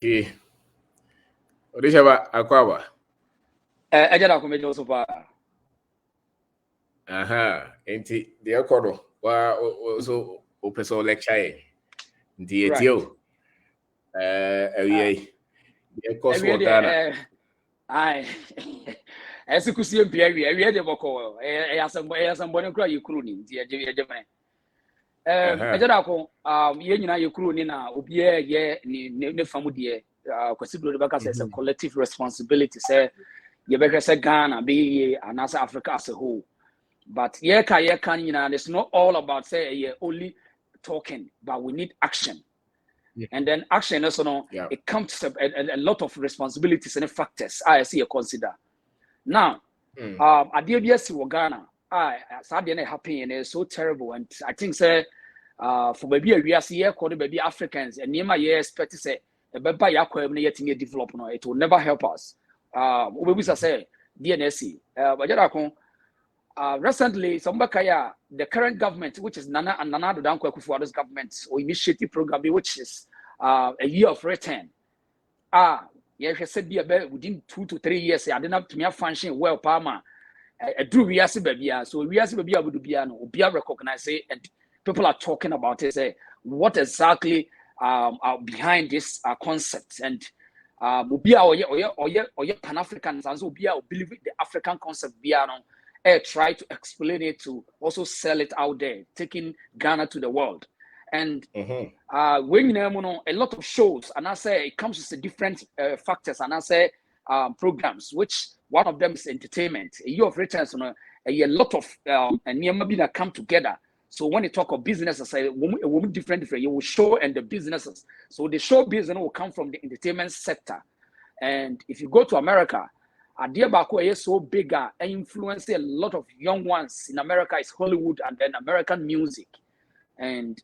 Okay. Odehyeeba Akwaba. Ejada kumejo so far. Enti the akodo wa so opeso lecture. Nti etio. Awie. The course work Ghana. Ai. Esikusie mpia awie de boko. Asambɔ ne kura yekuru ni nti eje man. Ejada ko ye nyina yekuru ni na obi ye ne famu de kwasibro de baka say collective responsibility say ye be say Ghana be anasa Africa as a whole. But yeah, it's not all about say only talking, but we need action. Yeah. And then action also it comes to a lot of responsibilities and factors I see you consider. Now, at the ABS Ghana, sadly happy and it's so terrible. And I think say for maybe we are here called baby Africans and near my year expect to say the baby yet develop no, it will never help us. We say DNSC, but recently, the current government, which is Nana Ado Dankwa Akufo-Addo's government, or initiative program, which is a year of return. Said within 2 to 3 years, I didn't have to function well, Palma. Drew Riasi Baby, so Riasi Baby would be recognized, and people are talking about it. Say what exactly are behind this concept, and Pan Africans, and so believe the African concept. Try to explain it to also sell it out there, taking Ghana to the world. And when you know a lot of shows, and I say it comes with different factors, and I say programs, which one of them is entertainment. A year of returns, a lot of that come together. So when you talk of business, I say a woman different, you will show and the businesses. So the show business will come from the entertainment sector. And if you go to America, Odehyeeba is so bigger and influence a lot of young ones in America is Hollywood and then American music. And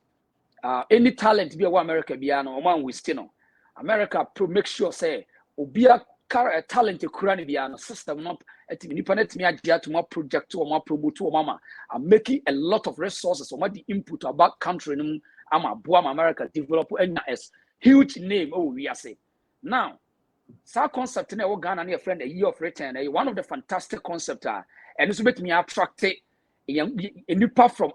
any talent be America be man we still America make sure say obia talent kurani be system not independent me idea to my project to my promote to mama. I'm making a lot of resources or the input about country I'm America develop and as huge name we are say. Now that concept in our Ghana and friend a year of return, one of the fantastic concepts and it's make me attract a new part from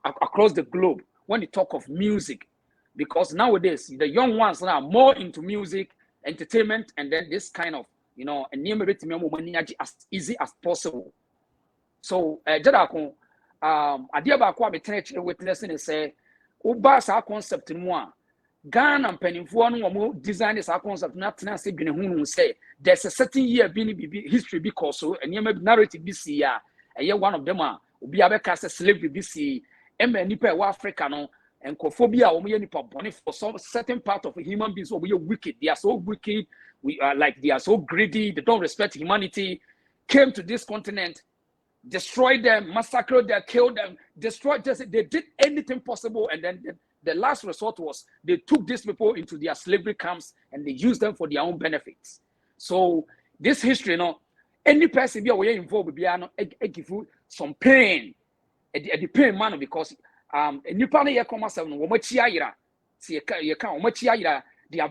across the globe when you talk of music, because nowadays the young ones are more into music, entertainment, and then this kind of and name it as easy as possible. So Odehyeeba Akwaba witness and say Uba sa concept in one. Ghana and Pennyfo no design this concept not say there's a certain year history because so and narrative BC one of them will be a slavery BC nipa Africa no and cophobia nipa bonnie for some certain part of human beings we are wicked, they are so wicked, we are like they are so greedy, they don't respect humanity, came to this continent, destroyed them, massacred them, killed them, destroyed them, they did anything possible, and then the last resort was they took these people into their slavery camps and they used them for their own benefits. So this history, any person be involved with give you some pain, the pain man, because new partner here come myself they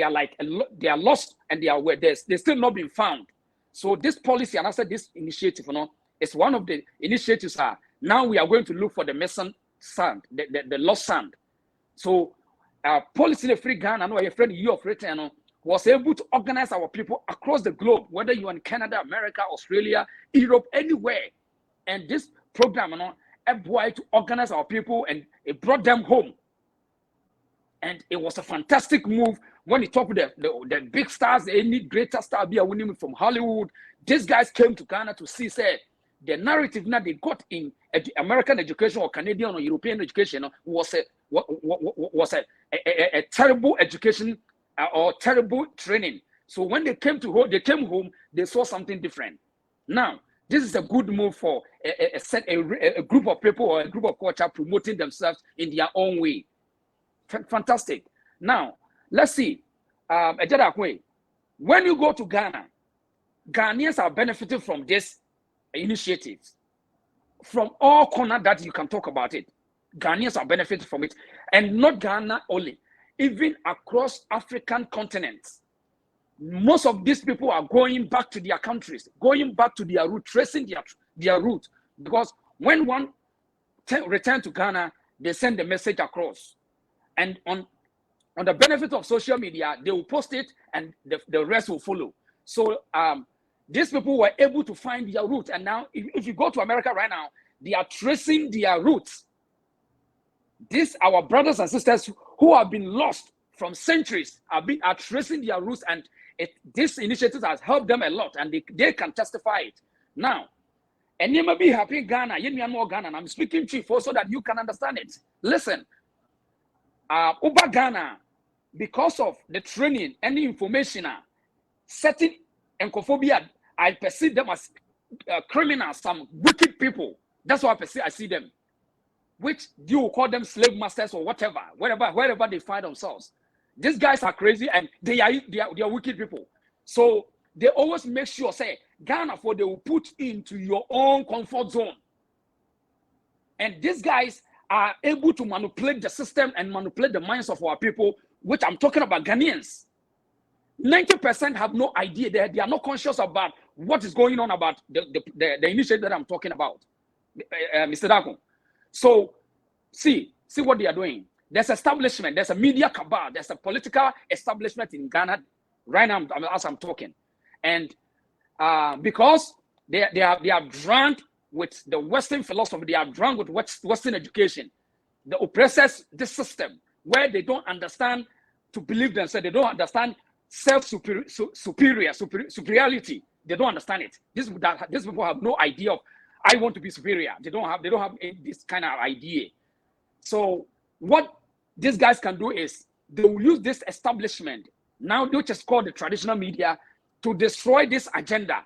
are like they are lost and they are where they're still not being found. So this policy and I said this initiative, is one of the initiatives now we are going to look for the missing sand, the lost sand. So policy the free Ghana, I know a friend year of return was able to organize our people across the globe, whether you're in Canada, America, Australia, Europe, anywhere. And this program, to organize our people, and it brought them home. And it was a fantastic move when you talk with the big stars, any greater star be winning from Hollywood. These guys came to Ghana to see, say, the narrative now they got in American education or Canadian or European education was a terrible education or terrible training. So when they came home, they saw something different. Now, this is a good move for a group of people or a group of culture promoting themselves in their own way. Fantastic. Now, let's see. When you go to Ghana, Ghanaians are benefiting from this initiatives. From all corners that you can talk about it, Ghanaians are benefiting from it. And not Ghana only. even across African continents. Most of these people are going back to their countries, going back to their root, tracing their root. Because when one return to Ghana, they send the message across. And on the benefit of social media, they will post it and the rest will follow. So these people were able to find their root. And now, if you go to America right now, they are tracing their roots. These, our brothers and sisters who have been lost from centuries, are tracing their roots, and this initiative has helped them a lot, and they can testify it. Now, and you may be happy Ghana, you may more Ghana, and I'm speaking chief so that you can understand it. Listen, over Ghana, because of the training and the information, certain encophobia, I perceive them as criminals, some wicked people. That's what I see them. Which you will call them slave masters or whatever, wherever they find themselves. These guys are crazy and they are wicked people. So they always make sure, say, Ghana, they will put into your own comfort zone. And these guys are able to manipulate the system and manipulate the minds of our people, which I'm talking about Ghanaians. 90% have no idea. They are not conscious about what is going on about the initiative that I'm talking about, Mr. Darko. So, see what they are doing. There's establishment, there's a media cabal, there's a political establishment in Ghana right now as I'm talking. And because they are drunk with the Western philosophy, they are drunk with Western education, the oppressors, this system, where they don't understand to believe themselves, they don't understand superiority. They don't understand it. These people have no idea of, I want to be superior. They don't have this kind of idea. So what these guys can do is they will use this establishment, now which is called the traditional media, to destroy this agenda.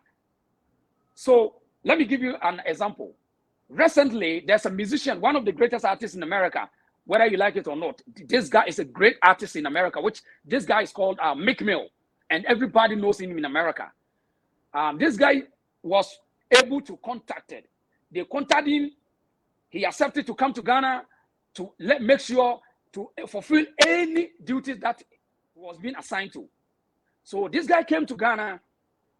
So let me give you an example. Recently, there's a musician, one of the greatest artists in America, whether you like it or not. This guy is a great artist in America, which this guy is called Meek, and everybody knows him in America. This guy was able to contact it. They contacted him. He accepted to come to Ghana to make sure to fulfill any duties that was being assigned to. So this guy came to Ghana,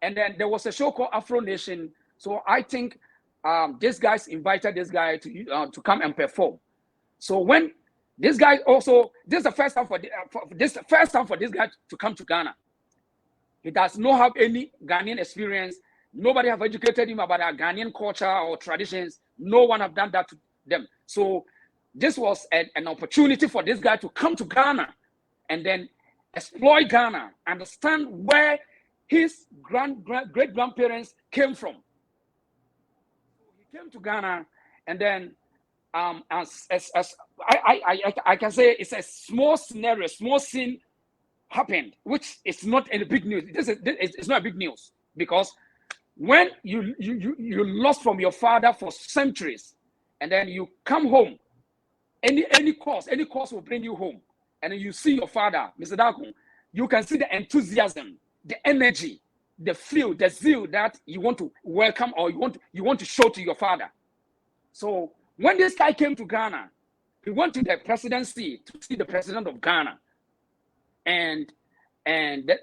and then there was a show called Afro Nation. So I think this guys invited this guy to come and perform. So when this guy also, this is the first time for this guy to come to Ghana. He does not have any Ghanaian experience. Nobody have educated him about our Ghanaian culture or traditions. No one have done that to them. So this was an opportunity for this guy to come to Ghana and then exploit Ghana, understand where his great-grandparents came from. He came to Ghana, and then as I can say, it's a small scenario, small scene happened, which is not any big news. It's not a big news, because when you lost from your father for centuries, and then you come home, any cause will bring you home, and then you see your father, Mr. Darko, you can see the enthusiasm, the energy, the feel, the zeal that you want to welcome or you want to show to your father. So when this guy came to Ghana, he went to the presidency to see the president of Ghana, and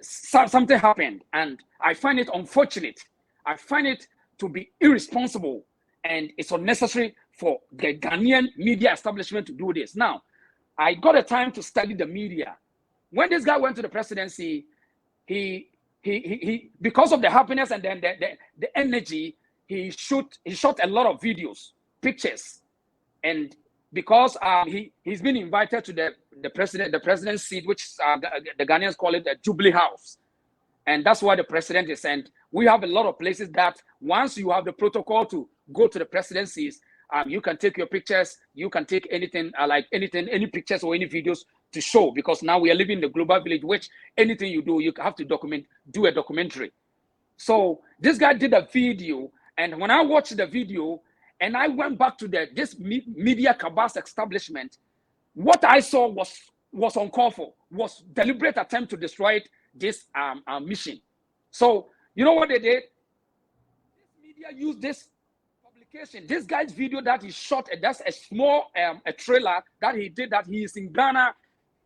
something happened, and I find it unfortunate. I find it to be irresponsible, and it's unnecessary for the Ghanaian media establishment to do this. Now, I got a time to study the media. When this guy went to the presidency, he because of the happiness and then the energy, he shot a lot of videos, pictures, and because he's been invited to the president's seat, which the Ghanaians call it the Jubilee House, and that's why the president is. And we have a lot of places that once you have the protocol to go to the presidencies, you can take your pictures, you can take anything, any pictures or any videos to show, because now we are living in the global village, which anything you do, you have to do a documentary. So this guy did a video, and when I watched the video and I went back to this media cabal establishment, what I saw was uncalled for, was deliberate attempt to destroy this mission. So you know what they did? This media used this publication, this guy's video that he shot, that's a small a trailer that he did, that he is in Ghana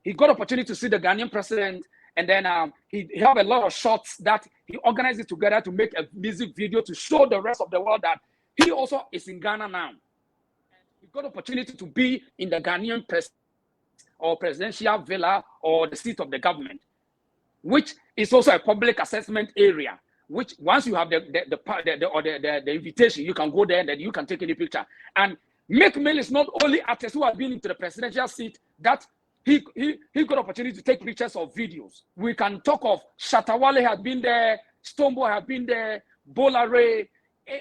he got opportunity to see the Ghanaian president, and then he have a lot of shots that he organized it together to make a music video to show the rest of the world that he also is in Ghana now. And he got opportunity to be in the Ghanaian presidential villa or the seat of the government, which is also a public assessment area. Which once you have the invitation, you can go there and then you can take any picture. And Meek is not only artists who have been into the presidential seat that he got opportunity to take pictures or videos. We can talk of Shatawale have been there, Stonebwoy have been there, Bolare,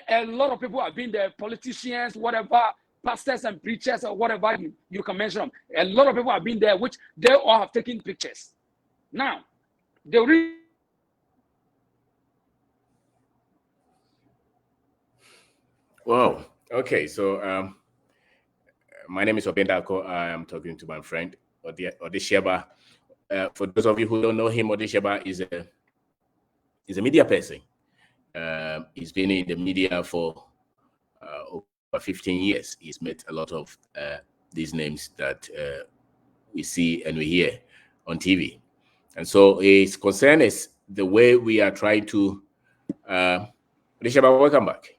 a lot of people have been there, politicians, whatever, pastors and preachers or whatever you can mention them. A lot of people have been there, which they all have taken pictures. Now, Wow. Okay, so my name is Kwabena Darko. I am talking to my friend Odehyeeba. For those of you who don't know him, Odehyeeba is a media person. He's been in the media for over 15 years. He's met a lot of these names that we see and we hear on TV. And so his concern is the way we are trying to Odehyeeba, welcome back.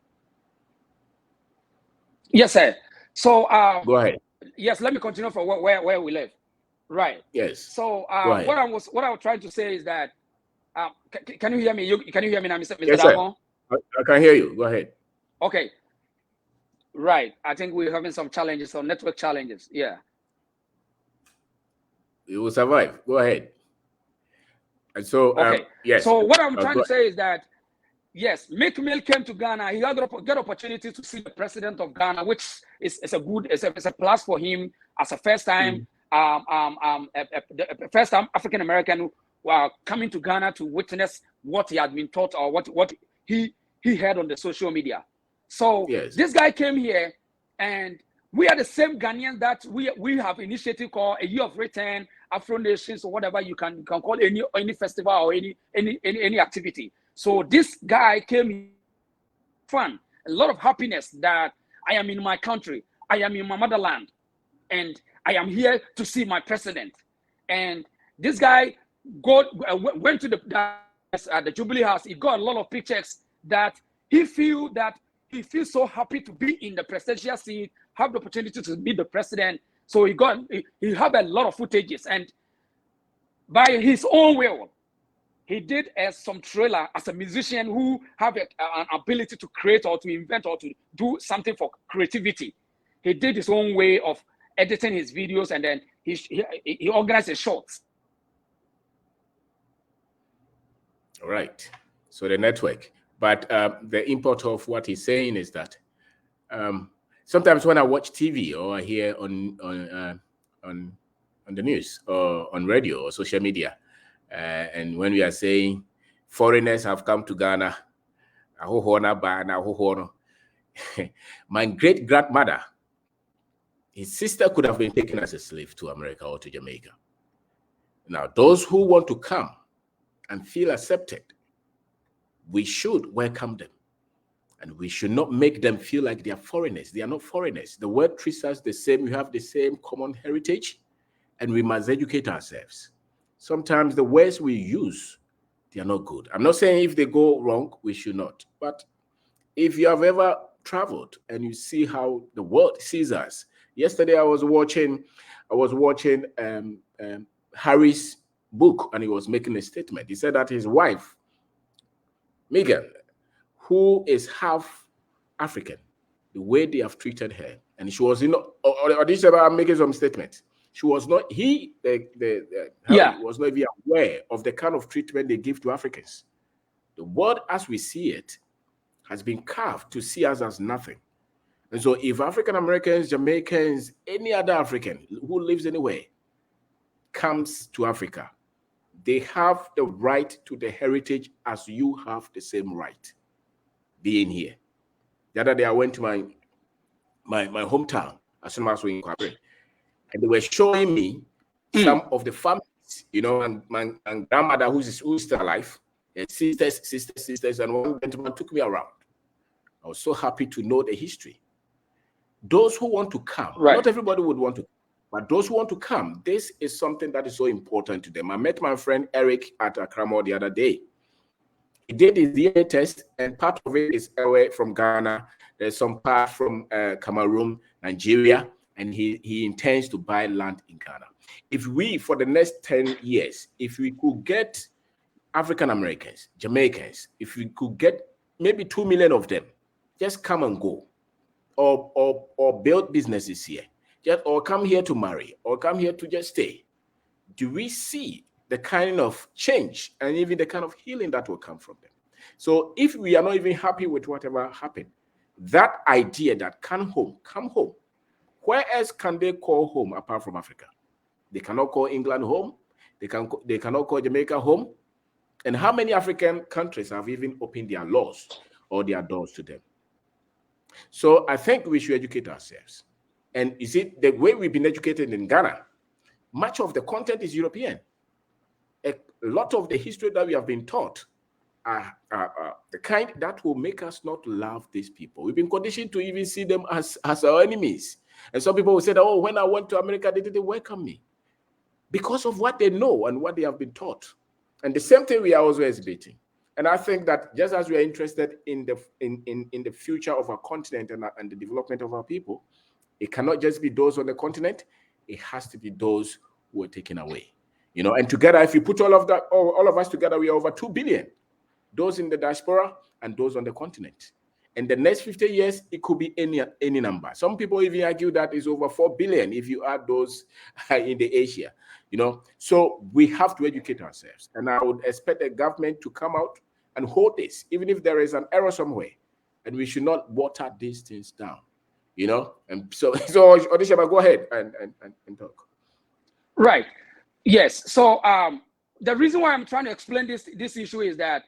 Yes, sir. So go ahead. Yes, let me continue from where we live. Right. Yes. So what I was trying to say is that can you hear me? Can you hear me now, Mr. Yes, Darko? I can hear you. Go ahead. Okay. Right. I think we're having some challenges, some network challenges. Yeah. You will survive. Go ahead. And so okay. Yes. So what I'm trying to say is that yes, Meek came to Ghana. He had the opportunity to see the president of Ghana, which is a plus for him as a first time first time African American who are coming to Ghana to witness what he had been taught or what he heard on the social media. So yes, this guy came here, and we are the same Ghanaians that we have initiative called a Year of Return, Afro Nations, or whatever you can call any festival or any activity. So this guy came fun, a lot of happiness that I am in my country, I am in my motherland, and I am here to see my president. And this guy went to the Jubilee House. He got a lot of pictures that he feels so happy to be in the presidential seat, have the opportunity to meet the president. So he have a lot of footages, and by his own will, he did some trailer as a musician who have an ability to create or to invent or to do something for creativity. He did his own way of editing his videos, and then he organized his shorts. All right. So the network, but the import of what he's saying is that sometimes when I watch TV or I hear on the news or on radio or social media, and when we are saying foreigners have come to Ghana, my great grandmother, his sister could have been taken as a slave to America or to Jamaica. Now, those who want to come and feel accepted, we should welcome them. And we should not make them feel like they are foreigners. They are not foreigners. The world treats us the same. We have the same common heritage, and we must educate ourselves. Sometimes the words we use, they are not good. I'm not saying if they go wrong, we should not. But if you have ever traveled and you see how the world sees us. Yesterday, I was watching Harry's book, and he was making a statement. He said that his wife, Megan, who is half African, the way they have treated her, and she was I'm making some statements. She was not, was not even aware of the kind of treatment they give to Africans. The world as we see it has been carved to see us as nothing. And so if African Americans, Jamaicans, any other African who lives anywhere comes to Africa, they have the right to the heritage as you have the same right being here. The other day I went to my hometown as soon as we in Kwabena, and they were showing me some of the families, and my grandmother who's still alive, and sisters, and one gentleman took me around. I was so happy to know the history. Those who want to come, not everybody would want to. But those who want to come, this is something that is so important to them. I met my friend Eric at Akramo the other day. He did his DNA test, and part of it is away from Ghana. There's some part from Cameroon, Nigeria, and he intends to buy land in Ghana. If we, for the next 10 years, if we could get African Americans, Jamaicans, if we could get maybe 2 million of them, just come and go, or build businesses here, or come here to marry, or come here to just stay, do we see the kind of change and even the kind of healing that will come from them? So if we are not even happy with whatever happened, that idea that come home, where else can they call home apart from Africa? They cannot call England home. They cannot call Jamaica home. And how many African countries have even opened their laws or their doors to them? So I think we should educate ourselves. And you see, the way we've been educated in Ghana, much of the content is European. A lot of the history that we have been taught are the kind that will make us not love these people. We've been conditioned to even see them as our enemies. And some people will say that, oh, when I went to America, they didn't welcome me, because of what they know and what they have been taught. And the same thing we are also exhibiting. And I think that just as we are interested in the future of our continent and the development of our people, it cannot just be those on the continent. It has to be those who are taken away. You know, and together, if you put all of us together, we are over 2 billion. Those in the diaspora and those on the continent. In the next 50 years, it could be any number. Some people even argue that it's over 4 billion if you add those in the Asia. You know, so we have to educate ourselves. And I would expect the government to come out and hold this, even if there is an error somewhere. And we should not water these things down. You know, and so Odehyeeba, go ahead and talk. Right. Yes. So the reason why I'm trying to explain this issue is that,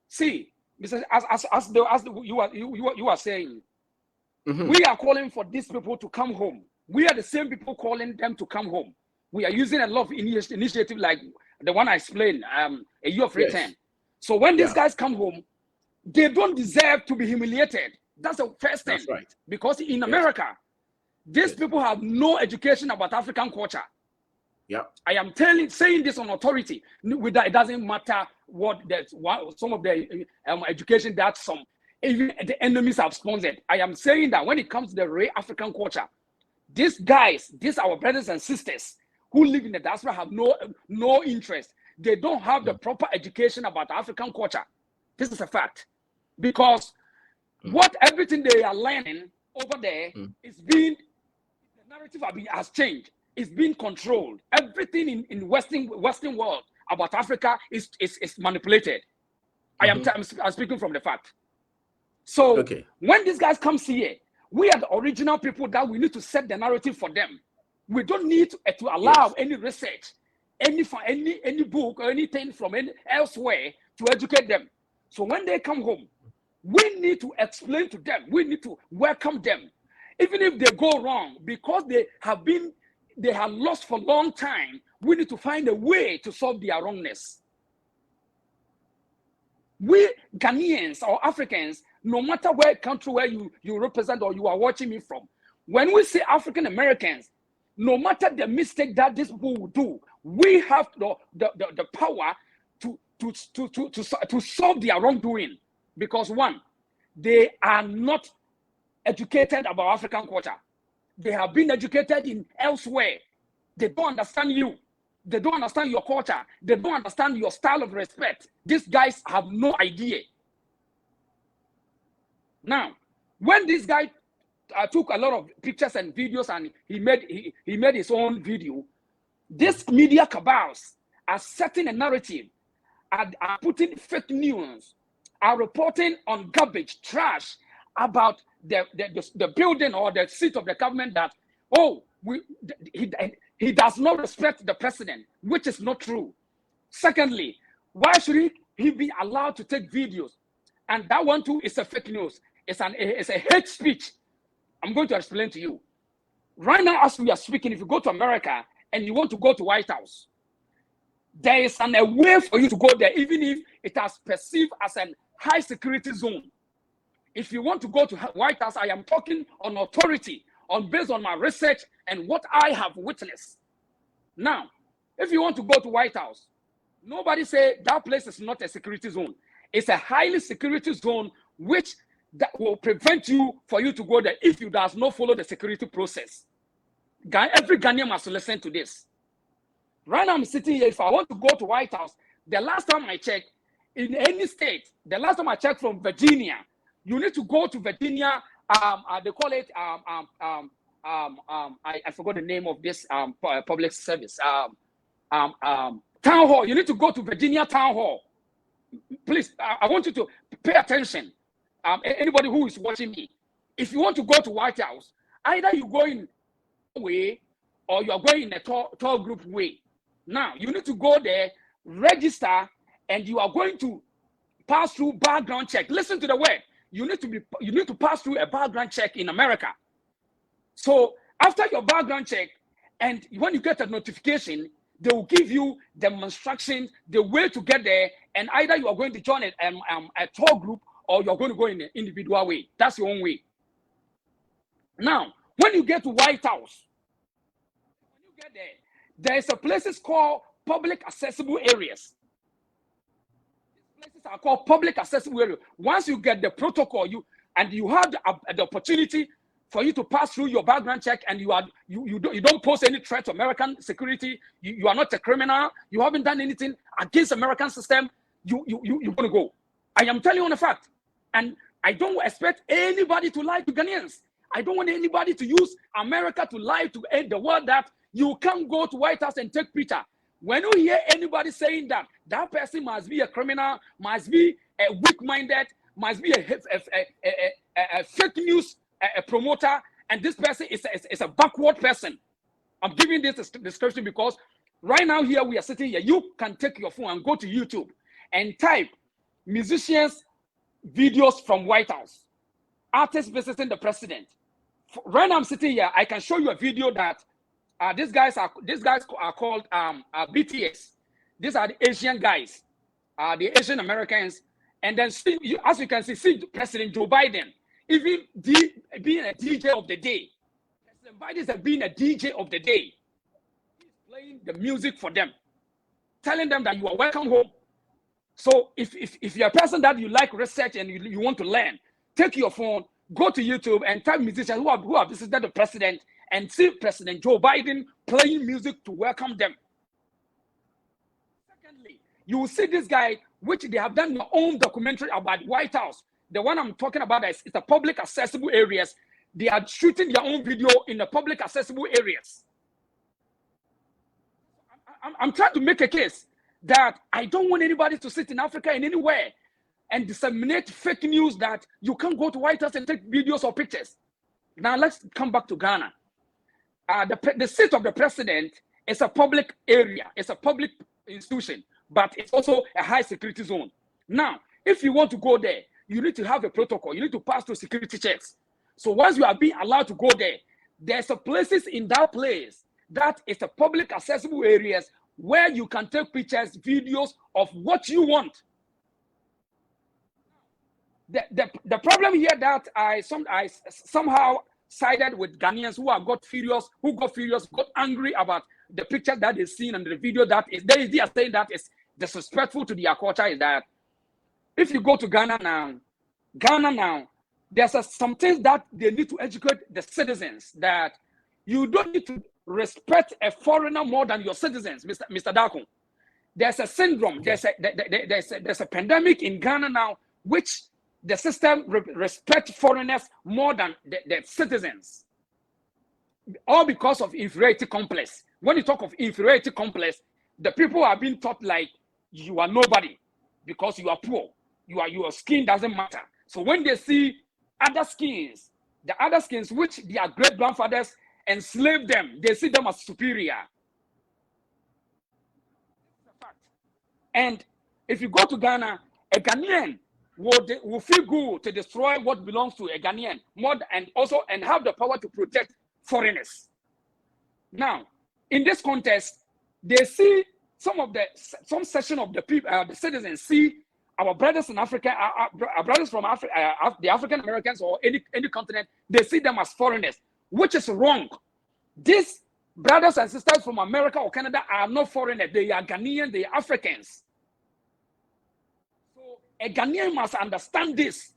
see, because as you are saying, we are calling for these people to come home. We are the same people calling them to come home. We are using a lot of initiative like the one I explained, a year of return. So when these guys come home, they don't deserve to be humiliated. That's the first thing. That's right. Because in America, these people have no education about African culture. Yeah, I am saying this on authority. It doesn't matter what some of the education that some even the enemies have sponsored. I am saying that when it comes to the real African culture, these guys, our brothers and sisters who live in the diaspora have no interest. They don't have the proper education about African culture. This is a fact, because everything they are learning over there is the narrative has changed. It's being controlled. Everything in Western world about Africa is manipulated. I'm speaking from the fact. So when these guys come here, we are the original people that we need to set the narrative for them. We don't need to allow any research, any book or anything from elsewhere to educate them. So when they come home, we need to explain to them. We need to welcome them, even if they go wrong, because they have lost for a long time. We need to find a way to solve their wrongness. We Ghanaians or Africans, no matter what country where you represent or you are watching me from, when we say African Americans, no matter the mistake that these people will do, we have the power to solve their wrongdoing. Because one, they are not educated about African culture. They have been educated in elsewhere. They don't understand you. They don't understand your culture. They don't understand your style of respect. These guys have no idea. Now, when this guy took a lot of pictures and videos and he made his own video, these media cabals are setting a narrative, are putting fake news, are reporting on garbage, trash about the building or the seat of the government that, he does not respect the president, which is not true. Secondly, why should he be allowed to take videos? And that one too is a fake news. It's a hate speech. I'm going to explain to you. Right now, as we are speaking, if you go to America and you want to go to White House, there is a way for you to go there, even if it is perceived as a high security zone. If you want to go to White House, I am talking on authority. based on my research and what I have witnessed. Now, if you want to go to White House, nobody say that place is not a security zone. It's a highly security zone which that will prevent you for you to go there if you does not follow the security process. Every Ghanaian must listen to this. Right now I'm sitting here. If I want to go to White House, the last time I checked, in any state, the last time I checked from Virginia, you need to go to Virginia. They call it I forgot the name of this public service. Town hall. You need to go to Virginia Town Hall. Please, I want you to pay attention. Anybody who is watching me, if you want to go to White House, either you go in way or you are going in a tour group way. Now you need to go there, register, and you are going to pass through background check. Listen to the word. You need to pass through a background check in America. So after your background check, and when you get a notification, they will give you the instructions, the way to get there, and either you are going to join a tour group or you're going to go in an individual way. That's your own way. Now, when you get to White House, when you get there, there's a places called public accessible areas. These places are called public accessible areas. Once you get the protocol, you have the opportunity for you to pass through your background check, and you don't pose any threat to American security. You are not a criminal. You haven't done anything against American system. You're going to go. I am telling you on a fact, and I don't expect anybody to lie to Ghanaians. I don't want anybody to use America to lie to the world that you can't go to White House and take picture. When you hear anybody saying that that person must be a criminal, must be a weak-minded, must be a fake news a promoter, and this person is a backward person. I'm giving this description because right now here we are sitting here. You can take your phone and go to YouTube and type musicians videos from White House, artists visiting the president. Right now I'm sitting here. I can show you a video that these guys are called BTS. These are the Asian guys, the Asian Americans, and then as you can see President Joe Biden. Even being a DJ of the day, President Biden has been a DJ of the day. He's playing the music for them, telling them that you are welcome home. So if you're a person that you like research and you want to learn, take your phone, go to YouTube and type musicians who have visited the president and see President Joe Biden playing music to welcome them. Secondly, you will see this guy, which they have done their own documentary about White House. The one I'm talking about is the public accessible areas. They are shooting their own video in the public accessible areas. I'm trying to make a case that I don't want anybody to sit in Africa in anywhere and disseminate fake news that you can't go to White House and take videos or pictures. Now let's come back to Ghana. The seat of the president is a public area. It's a public institution, but it's also a high security zone. Now, if you want to go there, you need to have a protocol. You need to pass through security checks. So once you are being allowed to go there, there's a places in that place that is a public accessible areas where you can take pictures, videos of what you want. The problem here that I somehow sided with Ghanaians who got furious, got angry about the picture that they seen and the video that they are saying that is disrespectful to their culture is that if you go to Ghana now, there's some things that they need to educate the citizens that you don't need to respect a foreigner more than your citizens, Mr. Darko. There's a syndrome, there's a pandemic in Ghana now, which the system respects foreigners more than the citizens. All because of inferiority complex. When you talk of inferiority complex, the people are being taught like you are nobody because you are poor. Your skin doesn't matter. So when they see other skins, the other skins which their great grandfathers enslaved them, they see them as superior. And if you go to Ghana, a Ghanaian will feel good to destroy what belongs to a Ghanaian and have the power to protect foreigners. Now, in this context, they see some section of the people, the citizens see our brothers in Africa, our brothers from Africa, the African Americans or any continent, they see them as foreigners. which is wrong. These brothers and sisters from America or Canada are not foreigners. They are Ghanaian, they are Africans. So a Ghanaian must understand this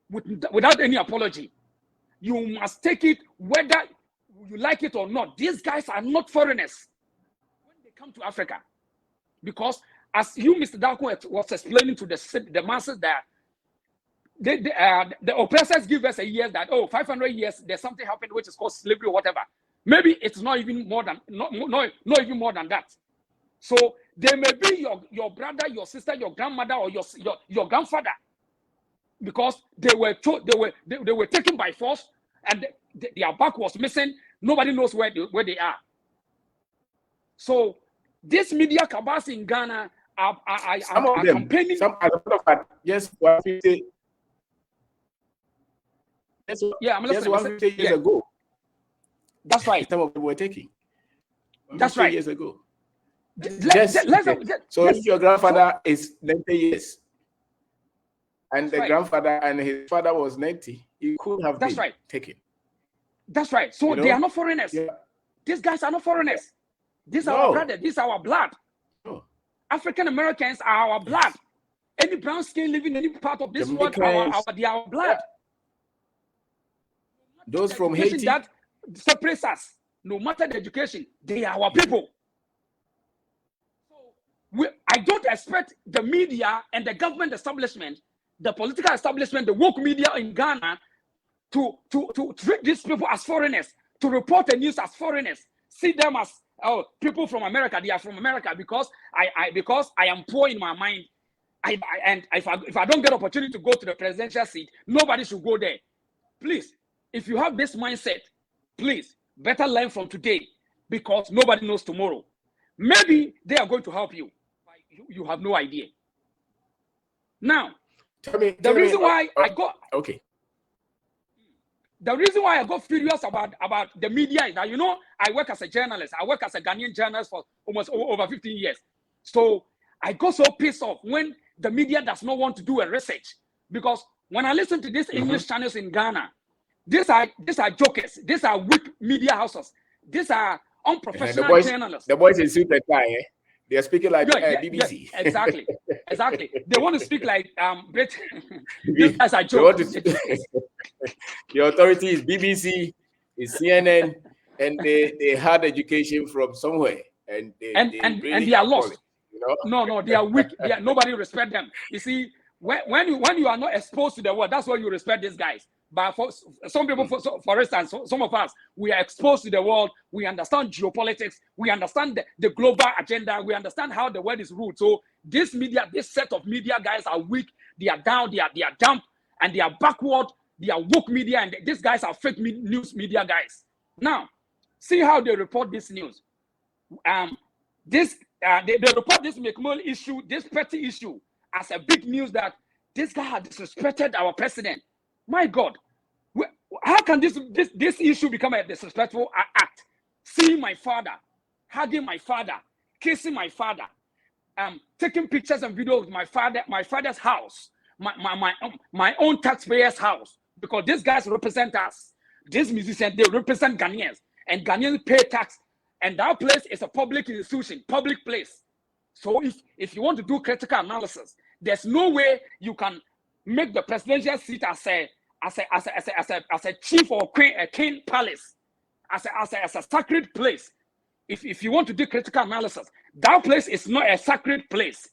without any apology. You must take it whether you like it or not. These guys are not foreigners when they come to Africa. Because as you, Mr. Darko, was explaining to the masses that the oppressors give us a year that, 500 years, there's something happened which is called slavery or whatever. Maybe it's not even more than, not even more than that. So they may be your brother, your sister, your grandmother, or your grandfather, because they were taken by force and their back was missing. Nobody knows where they are. So this media cabals in Ghana are campaigning. Some, as a matter of fact, yes, 150. Yeah, I'm listening. 150 years ago. That's right. Some of them were taking. That's right. Years ago. So if your grandfather is 90 years, and the grandfather and his father was 90, he could have been taken. That's right. So they are not foreigners. Yeah. These guys are not foreigners. These are our brothers. These are our blood. No. African Americans are our blood. Any brown skin living in any part of this world, they are our blood. Those from Haiti that separates us. No matter the education, they are our people. So I don't expect the media and the government establishment, the political establishment, the woke media in Ghana to treat these people as foreigners, to report the news as foreigners, see them as people from America. They are from America because I am poor in my mind. And if I don't get opportunity to go to the presidential seat, nobody should go there. Please, if you have this mindset, please better learn from today, because nobody knows tomorrow. Maybe they are going to help you. You have no idea. Now, the reason why I got furious about the media is that, I work as a journalist. I work as a Ghanaian journalist for almost over 15 years. So I got so pissed off when the media does not want to do a research, because when I listen to these English channels in Ghana, these are jokers. These are weak media houses. These are unprofessional journalists. The boys in suit and tie, eh? They are speaking like BBC. Yeah, exactly. They want to speak like British. These guys are jokers. The authority is BBC, is CNN, and they had education from somewhere, and they are lost. No, they are weak. Nobody respect them. You see, when you are not exposed to the world, that's why you respect these guys. But for some people, for instance, some of us, we are exposed to the world. We understand geopolitics. We understand the global agenda. We understand how the world is ruled. So this set of media guys are weak. They are down. They are dumb, and they are backward. They are woke media, and these guys are fake news media guys. Now, see how they report this news. They report this McMull issue, this petty issue, as a big news that this guy had disrespected our president. My God, how can this issue become a disrespectful act? Seeing my father, hugging my father, kissing my father, taking pictures and videos of my father's house, my own taxpayers' house, because these guys represent us. These musicians, they represent Ghanaians, and Ghanaians pay tax, and that place is a public institution, public place. So if you want to do critical analysis, there's no way you can make the presidential seat as a chief or queen, a king palace, as a sacred place. If you want to do critical analysis, that place is not a sacred place.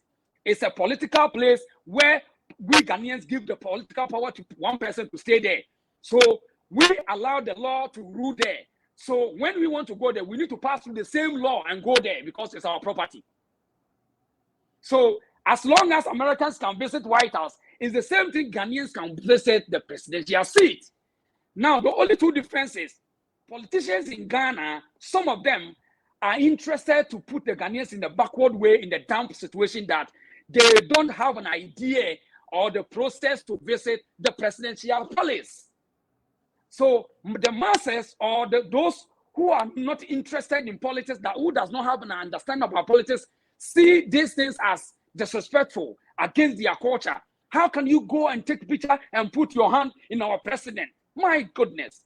It's a political place where we Ghanaians give the political power to one person to stay there. So we allow the law to rule there. So when we want to go there, we need to pass through the same law and go there because it's our property. So as long as Americans can visit White House, it's the same thing Ghanaians can visit the presidential seat. Now, the only two differences, politicians in Ghana, some of them are interested to put the Ghanaians in the backward way, in the dump situation that they don't have an idea or the process to visit the presidential palace. So the masses or those who are not interested in politics, who does not have an understanding about politics, see these things as disrespectful against their culture. How can you go and take a picture and put your hand in our president? My goodness.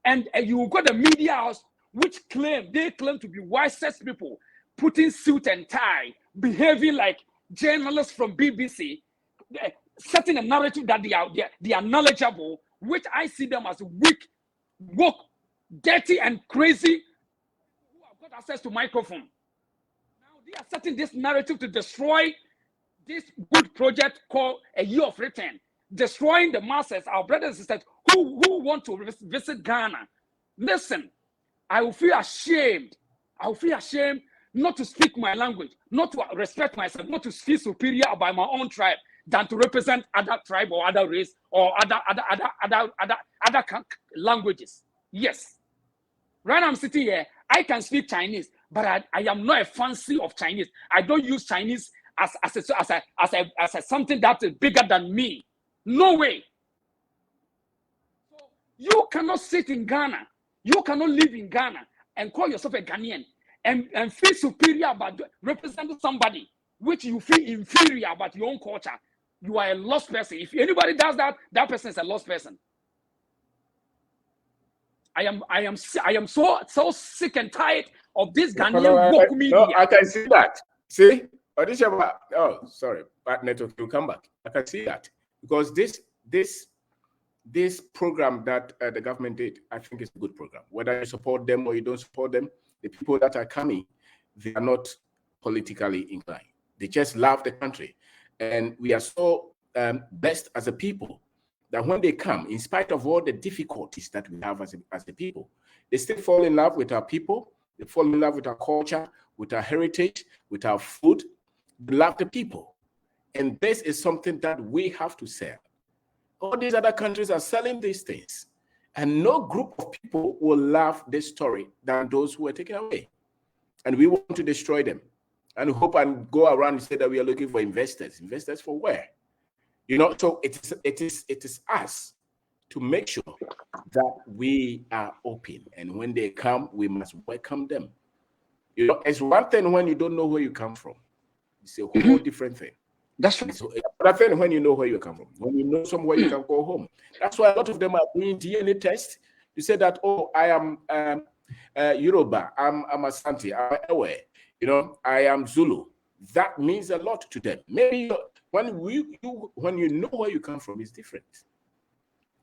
And you got the media house, which they claim to be wisest people, putting suit and tie, behaving like journalists from BBC, setting a narrative that they are knowledgeable, which I see them as weak, woke, dirty, and crazy who have got access to microphone. Now they are setting this narrative to destroy this good project called A Year of Return, destroying the masses, our brothers and sisters who want to visit Ghana. Listen, I will feel ashamed. I will feel ashamed not to speak my language, not to respect myself, not to feel superior about my own tribe than to represent other tribe or other race or other languages. Yes. Right now I'm sitting here, I can speak Chinese, but I am not a fancy of Chinese. I don't use Chinese as something that is bigger than me. No way. So you cannot sit in Ghana. You cannot live in Ghana and call yourself a Ghanaian and feel superior about representing somebody which you feel inferior about your own culture. You are a lost person. If anybody does that, that person is a lost person. I am so sick and tired of this Ghanaian woke media. No, I can see that. See? Odehyeeba, oh, sorry, bad network will come back. I can see that because this program that the government did, I think is a good program. Whether you support them or you don't support them, the people that are coming, they are not politically inclined. They just love the country. And we are so blessed as a people that when they come, in spite of all the difficulties that we have as a people, they still fall in love with our people. They fall in love with our culture, with our heritage, with our food. They love the people. And this is something that we have to sell. All these other countries are selling these things. And no group of people will love this story than those who are taken away. And we want to destroy them. And hope and go around and say that we are looking for investors. Investors for where? You know, so it is us to make sure that we are open. And when they come, we must welcome them. You know, it's one thing when you don't know where you come from. It's a whole different thing. That's right. So another thing when you know where you come from. When you know somewhere you can go home. That's why a lot of them are doing DNA tests. You say that, oh, I am Yoruba, I'm Asante, I'm Ewe, you know, I am Zulu. That means a lot to them. Maybe when you know where you come from, it's different.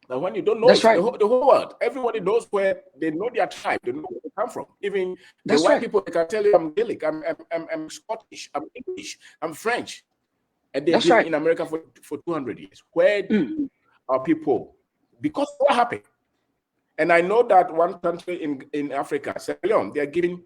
But when you don't know, right. the whole world, everybody knows where they know their tribe, they know where they come from. Even the white people, they can tell you, I'm Gaelic, I'm Scottish, I'm English, I'm French. And they've been in America for 200 years. Where are people? Because what happened? And I know that one country in Africa, Sierra Leone, they are giving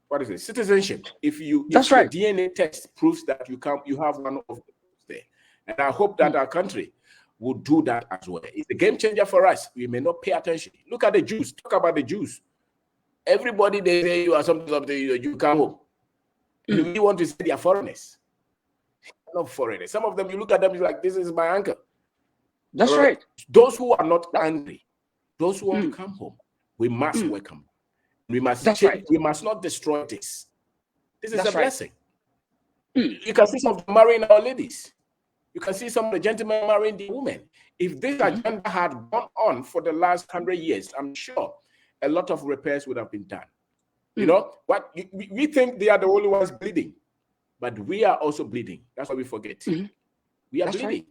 what is it? Citizenship. If the DNA test proves that you have one of those there. And I hope that our country will do that as well. It's a game changer for us. We may not pay attention. Look at the Jews. Talk about the Jews. Everybody, they say you are something, you come home. And we want to say they are foreigners. Not foreigners. Some of them, you look at them, you're like, this is my uncle. That's right. Those who are not angry, those who want to come home, we must welcome. We must change. We must not destroy this. This is a blessing. You can see some of them marrying our ladies. You can see some of the gentlemen marrying the women. If this agenda had gone on for the last 100 years, I'm sure a lot of repairs would have been done. You know, we think they are the only ones bleeding, but we are also bleeding. That's why we forget. We are bleeding. Right.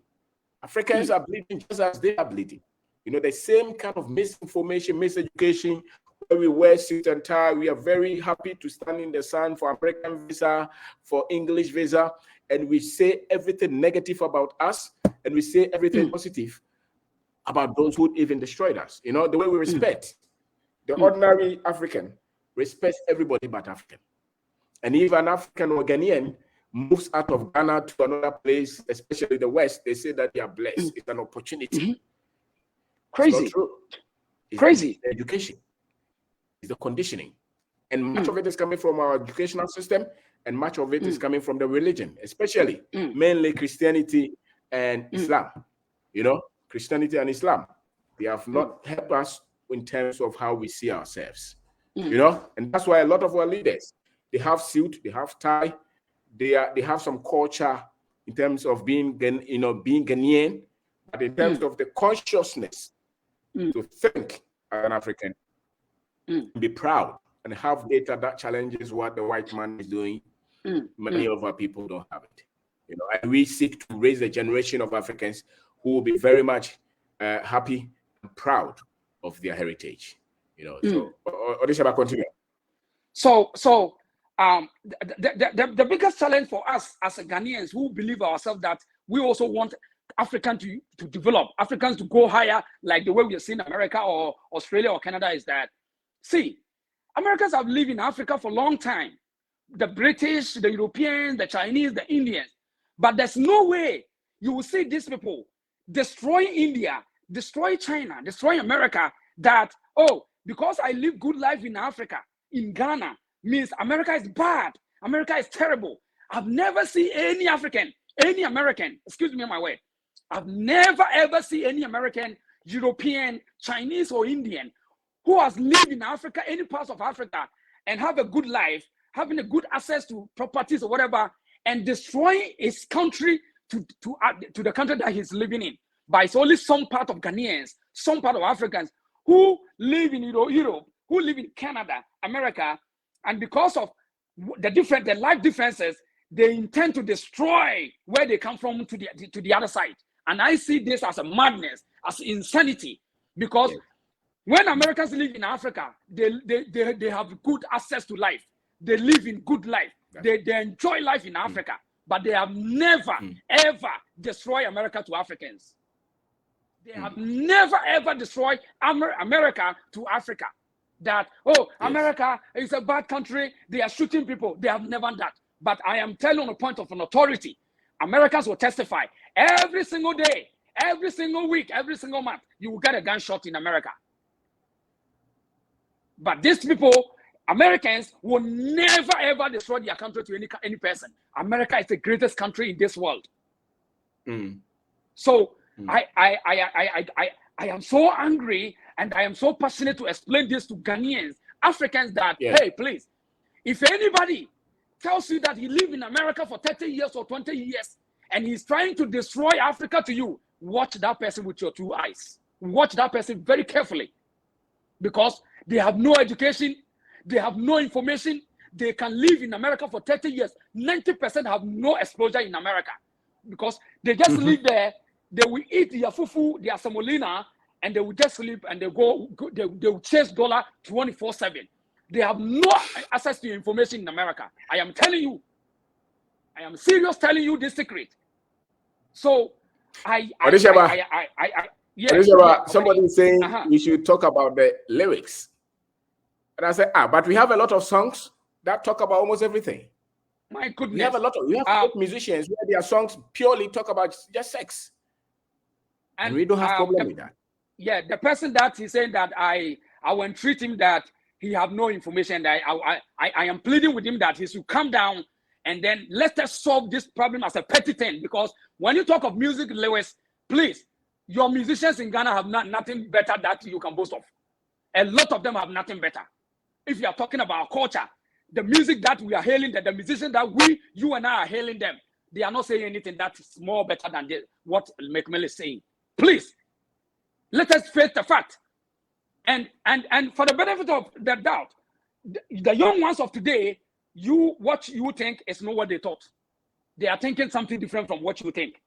Africans are bleeding just as they are bleeding. You know, the same kind of misinformation, miseducation, where we wear suit and tie. We are very happy to stand in the sun for American visa, for English visa, and we say everything negative about us, and we say everything positive about those who even destroyed us. You know, the way we respect the ordinary African respects everybody but African. And if an African or Ghanaian moves out of Ghana to another place, especially the West, they say that they are blessed. It's an opportunity. Crazy. It's not true. It's crazy. The education. It's the conditioning. And much of it is coming from our educational system, and much of it is coming from the religion, especially mainly Christianity and Islam. You know, Christianity and Islam. They have not helped us in terms of how we see ourselves. You know, and that's why a lot of our leaders, they have suit, they have tie, they have some culture in terms of being Ghanaian, but in terms of the consciousness to think as an African, be proud, and have data that challenges what the white man is doing. Many of our people don't have it. And we seek to raise a generation of Africans who will be very much happy and proud of their heritage. So Odehyeeba, continue. So the biggest challenge for us as Ghanaians who believe ourselves that we also want Africans to develop, Africans to go higher, like the way we have seen America or Australia or Canada, is that, see, Americans have lived in Africa for a long time. The British, the Europeans, the Chinese, the Indians. But there's no way you will see these people destroy India, destroy China, destroy America, that, because I live good life in Africa, in Ghana, means America is bad. America is terrible. I've never seen any American, excuse me my word, I've never ever seen any American, European, Chinese or Indian who has lived in Africa, any parts of Africa, and have a good life, having a good access to properties or whatever, and destroying his country to the country that he's living in. But it's only some part of Ghanaians, some part of Africans who live in Europe, who live in Canada, America, and because of the life differences, they intend to destroy where they come from to the other side. And I see this as a madness, as insanity, because when Americans live in Africa, they have good access to life. They live in good life. They enjoy life in Africa, but they have never, ever destroyed America to Africans. They have never, ever destroyed America to Africa. That, America is a bad country. They are shooting people. They have never done that. But I am telling on a point of an authority, Americans will testify every single day, every single week, every single month, you will get a gunshot in America. But these people, Americans, will never ever destroy their country to any person. America is the greatest country in this world. So I am so angry and I am so passionate to explain this to Ghanaians, Africans, that hey, please, if anybody tells you that he lived in America for 30 years or 20 years and he's trying to destroy Africa to you, watch that person with your two eyes. Watch that person very carefully, because they have no education, they have no information. They can live in America for 30 years. 90% have no exposure in America because they just live there. They will eat their fufu, their semolina, and they will just sleep and they will chase dollar 24/7. They have no access to information in America. I am telling you. I am serious telling you this secret. So Odehyeeba, somebody is saying we should talk about the lyrics. And I said, but we have a lot of songs that talk about almost everything. My goodness. We have musicians where their songs purely talk about just sex. And we don't have problem with that. Yeah, the person that he's saying that I will entreat him that he have no information. That I am pleading with him that he should come down and then let us solve this problem as a petty thing. Because when you talk of music, Lewis, please, your musicians in Ghana have nothing better that you can boast of. A lot of them have nothing better. If you are talking about culture, the music that we are hailing, the musicians that you and I are hailing them, they are not saying anything that is more better than what Meek is saying. Please, let us face the fact. And for the benefit of the doubt, the young ones of today, what you think is not what they thought. They are thinking something different from what you think.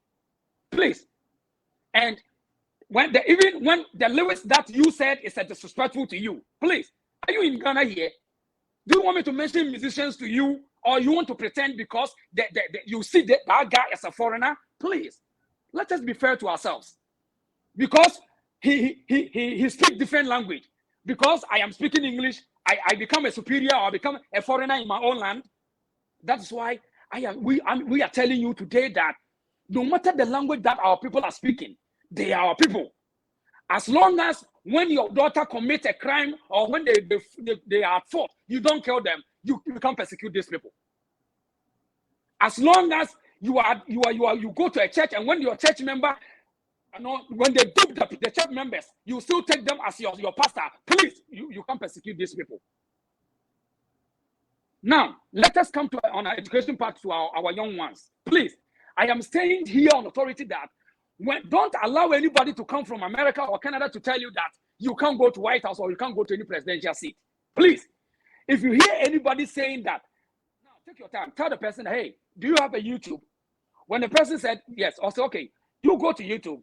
Please. And when the lyrics that you said is disrespectful to you, please, are you in Ghana here? Do you want me to mention musicians to you, or you want to pretend because you see that guy as a foreigner? Please, let us be fair to ourselves. Because he speaks different language. Because I am speaking English, I become a superior or I become a foreigner in my own land. That's why we are telling you today that no matter the language that our people are speaking, they are our people. As long as when your daughter commits a crime or when they are at fault, you don't kill them, you can't persecute these people. As long as you go to a church and when your church member, when they dupe the church members, you still take them as your pastor. Please, you can't persecute these people. Now, let us come to on our education part to our young ones. Please, I am saying here on authority that don't allow anybody to come from America or Canada to tell you that you can't go to White House or you can't go to any presidential seat. Please, if you hear anybody saying that, now take your time. Tell the person, hey, do you have a YouTube? When the person said yes, I'll say, okay, you go to YouTube.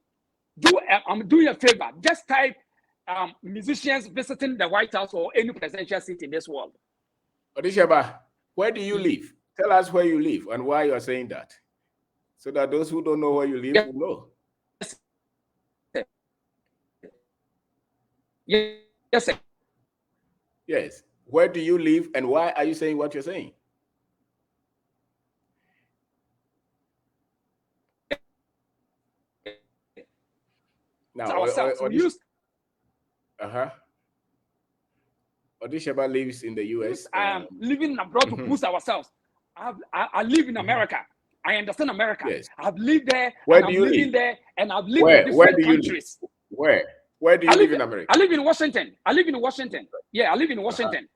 I'm doing a favor. Just type musicians visiting the White House or any presidential seat in this world. Odehyeeba, where do you live? Tell us where you live and why you are saying that, so that those who don't know where you live will know. Yes, sir. Yes. Where do you live and why are you saying what you're saying? Now, Odehyeeba lives in the US. Living abroad to boost ourselves. I live in America. I understand America. Yes. I've lived there. Where do you live? Living there, and I've lived in different countries. Where do you live in America? I live in Washington. Yeah, I live in Washington.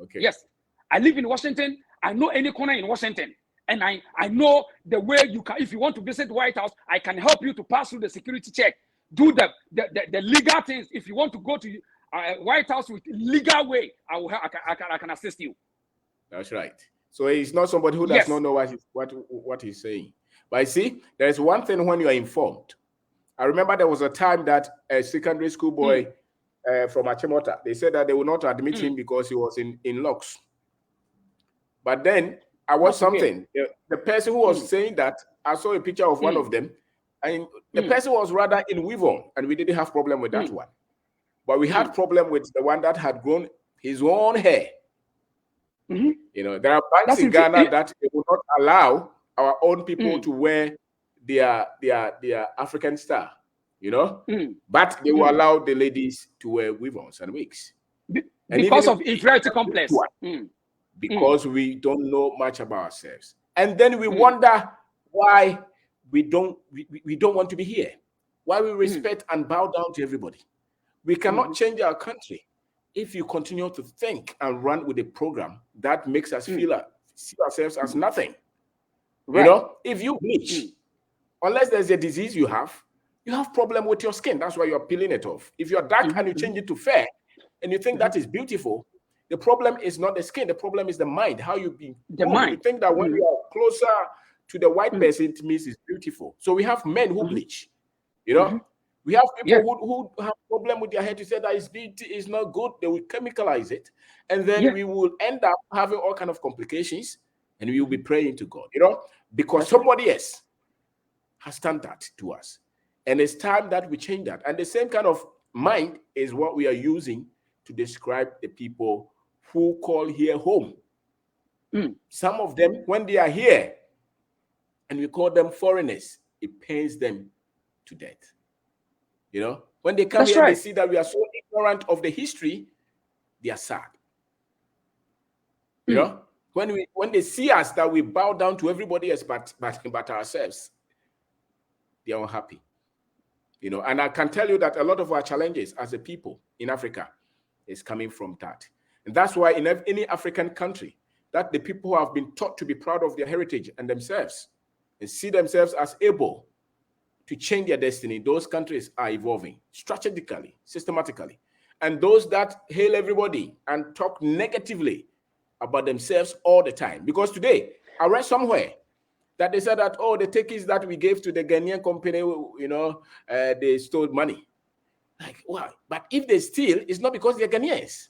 Okay. Yes, I live in Washington. I know any corner in Washington, and I know the way you can. If you want to visit White House, I can help you to pass through the security check, do the legal things. If you want to go to White House with legal way, I can assist you. That's right. So he's not somebody who does not know what he's saying. But I see, there is one thing when you are informed. I remember there was a time that a secondary school boy from Achimota, they said that they would not admit him because he was in locks. But then I watched something. The person who was saying that, I saw a picture of one of them, and the person was rather in weave-on, and we didn't have problem with that one. But we had problem with the one that had grown his own hair. You know, there are banks in Ghana that they will not allow our own people to wear their African style, you know, but they will allow the ladies to wear weave-ons and wigs. Because of inferiority complex. Because we don't know much about ourselves. And then we wonder why we don't want to be here. Why we respect and bow down to everybody. We cannot change our country if you continue to think and run with a program that makes us see ourselves as nothing. You know, if you bleach, unless there's a disease you have problem with your skin. That's why you're peeling it off. If you're dark and you change it to fair and you think that is beautiful, the problem is not the skin. The problem is the mind, how you be. You think that when you are closer to the white person, it means it's beautiful. So we have men who bleach, you know. We have people who have problem with their hair to say that it's beauty is not good. They will chemicalize it. And then we will end up having all kind of complications and we will be praying to God, you know, because somebody else has done that to us. And it's time that we change that. And the same kind of mind is what we are using to describe the people who call here home. Some of them, when they are here and we call them foreigners, it pains them to death. You know, when they come here, they see that we are so ignorant of the history, they are sad. You know, when they see us that we bow down to everybody else but ourselves, they are unhappy. You know, and I can tell you that a lot of our challenges as a people in Africa is coming from that. And that's why in any African country, that the people who have been taught to be proud of their heritage and themselves and see themselves as able to change their destiny, those countries are evolving strategically, systematically. And those that hail everybody and talk negatively about themselves all the time. Because today, I read somewhere that they said that, oh, the tickets that we gave to the Ghanaian company, you know, they stole money. Like, wow. But if they steal, it's not because they're Ghanaians.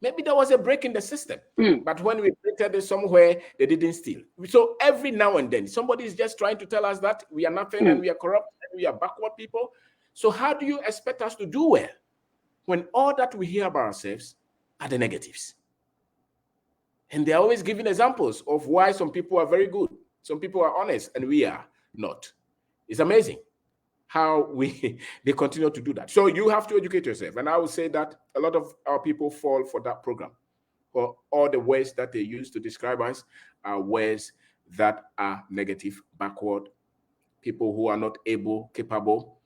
Maybe there was a break in the system. But when we printed it somewhere, they didn't steal. So every now and then, somebody is just trying to tell us that we are nothing and we are corrupt and we are backward people. So how do you expect us to do well when all that we hear about ourselves are the negatives? And they're always giving examples of why some people are very good. Some people are honest and we are not. It's amazing how they continue to do that. So you have to educate yourself. And I would say that a lot of our people fall for that program. For all the words that they use to describe us are words that are negative, backward, people who are not able, capable.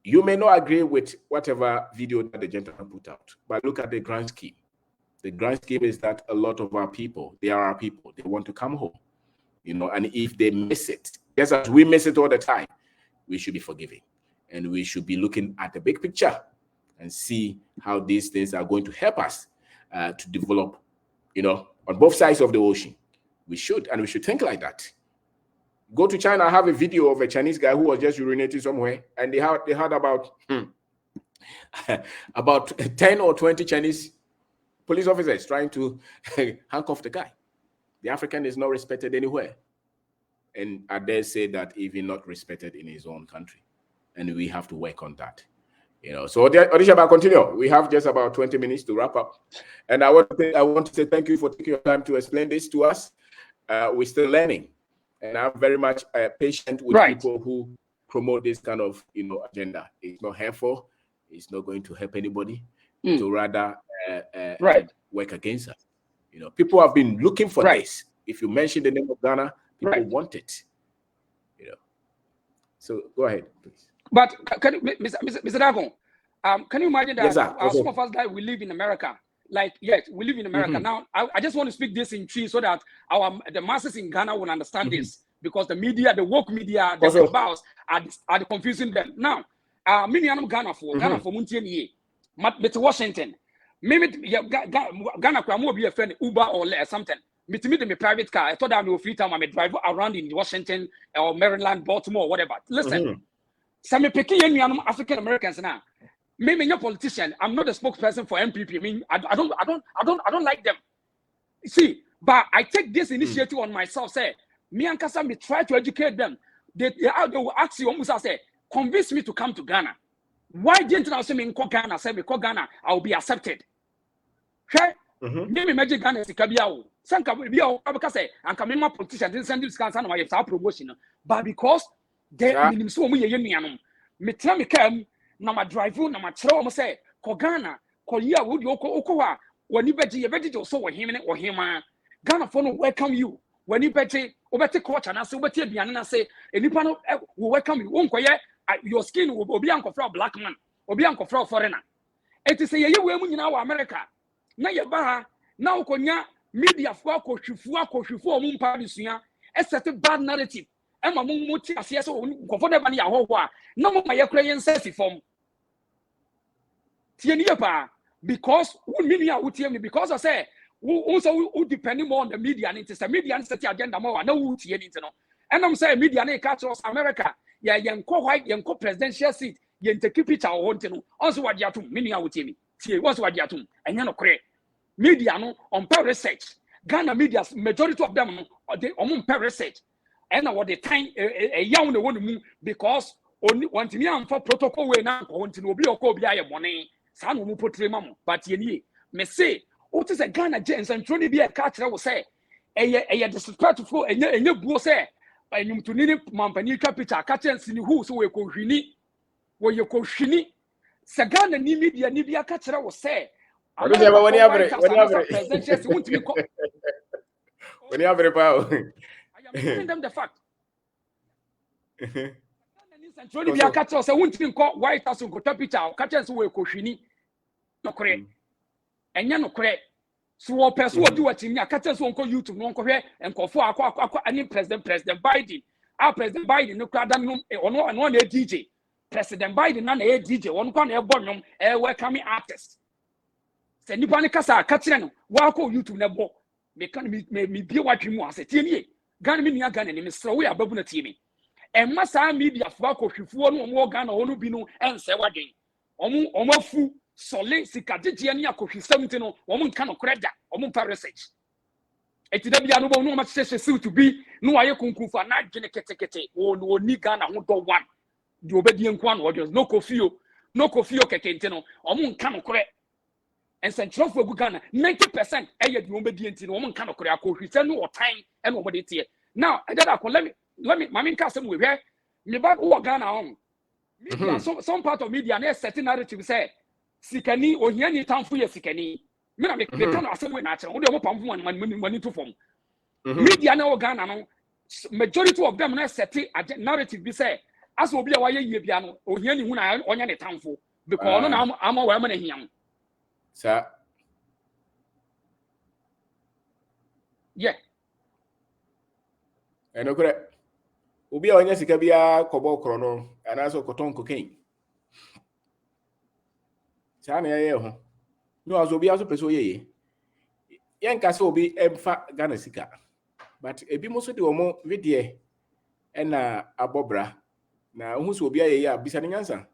You may not agree with whatever video that the gentleman put out, but look at the grand scheme. The grand scheme is that a lot of our people, they are our people. They want to come home. You know, and if they miss it, just as we miss it all the time, we should be forgiving. And we should be looking at the big picture and see how these things are going to help us to develop, on both sides of the ocean. We should think like that. Go to China, I have a video of a Chinese guy who was just urinating somewhere, and they had about 10 or 20 Chinese police officers trying to handcuff the guy. The African is not respected anywhere. And I dare say that even not respected in his own country. And we have to work on that. So Odehyeeba, continue. We have just about 20 minutes to wrap up. And I want to say thank you for taking your time to explain this to us. We're still learning. And I'm very much patient with people who promote this kind of, agenda. It's not helpful. It's not going to help anybody. To rather work against us. People have been looking for this. If you mention the name of Ghana, people want it. So go ahead, please. But can you, Mr. Darko, can you imagine that some of us that we live in America? We live in America. Now, I just want to speak this in tree so that the masses in Ghana will understand this, because the media, the woke media, the cabals are confusing them. Now, many Ghana for Muntian but Washington. Maybe Ghana could be a friend Uber or something. Me private car. I thought I would free time. I may drive around in Washington or Maryland, Baltimore, whatever. Listen, some African Americans now. Maybe you're a politician. I'm not a spokesperson for MPP. I mean, I don't like them. See, but I take this initiative on myself. Say, me and Kasam, try to educate them. They will ask you almost say, convince me to come to Ghana. Why didn't I say me in Ghana? Say me Ghana, I will be accepted. Okay? Maybe imagine Ghana is Kabiao. Some Kabiao, because say, and come my politician didn't send this cancer my promotion. But because they minimum so me tell me come. Na ma drive na ma chere o say ko Ghana ko yi a wo di okwa wani beji ye beji so wo him ne wo him Ghana for no welcome you wani beji obete culture na se obete aduane na se enipa no wo welcome you won koye your skin will obi ankofra black man obi ankofra foreigner eti se ye we mu nyina wo America na ye ba ha na ukonya media fo akohwifu o mu mpa bisua esete bad narrative ema mu ti ase so nkofo ne ya ho a na mo ma ye kura yen sesi form tie ni pa because who media who tie me because I say who depending more on the media and it's the media and set agenda more na who tie ni no and I'm say media na catch us America ya yenko white yenko presidential seat yen take picture o honte no also wadi atum media who tie me tie also wadi atum enya no kore media no on per research Ghana media majority of them no they on per research and what the time a young the one because only one to me am for protocol we na ko honte no obi obi aye money sa no mu potre mamu but ye nie me say what is a Ghana gens and troni be a catch we say eye disrespectful enye buo say enyum to ni mampani capital catch and sini who so we ko hwini we ye ko hwini se Ghana ni media ni bia catch we say Odehyeeba when you presidential se won't me ko when you have power I am telling them the fact. Centrally, we are catching us. I won't think White House go top it out. Catch us we koshini. No correct. And ya no correct. So person do what in ya catch us on YouTube no correct and go for any President Biden. Our President Biden no crowd no on a DJ. President Biden na a DJ. One can a bonum a welcoming artist. Send you panic kasa catch no. Walk on YouTube na bo. Me can me be what you want. Say tie Ghana me nia Ghana ni me sro we ababu na tie me. And massa media for akohwefo no mo Ghana onu bi no ense wadwen omo afu sole sikadegye ne akohwesam ti no omo nka no kreda omo pa research eti da bia no bo no ma chese suit bi no aye kunkunfa na adwene ketekete wo ni Ghana ho do one di obedi enko an audience no kofio keke nti no omo nka no kre and central for Ghana 90% eye di obedi nti no omo nka no kre akohwese no otan e no obedi tie now let me mami nka sem we hwe me ba wo Ghana on media some part of media na certain narrative say sikani ohia ni tamfo ye sikani me na me kan asem we na kire wo de mo pamfo mani to form media na wo Ghana no majority of them na set narrative be say as obi a waye yie bia no ohia ni hu na onya ne tamfo because no na ama wa ma na hiam sir yeah and okay Obi a onye sika bia kobo krono and also cotton cocaine. Sana ye ho. No aso obi aso peso ye. Yen ka se obi emfa Ghana sika. But ebi mo so de omo vidie na abobra na hu so obi a ye bisa ne nyansa.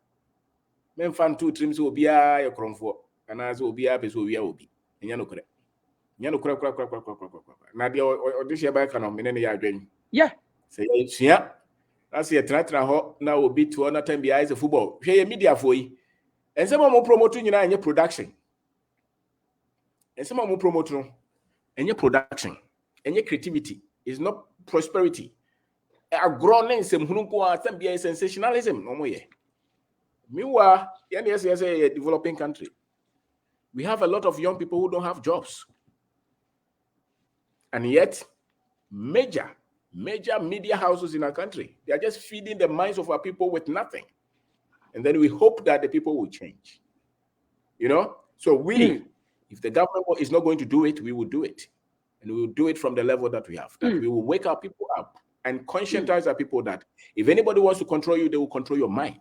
Men fan two trims obi a ye kronfo ana so obi a peso obi a obi. Enya no kore. Enya no kore. Na de Odehyeeba ka no me ne ya adwen. Yeah. Say sua. That's a tratra ho na obi to na time bia is football. Hwe ye media for yi. Ensema mo promote nyina anye production. Ensema mo promote no anye production. Anye creativity is not prosperity. Agro na nsem hunu ko a time bia sensationalism no mo ye. Meanwhile, yes, a developing country. We have a lot of young people who don't have jobs. And yet, major media houses in our country, they are just feeding the minds of our people with nothing. And then we hope that the people will change. You know? So if the government is not going to do it, we will do it. And we will do it from the level that we have. That we will wake our people up and conscientize our people that if anybody wants to control you, they will control your mind.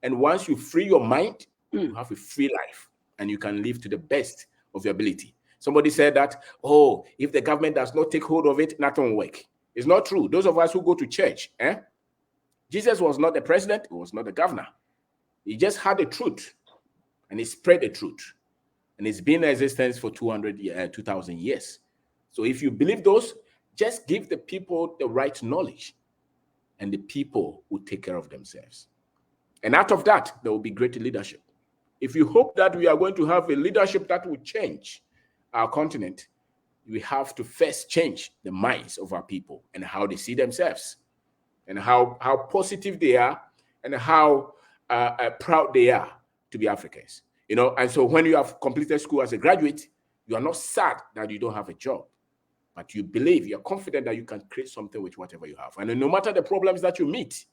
And once you free your mind, you have a free life. And you can live to the best of your ability. Somebody said that, oh, if the government does not take hold of it, nothing will work. It's not true. Those of us who go to church, Jesus was not the president, he was not the governor. He just had the truth, and he spread the truth. And it's been in existence for 2,000 years. So if you believe those, just give the people the right knowledge, and the people will take care of themselves. And out of that, there will be great leadership. If you hope that we are going to have a leadership that will change our continent, we have to first change the minds of our people and how they see themselves and how positive they are and how proud they are to be Africans. You know, and so when you have completed school as a graduate, you are not sad that you don't have a job, but you believe, you're confident that you can create something with whatever you have. And no matter the problems that you meet,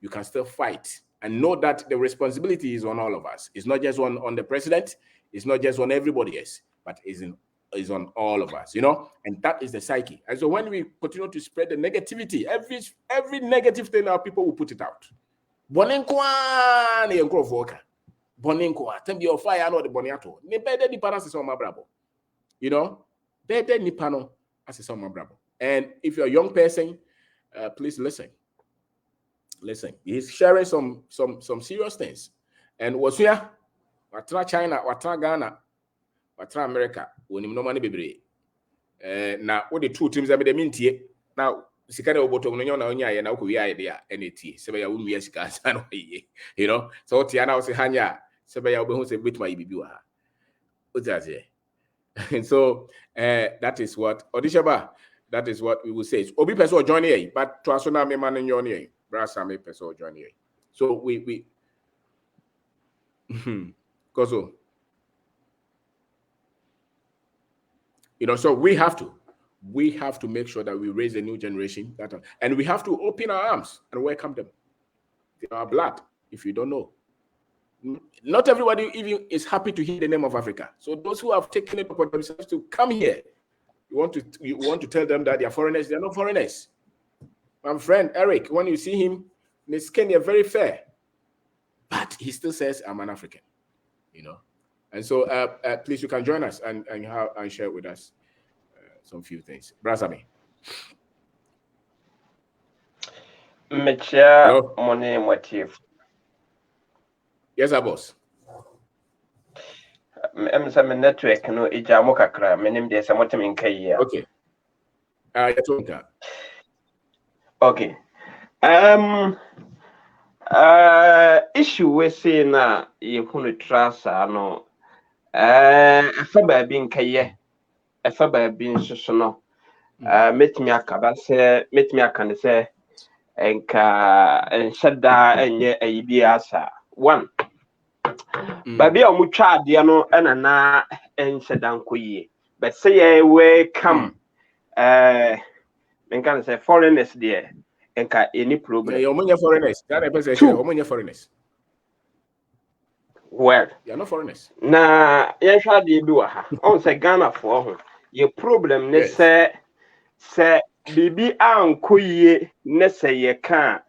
you can still fight and know that the responsibility is on all of us. It's not just on the president, it's not just on everybody else, but is on all of us, you know, and that is the psyche. And so when we continue to spread the negativity, every negative thing our people will put it out. Bonenkwa ne enkrofo bonenkwa tembi of fire no the boniato ne bede ni para se so mabrabo, you know, bede ni pano as so mabrabo. And if you're a young person, please listen. He's sharing some serious things. And was here, watra China, watra Ghana, watra America, when him no money bebre. Now what the two teams have been mintie. Now sikane oboto no na onya ye na ko wi aye dia NAT. Sebe ya wunu ye sika san oye. You know? So tia na o se hanya sebe ya obehu se bitma bibi wa. Otaze. And so that is what Odehyeeba, that is what we will say. Obi person join here, but to asona me man nyon here. Brasa me person join here. So we Kozo. You know, so we have to make sure that we raise a new generation and we have to open our arms and welcome them. They are blood, if you don't know. Not everybody even is happy to hear the name of Africa. So those who have taken it upon themselves to come here, you want to tell them that they are foreigners. They are not foreigners. My friend Eric, when you see him, his skin is very fair, but he still says, "I'm an African," you know. And so, please, you can join us and share with us some few things. Brasami. Mecha money motive. Yes, boss. I'm some network no ijamo kakra. My name is Samotem in Kaya. Okay. Okay. Issue we say na you kunu trust no. Efa ba bi nkaye. Efa ba bi nsoso no. Metimi akaba se metimi akane se enka enshada enye ayibi asa. One. Baby omutwa ade no enana enshada nkoyie. But say we come men can say foreigners there enka any problem. Yeah, you're foreigners. That person say you're foreigners. Well, you're not foreigners. Na yehwa de bi wa ha. On say Ghana for ho. Your problem ne say bibi ankoye neseye kan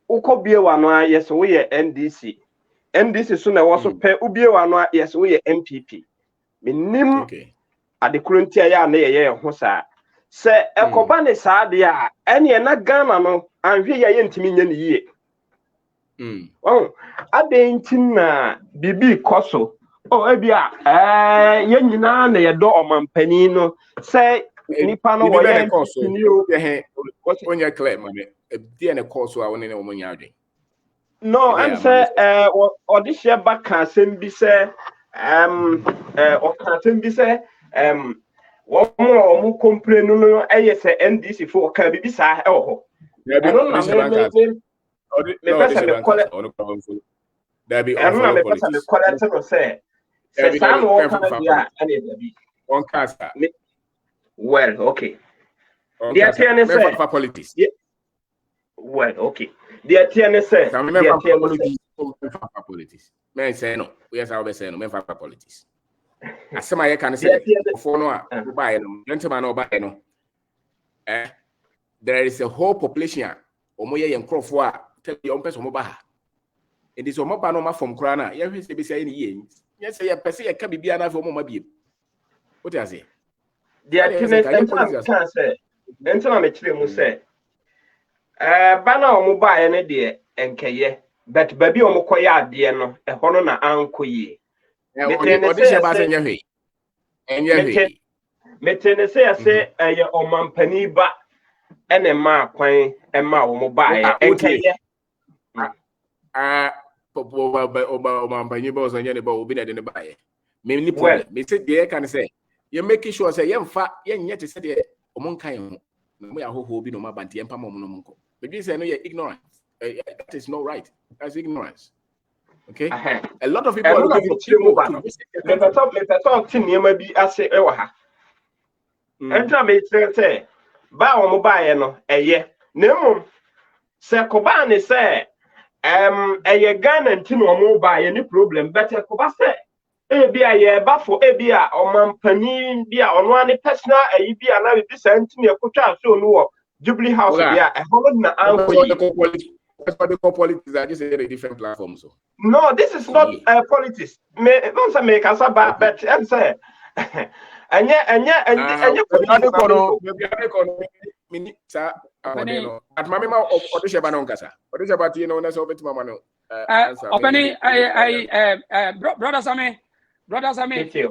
ukobie wano a yes we ye NDC so na wo so pe ubie wano a yes we ye MPP minim adekuru ntia ya na ye ho sa se ekoba ne saade a ene na Ghana no anhwe ye ntimi nya ne yie adentin na bibi koso ebia ye nyina na ye do omampani no se nipa no wo ye ni o onye claim me e na course a woni na wo nya adwen no am say Odehyeeba ka asem bi say o ka asem bi say wo mo compare no eye say NDC fo ka bibi sa e wo ho no na me pesa me kole there be on me pesa me kole te no say sa no wo ka bia ene dabi on casta well okay the attorney say politics well okay the attorney say politics men say no we say we say no men for politics asema ye kan say for no a buy no gentleman no buy no there is a whole population omoye yenkrofo a tell you on person mo ba ha and this omo ba no ma from kra na ye hwe say be say ni ye yes say ye pese ye ka bibia na for mo ma biem what you say the attorney can say enter me kire mu say bana omo ba ye ne de enkeye but baby omo koya ade no e hono na ankoye Odehyeeba say nya hwe enye hwe metene say say ye omampani ba ene ma kwan e ma omo ba ye enkeye omampani ba so nya ne ba obi na de ne ba ye me ni problem me say dey can say you make sure say ye mfa ye nya te say dey omo nkan ho na mo ya hoho obi no ma bante ye mpa mo no nko maybe say no you ignorant that is not right. That's ignorance. Okay. A lot of people are looking for talk to me maybe I say ha. Enter me say ba o mo ba ye no eye nemu se koba ne say eye Ghana ntino o mo ba ye ni problem but koba say bia ye ba for bia o mampani bia ono ani personal ayi bia na bi say ntino ekotwa so no wo Jubilee House bia e ho na anko that's what they call politics. I just say a different platform. So no, this is not politics. Me don't say make us about, but I'm saying, and mini sa no at mama Odehyeeba no nkasa Odehyeeba ti no na so betima ma no Openi brother Same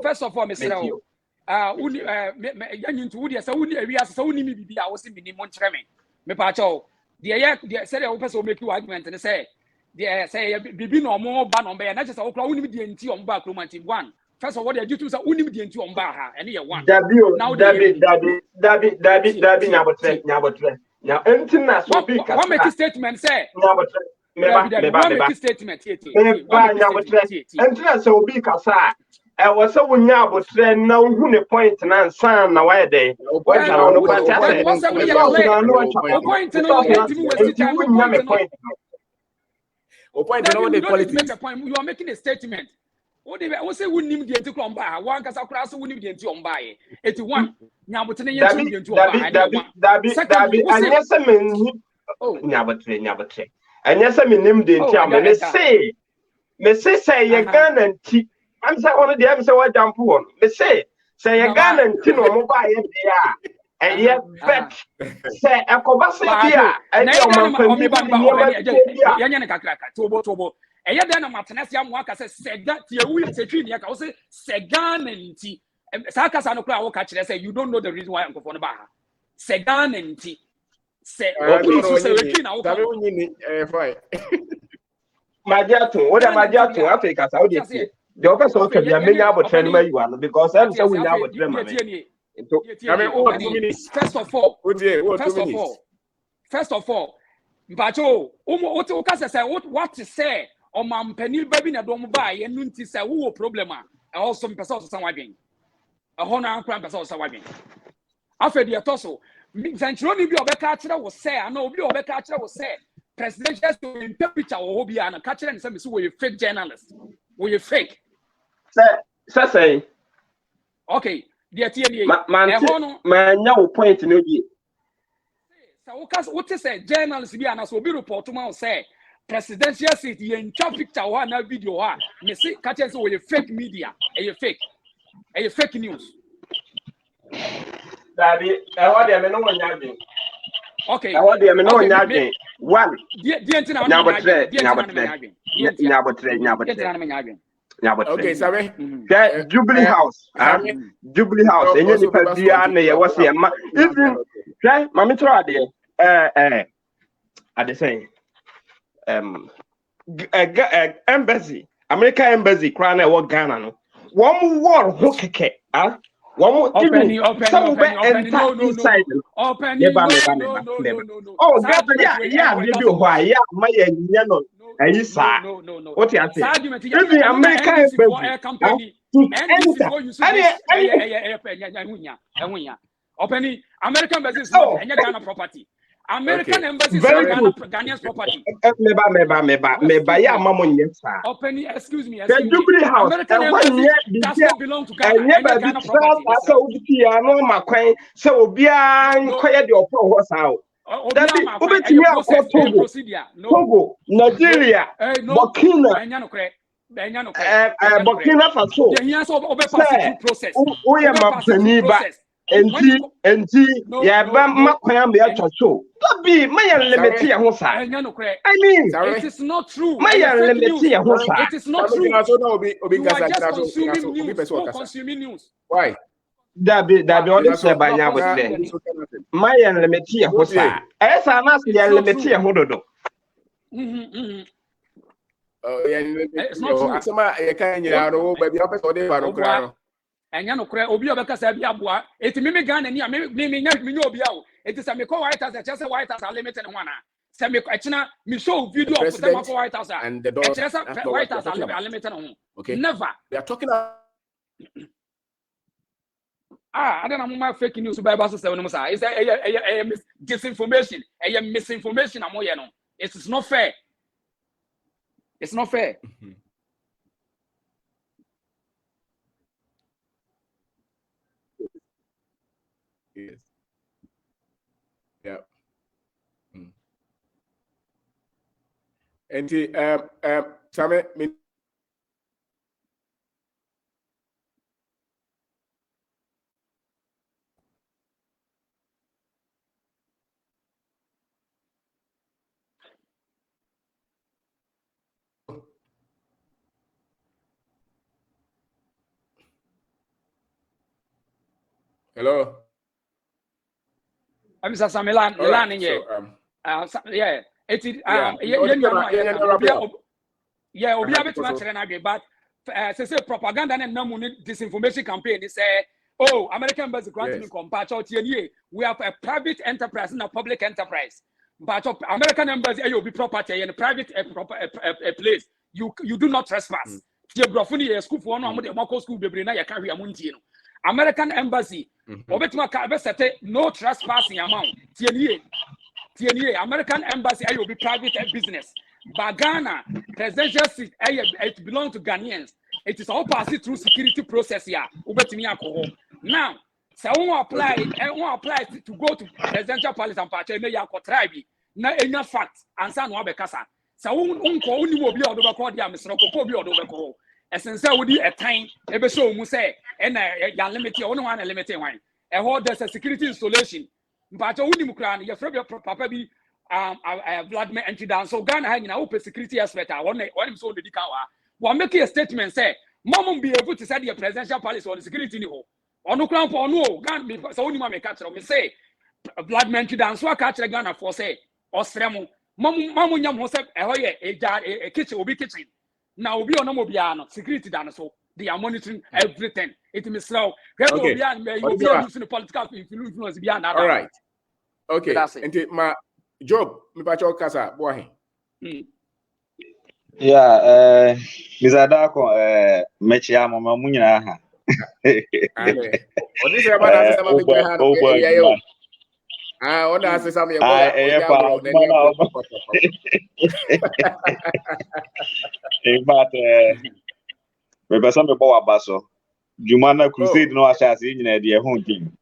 first of all me say uni yanyin to wudi say uni awiase say uni mi bibia wo se mini mo nkyere me pa cho the say the person make you argument and say the say bibi no mo ba no be na just say okra uni mi de nti o ba kromanti one first of all they do to say uni mi de nti o ba ha ene ye one now David nyabotre now enti na so be ka one make statement say nyabotre me make statement nyabotre enti na so obi ka sa was so when nyabotre na hu ne point na san na why dey point no you are making a statement. What they say we need the anti cromba one kasa kura so we need the anti omba 81 nyabotre ye the anti Dabi anyese men nyabotre anyese menim the anti me say ye Ghana nti I'm saying one of the say what jump on me say ye Ghana nti no mo ba ye dia and ye bet say akoba say dia and ye o yanya ne kakraka tobo eye den na matenesi am waka say sega tie wu ye twi ne ka wo say sega na nti sa kasa no kra wo ka kire say you don't know the reason why ankofo no ba ha sega na nti say o say we twi na wo ka fine Magiato what am Magiato Africa Saudi the person can be a many abotre no mayu ano because I'm say we now abotre ma first of all mpacho o ka say what to say o mampani ba bi na do mo ba ye nu nti say wo problem a also mpesa so san wadwen a ho na ankra mpesa so wadwen afedi e toso zanchiro ni bi obeka kire wo say ana obi obeka kire wo say presidential picture wo bi ana ka kire ne say me so we fake journalist we fake say okay the tie man nya wo point no bi what is a journalist be and as will be report to say presidential seat in picture one video me see catch us with fake media a fake news. Daddy, I want them no one. Okay. I want them no one. One. Okay, sorry. Jubilee House. Jubilee House. And you was here. Even Mammy Tradi. At the same. Embassy. American embassy. Crown what Ghana. No. One war hookeke. One more open. No. Oh, yeah, maybe why? Yeah, my no. No. What you say? Every American company open American business and Ghana property. American embassy Ghanaian property. Open, excuse me. Jubilee House. American embassy does not belong to Ghana. Ghana property. So be quiet your Togo, Nigeria, Burkina Faso. Process. It is not true. It is not true. You are just consuming news. Why? That only said by now. My enmity, what's that? As I must be a limity, Hododo. It's not true. And Obi Obeka it mimi Ghana me Obia. It is a Miko White House, just a White House limited one. Semi me show video of the White House and the door White House limited on. Okay. Never. We are talking about I don't know my fake news by Basso 7. It's a disinformation, a misinformation. It is not fair. It's not fair. Yes. Yeah. And Sammy, hello. I'm Mr. Samilan, yeah. It is but say propaganda and disinformation campaign. They say, oh, American embassy granting compassion. We have a private enterprise and a public enterprise. But American embassy will be property in a private place. You do not trespass. School for one school American embassy. No trespassing amount. American embassy will be private business. But Ghana, presidential seat, it belongs to Ghanaians. It is all passed through security process here. Now, so I apply to go to presidential palace and party, may you tribe. Now, any fact, and son will be Casa. So, only will be on the record, Mr. Kokobi or the essence will be a time, ever show Muse, and a limited, only one limited one. And what there's a security installation. But only Mukran, your friend, Papa be Vladimir entry down. So Ghana hanging open security aspect. I want him so the Dikawa. One making a statement say, Mom be able to set the presidential palace on the security niveau. On no crown for no, Ghana be so only mamma catch me say Vladimir entry down. So I catch the Ghana for say, Ostremo, Mamu Yam was a kitchen will be kitchen. Now be on Mobiano, security down so. They are monitoring everything. It is slow. Okay. Using the political influence beyond that. All right. Okay. And my job, me pacho kasa boy. Yeah, Mr. Darko, Mechia Mama Munya. What is about us? What does some me person me bow abaso. Jumana crusade no ashas in the whole team.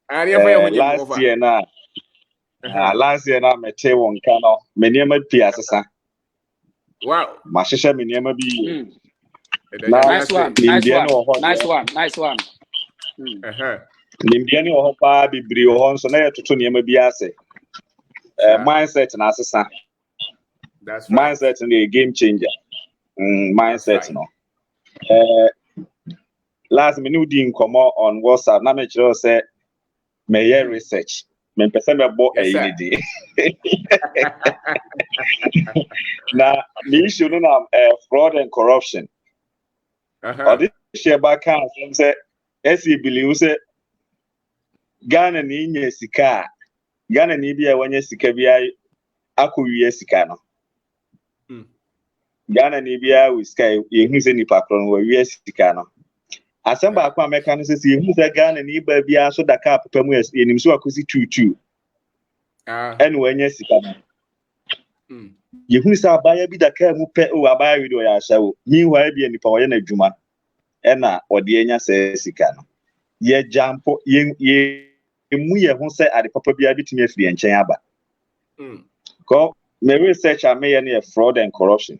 Last year na Last year na mete won kano me niema pia sesa. Wow. Ma hwehwe me niema bi. Nice one. Nimdeɛ ne wɔ hɔ paa bebree wɔ hɔ nso na yɛtoto nneɛma bi ase. Mindset na asesa. That's right. Mindset is a game changer. Mindset no. Last minute di nkɔmɔ on WhatsApp na me kyerɛ sɛ me research. Me pese me bo di. Na the issue no na fraud and corruption. Odehyeeba kan say esi believe say Ghana ni nye sika. Ghana ni bia wanya sika bia akɔwie sika no. Ghana ni bia we sika yehu se nipa kron wa wie sika no. Asem ba akwa meka no se yehu se Ghana ni ba bia so daka papa mu enim so akosi 22. And wanya sika no. Yehu se abaya bi daka mu pe o abaya wi do ya hyawo. Meanwhile bia nipa wo ye na adwuma. Ena ode enya se sika no. Ye jampo ye mu ye ho se ade papa bia bitimi afiri enchen aba. Ko me research ameye na fraud and corruption.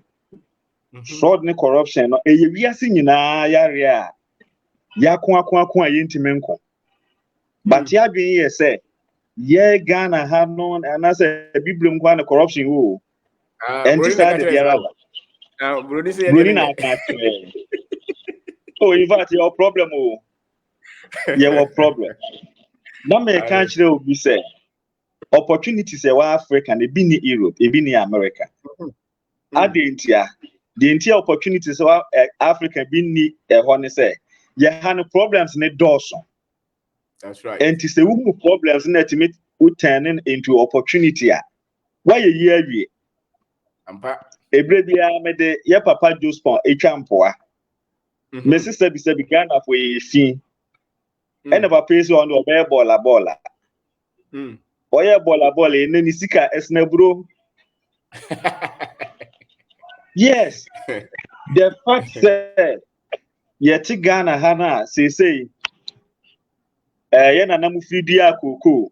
Fraud and corruption no eye wiase nyina yare a yakon a yentime nko. But ya dwen ye se ye Ghana ha no na se biblem kwa na corruption wo. Enti sa de biara ba. Brody say na ka. Oh, in fact, your problem oh. Your problem. Na me can kire obi say opportunities e wa Africa na be ni Europe, e be ni America. Adentia, the entire opportunities wa Africa be ni e ho ne say ye ha no problems ne dorso. That's right. And to say who problems na to meet who turning into opportunity a. Why ye awie? Ampa. Ebre bia me de ye papa Jospon etwa mpoa. Me sister be Ghana for a fee. And papa is on the bola. Oye bola and then sika esnebro. Yes. The fact said yet Ghana hana say yena namu fidia koko.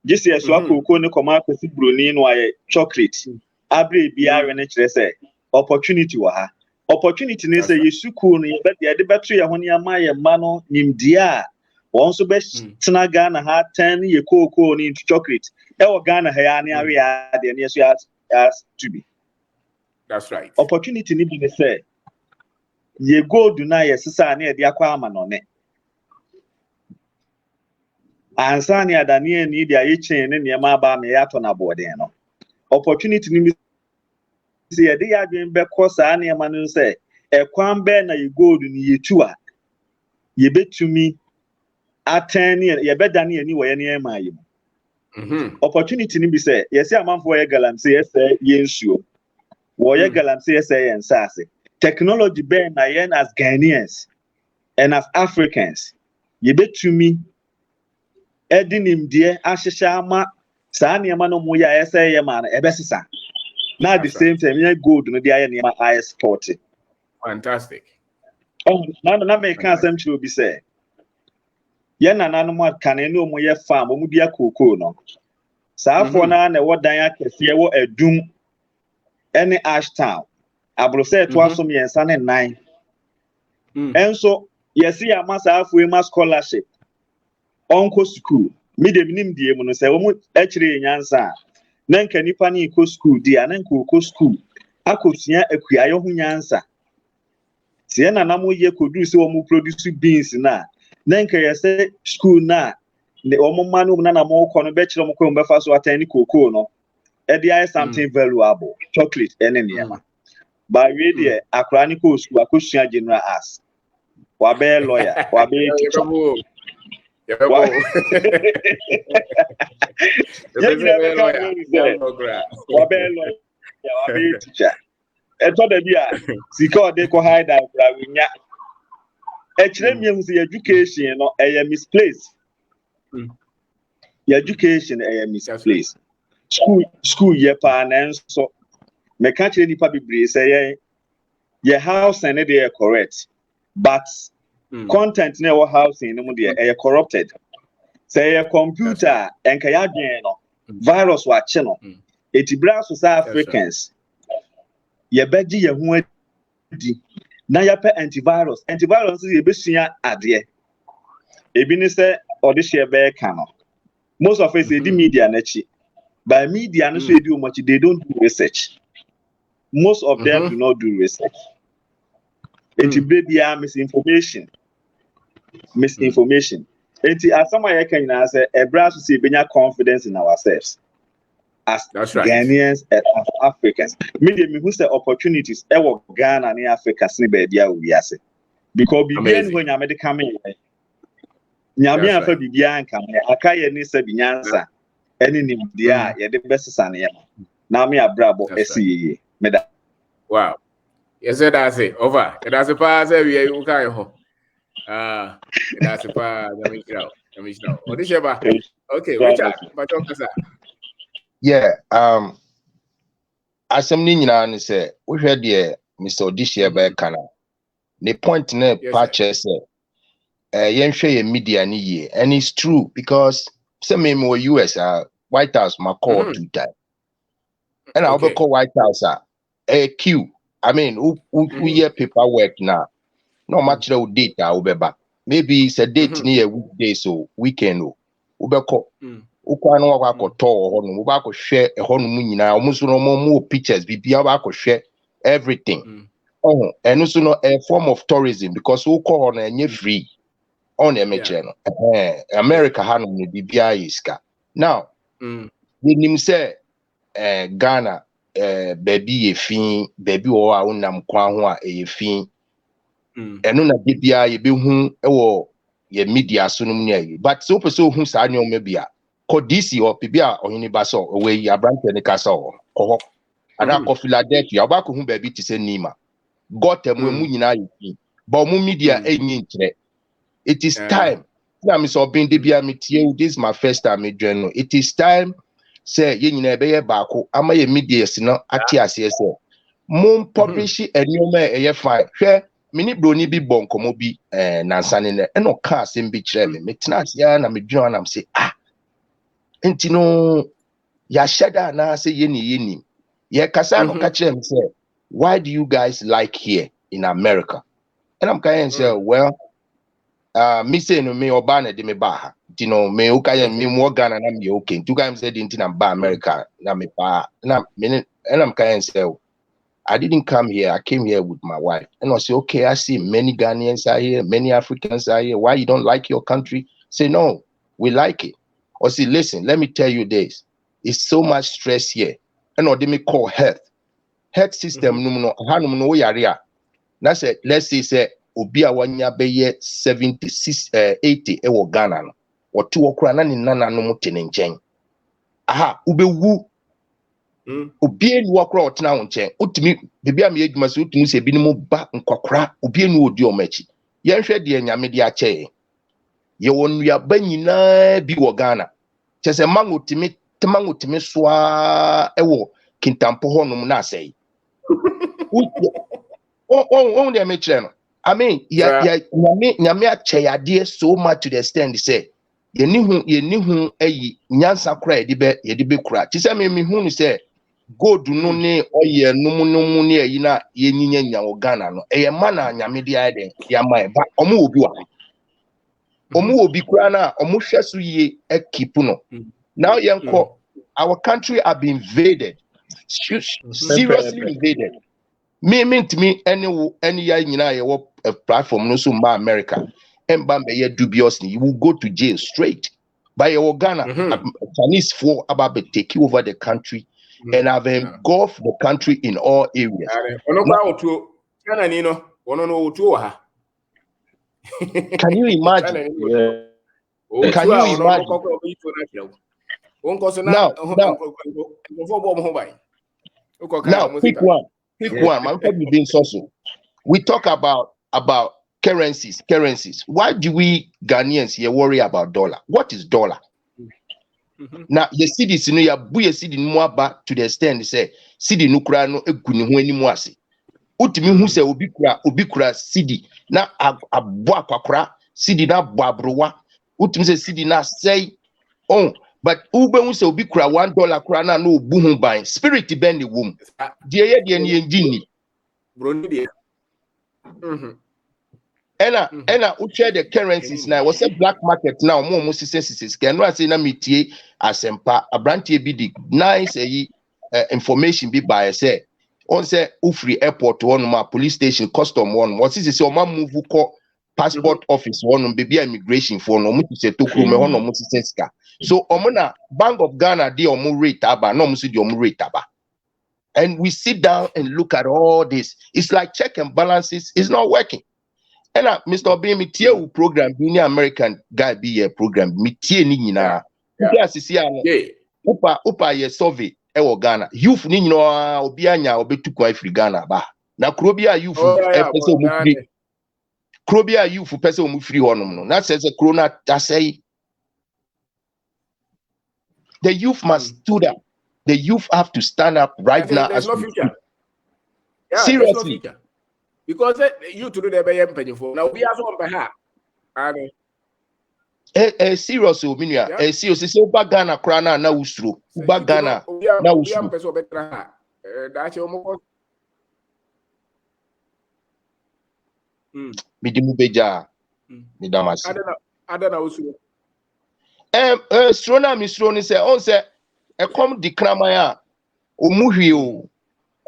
Just yes wa koko ne koma kwesi broni no aye chocolate. Abre bia ne kire say opportunity wa ha. Opportunity ne say yesuku no ye de beto ye ho ne ama ye ma no nimdia also best tena Ghana ha 10 ye koko ni into chocolate. Ewo Ghana ha ya ne awe ya de ne so as to be. That's right. Opportunity ni bi ne say ye gold na ye sesa na ye de akwa ama no ne. Ansa ne adane ni de aye chen ne ne ma ba me ya to na boden no. Opportunity ni bi say ye de ya dwen be kosa na ye ma no say ekwan be na ye gold ni ye tuwa ye betumi atene ye bedane ani wo ye ne ma ye. Opportunity ni bi say ye say amanfo ye galamsey ye say ye nsuo. Wo ye galamsey ye say ye nsase. Technology be na ye as Ghanaians and as Africans ye betumi edinim de ahyehya ama saa ne ma no mo ya ye say ye ma na ebesesa. Now at the same time ye gold no de aye ne ma I sport. Fantastic. Oh, na me kan asem chiro bi say ye nananom aka na no mo ye farm mo dia koko no saafo na na wodan akese ye wo adum ene Ashtown abrose to asom yensa ne nan enso yesi ya masaafo e ma scholarship onko school mi de minim die mu no se wo mu akire nyansa na nka nipa na iko school dia na nka oko school akosua akuayo ho nyansa se na na mo ye kodu se wo mu produce beans na nka yese school na the omoma no na mo ko no be kire mo ko be fa so atani koko no e dey something valuable chocolate ene niema ba we dey akra ni ko school akosua general as wa be lawyer wa be teacher wa be teacher e to da bia sika ode ko hide and winya e kire mi hu say education no e misplaced. Your education misplaced. School ye pa na so me ka kire nipa bibre say your house and they are correct but content na your house in no dey corrupted. Say your computer enka ya dwen no virus wa cheno etibra so Africans ye beji ye hu adi na ya pe antivirus ye besua ade ebi ni say Odehyeeba ka no most of us the media na chi by media no so do much they don't do research. Most of them do not do research. Etibra misinformation. As someone here can say a brass to say benya confidence in ourselves as Ghanaians and as Africans. Media me who say opportunities ewo Ghana and Africa sin baby we ase. Because bibian when you come in nyame afa bibia nka me akaye ni se binyansa eni nim dia ye de besesa ne na me abrabo esiye meda. Wow. Yes, that's it. Over. That's a pass every you can ho. That's a pass. Let me know. Odehyeeba. Okay, Richard. Yeah. Asem ni nyina ne say we hwe de Mr. Odehyeeba kana. The point na patch say yen hwe ye media ni ye, and it's true because some me US White House ma call 2 times. And I'll call White House a queue. I mean, we hear paperwork now. No much data ubeba. Maybe it's a date near weekday so weekend. Ubeko. Ukwano wako to honu. Ubako share a honu munyina. Almost no more pictures. Bibia wako share everything. And also no a form of tourism because uko on a free on channel. America hanu ni bibia iska. Now, the name say Ghana. Baby ye fin, baby o a unam kwa ho a ye fin. Eno na bibia ye be hu ewo ye media so no mu but so person hu sa anyo mebia ko DC o bibia ohini ba so we abrante ne kasa o ho ana ko Philadelphia ba ko hu baby ti se nima got em mu nyina ye fin but mu media enyi nkire. It is time na me so bin de bia me tie this my first time me join no. It is time say ye nyina be ye baako ama ye media no ati ase say mum publish enoma eye fine hwe mini broni bi bonkomo bi nansane ne no ka asem bi kire me tena ase ya na me dwan na say enti no ya shada na say ye ni ye kasa no ka kire me say why do you guys like here in America? And I'm kind of say well me say no me oba na de me ba ha you know me ukaya me mo Ghana na me okay two times said into na ba America na me pa na me and I'm kind of say I didn't come here, I came here with my wife and I say okay, I see many Ghanaians are here, many Africans are here, why you don't like your country? Say no, we like it. Or say listen, let me tell you this, it's so much stress here and or they may call health system no hanum no yarea na say let's say obi a wanya be ye 76 80 e wo Ghana no otu okura na ni nana no mutene nchen ubewu obi enu okura otena wo nchen otumi bibia me adwuma so otumi se bi no ba nkokora obi enu odi omachi ye nhwe de nyame de ache ye wonu ya ba nyina bi wo Ghana chese mango timi soa e wo kintampo honum na asai on de me cheno. I mean, nyame acheyade so much to the extent say ye ni hu ayi nyansa kra ye de be kra ti say me hu ni say gold no ne oye no ne ayi na ye nyinya nya Ghana no e ye mana nyame de aye de ya mai ba omo obi wa omo obi kra na omo hwe so ye keep no now yenko our country have been invaded seriously invaded. Me any ya nyina ye wo platform no so ma America emba be ye dubious you will go to jail straight by your Ghana Chinese for about to take over the country and have engulfed the country in all areas. Can you imagine? Can you imagine? Now pick one. Man, being so. We talk about currencies. Why do we Ghanaians here worry about dollar? What is dollar? Now you see this, you know, you buy see the more back to the extent they say see the nukra no eguni ho ani mu ase. Utimi hu say obi kura CD na abo akwakra CD na bo abrowa. Utimi say CD na say But ube unse obi kura $1 kura na no buhu buying. Spirit bend the womb. Dear ni engine. Ena uche the currencies now. Was a black market now. More senses. Can no say na metie asempa. Abrantie bi di nice information be by say. On say Ufri airport one ma police station custom one. What is it? So ma move ko passport office one baby immigration for no mutu se tokru me hono mutu senska. So omona Bank of Ghana di omu rate aba no musu di omu rate aba. And we sit down and look at all this. It's like check and balances. It's not working. And Mr. Obeng, me tie u program bi ni American guy be a program. Me tie ni nyina. Upa ye survey ewo Ghana. Youth ni nyina obi anya obetu kwa ifri Ghana ba. Na kuro bi a youth pese omu free. Kuro bi a youth pese omu free honum no. Na says a corona say the youth must stood up. The youth have to stand up right now. There's no future. Yeah, seriously. There's no future. Because you to do the bayam penny for now we are so on behalf. Serious minia. Serious say Uba Ghana krana na usro. Uba Ghana na usro. That's your Midimu beja. Midamasi. I don't know usro. Strona misroni say on say e come di kramaya omuhwi o.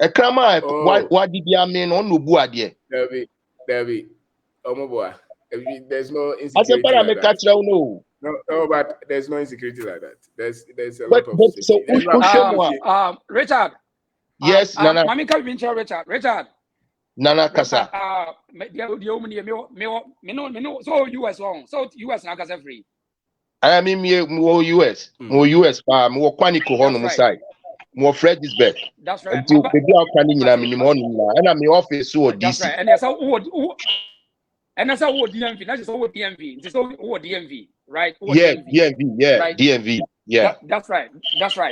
A crama, what did you mean on Ubu Adie? David, Omoboa. There's no insecurity. Like that. No, but there's no insecurity like that. There's a lot of so Richard. Yes, Nana. Mami can be Richard. Nana Kasa. So US on. So US na kasa free. I mean more US. More US more Kwaniko on side. More Fredericksburg. That's right. Until baby out coming in a minimum and I'm in office so that's DC. Right. And that's how DMV. That's just what DMV. Just what DMV, right? DMV, yeah, right? DMV, yeah. That's right.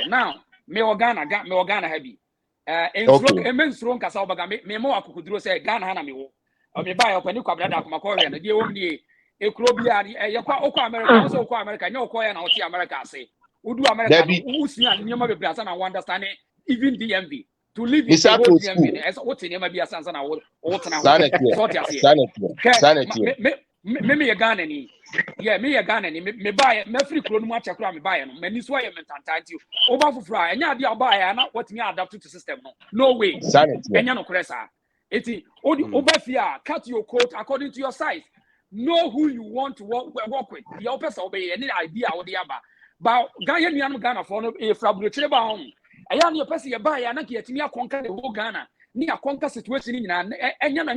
Now, me Ghana heavy. And strong kasa obaga me mo akukuduro say Ghana hana me wo. O me buy opani Kwabena Darko makore na die wom die ekrobia ye kwa okwa America, so okwa America, nya okwa ya na oti America say. Udu America, Usia, Nima Blasan, and understand even DMV. To live in the whole DMV, as what's in Yamabia Sansan or Sanity. Maybe a gun any. Yeah, me a gun any. Me buy me free clone much a crime buy and many sway and you. Over for fry, and ya dear buy, and not what me adapted to system. No way. Sanity. And ya no cressa. It's over cut your coat according to your size. Know who you want to work with. The opposite obey any idea or the other. But Ghana for no a fabricated bound. I am your person, you buy and I get me a conquer the whole Ghana. Near conquer situation in and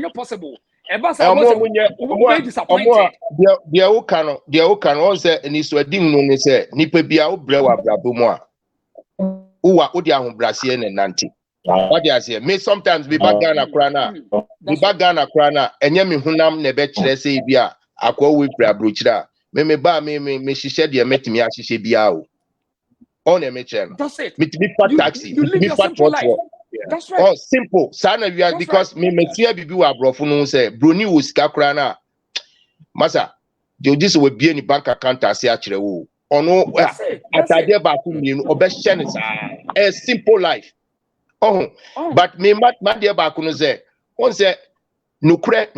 you're possible. A bus was disappointed. The Okan also and is wedding no say, Nipebia Brewa Brabumoa. Uwa Udia Brasian and Nanti. What do I say? May sometimes be back Ghana Krana. Be back Ghana Krana, and Yemi Hunam Nebet say, Bia, Aqua with Brabruchra. Me ba me she said you met me as she be out on a mecha. That's it. Me fat taxi. You live your simple life. That's right. Oh, simple. Sana you are because me tia bibi wa brofo no say broni wo sika kra na. Masa, this will be any bank account as ya kire wo. Ono atade ba ku mi no obe hye ne sa. A simple life. Oh, but me mat de ba ku no say, on say nukre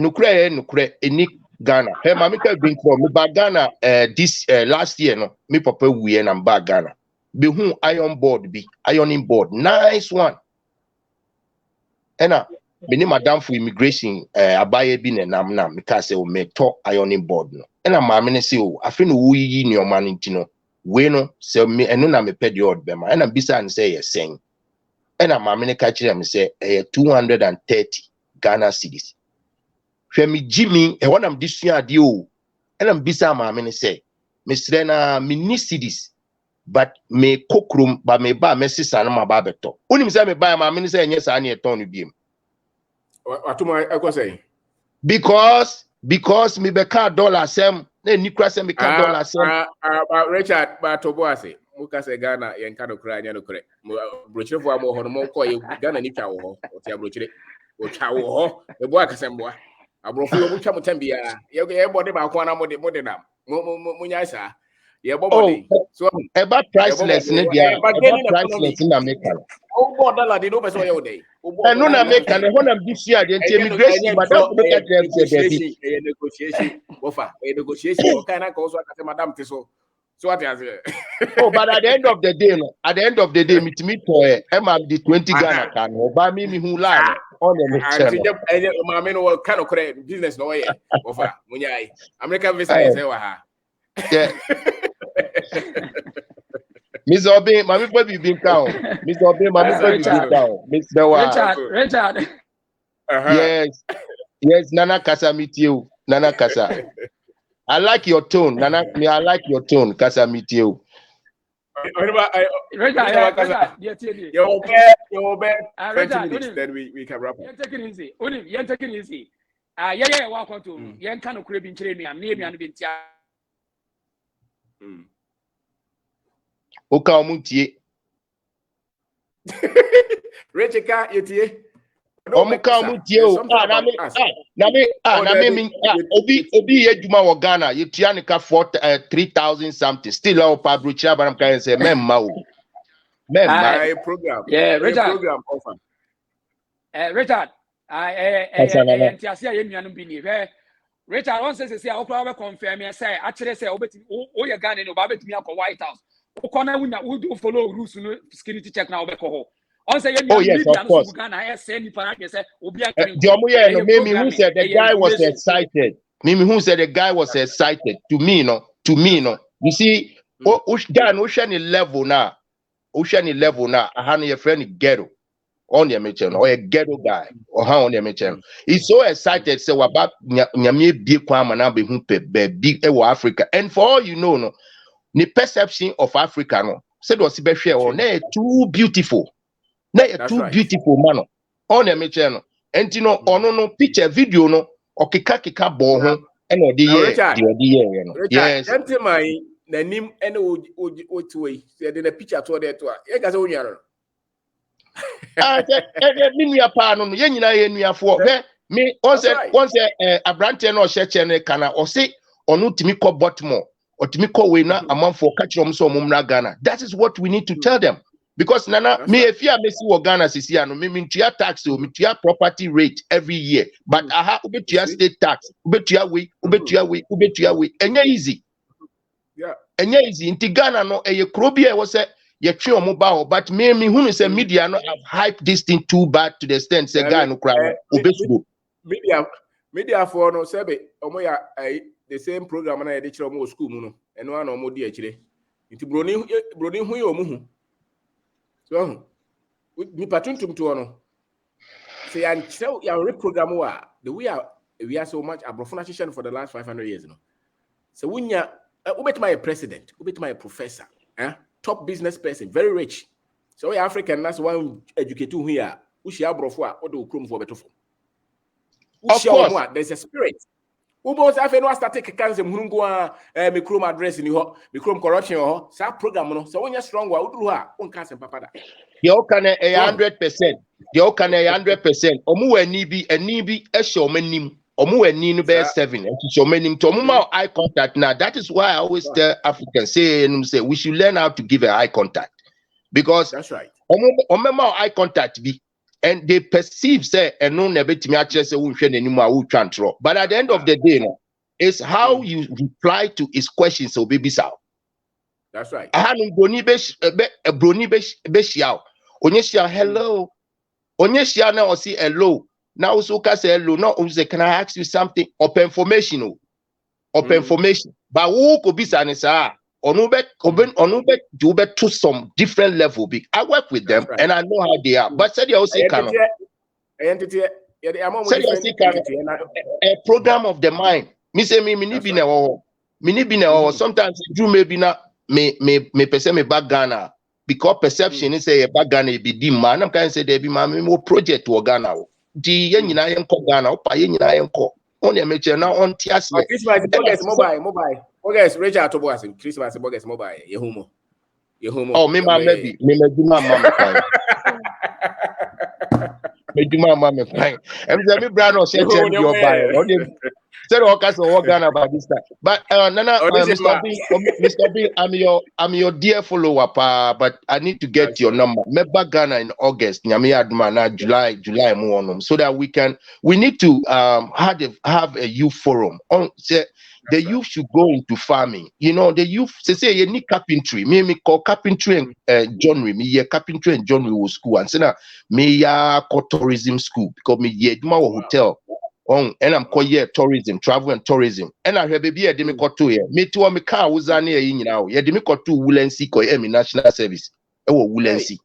eni Ghana. Hey, Mamika been from me back Ghana this last year, no. Me papa we and I'm back Ghana. Be whom iron ironing board. Nice one. And me name madam for immigration abaye bin and I'm now because say me talk ironing board no. And I'm mammy say oh I feel no ye in your man intino. We no say me and no me pay the odd bema and I'm bisa and say yes saying. And I'm mammy catch them say 230 Ghana cedis. Femi Jimmy, and when I'm this year, and I'm bisa my say, Miss Rena, me cities, but me cookroom, but me buy Messi Sanama Babeto. Only say me buy my minister and yes, I need a Tony Beam. What do I go say? Because me beka dollar sem, then Nicholas and beka dollar sem. Richard, but Toboase, Mukase Ghana, and Kano Cry, and Okre, Bruce for more Honomo, Ghana Nika or Tiabruche, or Chow, the boy Casemboa. Abrofu Mucha Mutembia, Yoga body by Kwana Modena, Munyasa. Yeah, body. So about priceless, about priceless in America. Oh, dollar, they know better all day. And no American, I want to be here. The immigration, madam, look at them. Negotiation, offer, negotiation. Okay, I call so madam Tiso. So what is it? Oh, but at the end of the day, me toy, the 20 Ghana can buy me who lie on the channel. I mean, what kind of business no way offer? When you American business, yeah. Miss Obeng, my baby been down. Miss Obeng, my baby been down. Miss Bewa. Richard. Yes, Nana Kasa meet you. Nana Kasa. I like your tone, Nana. I like your tone, Kasa meet you. Richard, you're bad. Then we can wrap up. You're taking easy. Yeah, welcome to. You're kind of craving training. I'm near me and been Oka omutie. Recheka yetie. Omuka omutie o. Obi yejuma wo Ghana. Yetia nika 3,000 something. Still our Pabrucha but I'm kind say memma o. Memma program. Yeah, Richard. Program offer. Richard. Ntiasia ye nuanum bi ni. Richard, once say I confirm me say actually say obeti o ye Ghana no ba betimi akọ White House. Okona we follow rules no security check na obeko ho. On say yes, of course. Mimi who said the guy was excited. Mimi who said the guy was excited. To me, no. You see, ocean level now. I have a friend ghetto on the mention or a ghetto guy or how on the mention. He's so excited. So about nyame big kwama na be big Africa. And for all you know, no, the perception of Africa, no, said was too beautiful. Too beautiful man on the mention. And you know, no picture video no or kika ball and the year. Yes. The name and way said in a picture to there to me once a branch no church and kana or say or no timiko Baltimore or timiko wena a month for catch so mumra Ghana. That is what we need to tell them. Because Nana, me if you are missing Ghana Sisiano, me mean to tax or me to property rate every year. But I have to state tax, ubet your way, and easy. Yeah, and easy. In Ghana, no, a crobia was a your mobile, but me who is a media no have hyped this thing too bad to the extent say Ghana cry. Media for no sebe, omoya the same program na edichiro mo school mu no, eno ana omo di akire. Nti broni hu ye omu. So, we patuntum to ono. Say and your reprogram the we are so much abrofuna for the last 500 years, you know. So when you ubet my president, ubet my professor, top business person, very rich. So we African, that's one educated here. Ushi abrofua odo ukrum for betofo. Of course, there's a spirit. Ubos afe no start take cancer mhungu me chrome address ni ho, me chrome corruption ho. Sa program no. So when you strong wa uduru ha, on cancer papa da. The okane 100%. The okane 100%. Omu eni bi ehye omanim. Omu eni no be 7. Ehye omanim to omu eye contact now. That is why I always tell Africans say we should learn how to give an eye contact. Because that's right. Omu eye contact be and they perceive say eno na betimi ache say wo hwe nanim a wo twantro. But at the end of the day no, it's how you reply to his questions so baby sao. That's right. Ahanu broni be shiao. Onyeshia hello. Onyeshia na osi hello. Now also can say hello. Now say can I ask you something? Open information. Open information. But who could be sanisa? Onubet to some different level. I work with them and I know how they are. But said you also can a program of the mind. Me say me bine sometimes you maybe not me perceive me back Ghana because perception is a back Ghana be di man. I'm kind say there be my more project to Ghana. Di yen nyina yen ko Ghana, opa yen nyina yen ko. On the meche na on tias me. Christmas mobile. Okay, Richard to boss Christmas bogus mobile. Yehumo. Oh, me maybe me do my mama fine. Me do my mama fine. Em say me brand no say your buy. Said all kinds of Ghana about this time. But Nana, Mr. B, I'm your dear follower, but I need to get your number. Remember Ghana in August, July more, so that we need to have a youth forum. The youth should go into farming. You know, the youth say you need carpentry. Me call carpentry and joinery. Me carpentry and joinery was school, and say me call tourism school because me hotel. And I'm called tourism, travel and tourism. And I have a baby me call to here. Me too, me car was on here in now. Yeah, me call to Woolensi call me national service. Woolensi.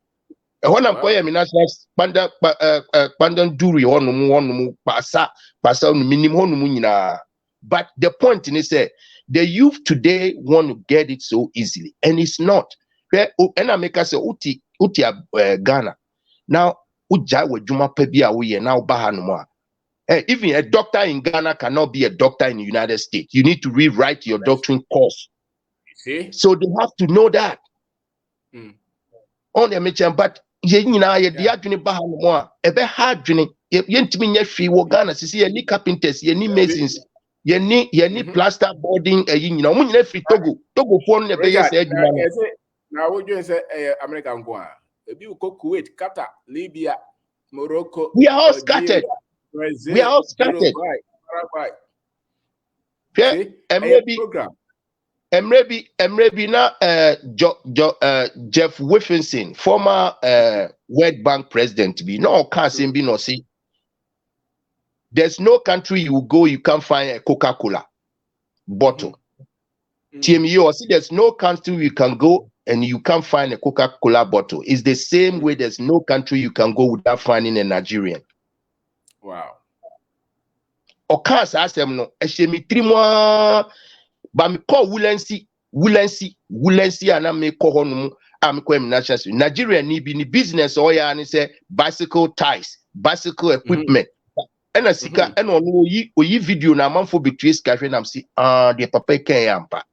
When I'm calling me national pandan duri on pasa minimum na. But the point in it is the youth today want to get it so easily, and it's not. And I make us say uti Ghana. Now uja we juma pebia we now bahanuma. Even a doctor in Ghana cannot be a doctor in the United States. You need to rewrite your doctrine course. See? So they have to know that. On the mention, but hard Ghana see carpenters, masons. You need plaster boarding. Free Togo phone now what you say? American Goa. If you go Kuwait, Qatar, Libya, Morocco, we are all scattered. Brazil, we are all scattered. Paraguay. Maybe now Jeff Wilkinson, former World Bank president, be no can't be no see. There's no country you go, you can't find a Coca-Cola bottle. TMU, see, there's no country you can go and you can't find a Coca-Cola bottle. It's the same way there's no country you can go without finding a Nigerian. Wow. O can't ask them no. Eshemi 3 mois, but me call Woolensi, and I me call honumu. I'm calling national. Nigeria need be business or ya and say bicycle tires, bicycle equipment. And I see and on you video na man for betray cash and I'm see the papa can yampa.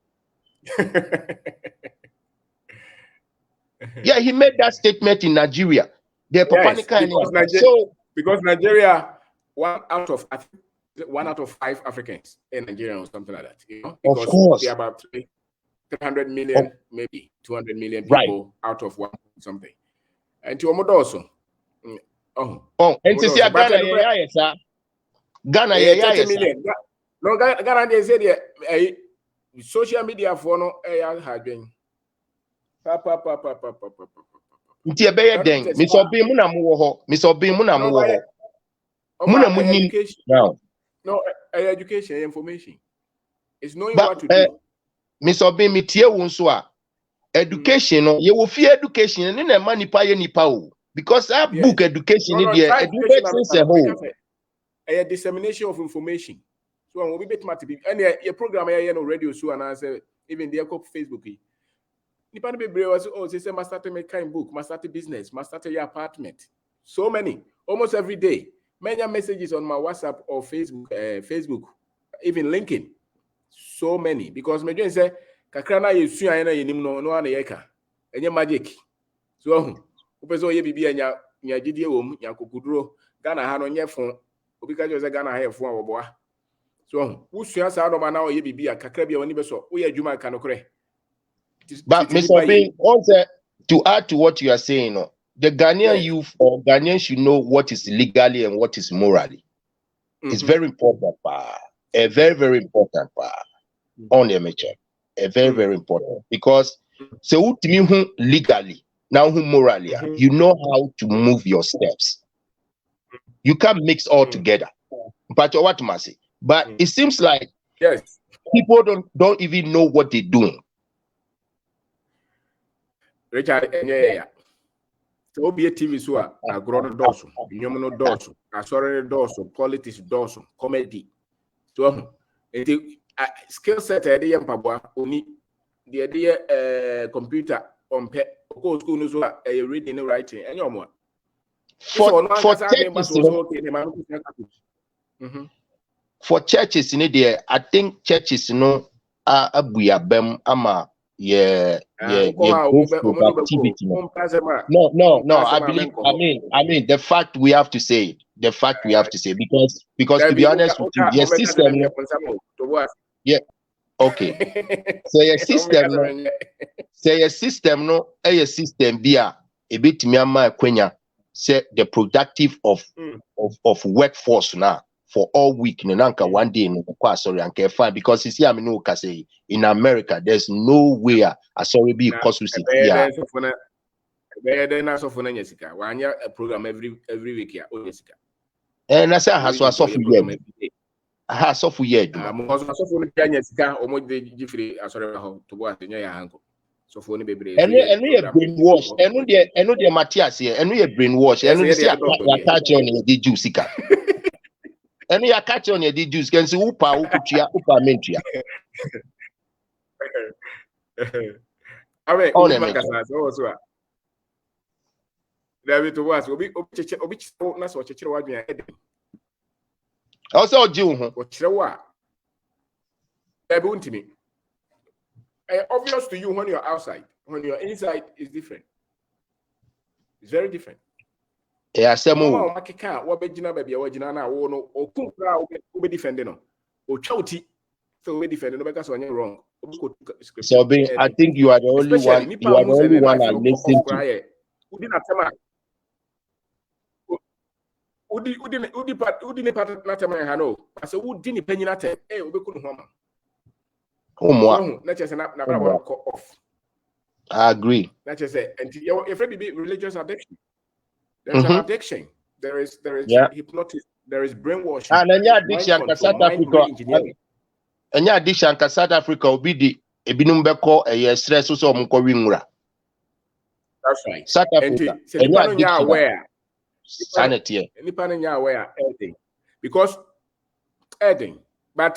Yeah, he made that statement in Nigeria. The papa because Nigeria 1 out of 5 Africans in Nigeria or something like that, you know, because of course there are about 300 million, maybe 200 million people out of 1 something. And to Omodoso. And to see Ghana, Ghana, 30 million. No, Ghana, they said social media for no had been. Nti be den Miss Obeng mu na mo ho Miss Obeng mu na mo ho muna munim now no education information it's knowing what to do. Miss Obeng me tie wo nso a education no ye wo fi education ne na ma nipa ye nipa o because that book education there education is a whole a dissemination of information so when we bet matter and your program here no radio so and answer even there ko Facebook nipa be brave was say must start make kind book must start a business must start your apartment so many almost every day many messages on my WhatsApp or Facebook even LinkedIn so many because me join say kakra na yesu an na yenim no no na yeka enye magic so opeso ye bibia nya gidie wom nya kokuduro Ghana ha no nye fon obi ka jo say Ghana ha fon oboa so usua sa do ma na ye bibia kakra bia woni beso wo ye adwuma ka no kre. But Mr. Obeng, also to add to what you are saying, the Ghanaian youth or Ghanaians should know what is legally and what is morally. It's very important, a very, very important on the amateur. A very, very important because so legally, now who morally, you know how to move your steps. You can't mix all together. But what must say? But it seems like people don't even know what they're doing. Richard, so be a TV so a grown dorsum, human dorsum, a sorry dorsum, politics dorsum, comedy. So it skill set idea pabwa only the idea computer on pet school so a reading and writing and your more. For churches in there, I think churches are abuyabem ama. Yeah, activity. No. I mean, the fact we have to say it the fact we have to say because to be honest with you, your system. Yeah. Okay. So your system no a system bia a bit miama kwenya say the productive of workforce now for all week nanka one day no kwa sorry and fine because you see I mean no say in America there's no way a sorry be cost yeah. Wanya a program every week ya Jessica. And I say has so for year. Ha so for year. So for Jessica omo de gifri asore ho to bo atenya ya hanko. So for ni bebre. And you brainwash. And you Matthias here. And you brainwash. And you see a catch on the juice sika. And you catch on the juice can see upa mentria. Awe makasa so David to was obi na so chechire wadwan ede. Also jiu ho. O chire wa. Ebe untimi. Obvious to you when you're outside. When you're inside is different. It's very different. Yeah, semo. O makeka wo begina ba bia wagina na wo no okunkura wo be defend no. O twauti. So we defend no because when you're wrong. So I think you are the only one. You are the only one I listen to. Udi ne part na tema ha no. Ase udi ni panyi na te. Obeku no homa. Na chese na bra off. I agree. Na chese and your be religious addiction. There's an addiction. There is hypnotism. There is brainwashing. And then addiction ka South Africa. And addiction ka South Africa obi di ebinum beko stress so omko winwura. That's right. South Africa. And you are aware. Sanity. Anyone aware everything. Because everything. But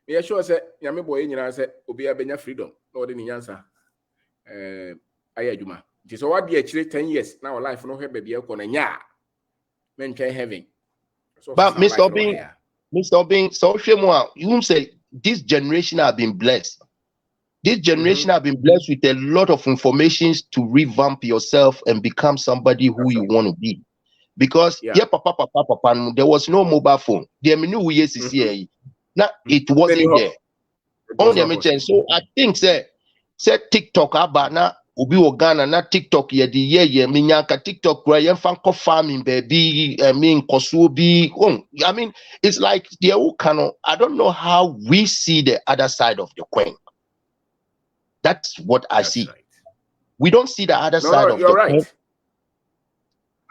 me sure say nyame boy nyina say obi abenya freedom. No de nyansa. Ayaduma. It what be actually 10 years now life no have baby ko na nya. Men can heaven. But Mr. Obeng, so you say this generation have been blessed. This generation have been blessed with a lot of information to revamp yourself and become somebody who you want to be. Because papa, there was no mobile phone. There knew we here. Now it wasn't there. So I think say TikTok about now ubi Ghana na TikTok ye di ye minyanka TikTok where you fanko farming baby kosubi. I mean it's like the Ukano. I don't know how we see the other side of the coin. That's what I see. Right. We don't see the other side of the coin.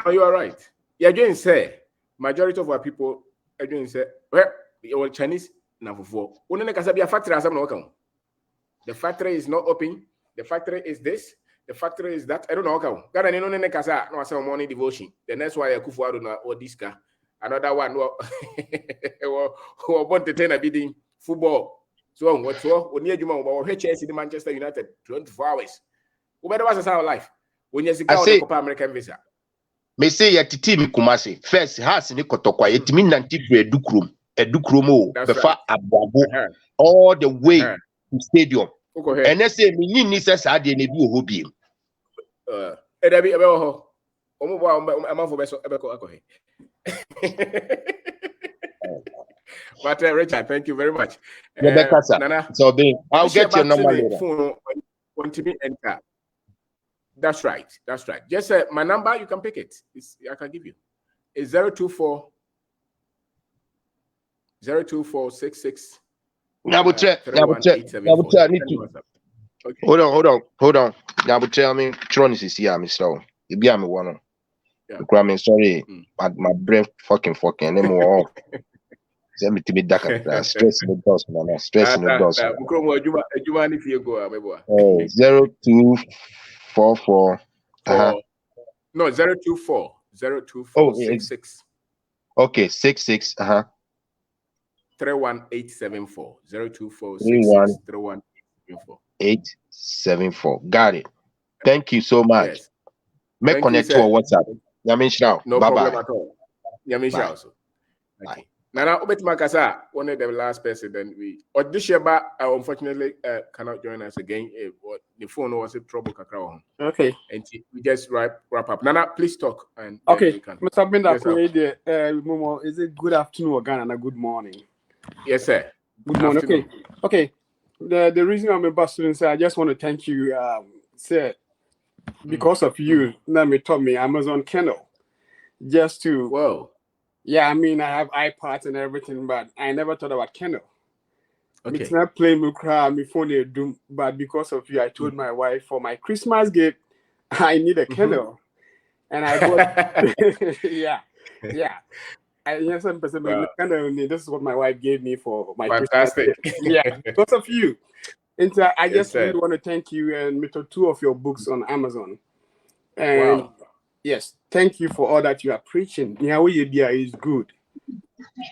No, you are right. Yeah, again say majority of our people again say well Chinese na for. The factory is not open. The factory is this. The factory is that. I don't know how. Ghana no ne kasa no say morning devotion. The next one Akufo-Addo na Odiska. Another one who want to turn a bidding football. So what's what? When you Chelsea the Manchester United 24 hours. Who better was our life? When you see American visa. Me say ya titi mi Kumasi. First has ni kotokwa yetimi nanti edukromo befa ababo all the way to stadium. And they say me ni say sa de na bi ohobi. Edabi ebe ho. Omo bo amafo beso ebeko akohe. But Richard, thank you very much. Nana, so I'll get your number later. Phone on TV enter. That's right. That's right. Just my number, you can pick it. I can give you. It's 024 66. Hold on. Now, tell me, Tronis is here, Mr. You be me one. I'm sorry, my brain fucking. Anymore. Let me to be dark. Stress in the dust, man. Stress in the dust. 0244. No, 024. 66. Okay, 66. 31874. 024 874. Got it. Thank you so much. Yes. Make connect to our WhatsApp. Yamin Shao. No bye problem bye. at all. Yamin Shao. Bye. Nana Obetmakasa, one of the last person. Then we Odehyeeba unfortunately cannot join us again. The phone was in trouble. Okay. And we just wrap up. Nana, please talk. And okay, Mr. Obeng Darko, is it good afternoon or Ghana and good morning? Yes, sir. Good morning. Afternoon. Okay. The reason I'm a bus student, sir, I just want to thank you, sir, because of you. Let me taught me Amazon Kindle. Just to yeah, I mean I have iPads and everything, but I never thought about Kindle. Okay. It's not playing me cry, me phone doom, but because of you, I told my wife for my Christmas gift, I need a Kindle. And I bought yeah. Yes, I'm this is what my wife gave me for my fantastic. Christmas gift. Yeah, because of you. And so I just really want to thank you and two of your books on Amazon. And yes, thank you for all that you are preaching. Odehyeeba is good.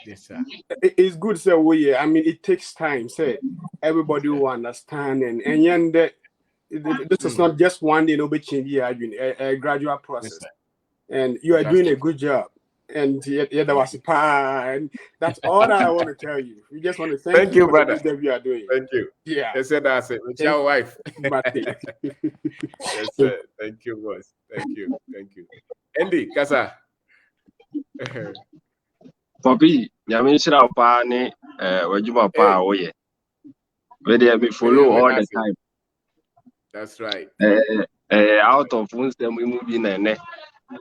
Yes, sir. It's good, sir. I mean, it takes time, sir. Everybody will understand, and this is not just one day, no, but a gradual process. Yes, and you are doing a good job. And that was and that's all that I want to tell you. We just want to thank you for brother. the good that you are doing. Thank you. Yeah. I said that's it. With your wife. Yes, sir. Thank you, boss. Thank you. Andy, Kasa. Papi, Yamishra Pani, Wajuma Pa, Oye. Where they be follow all the time. That's right. Out of Winston, we move in and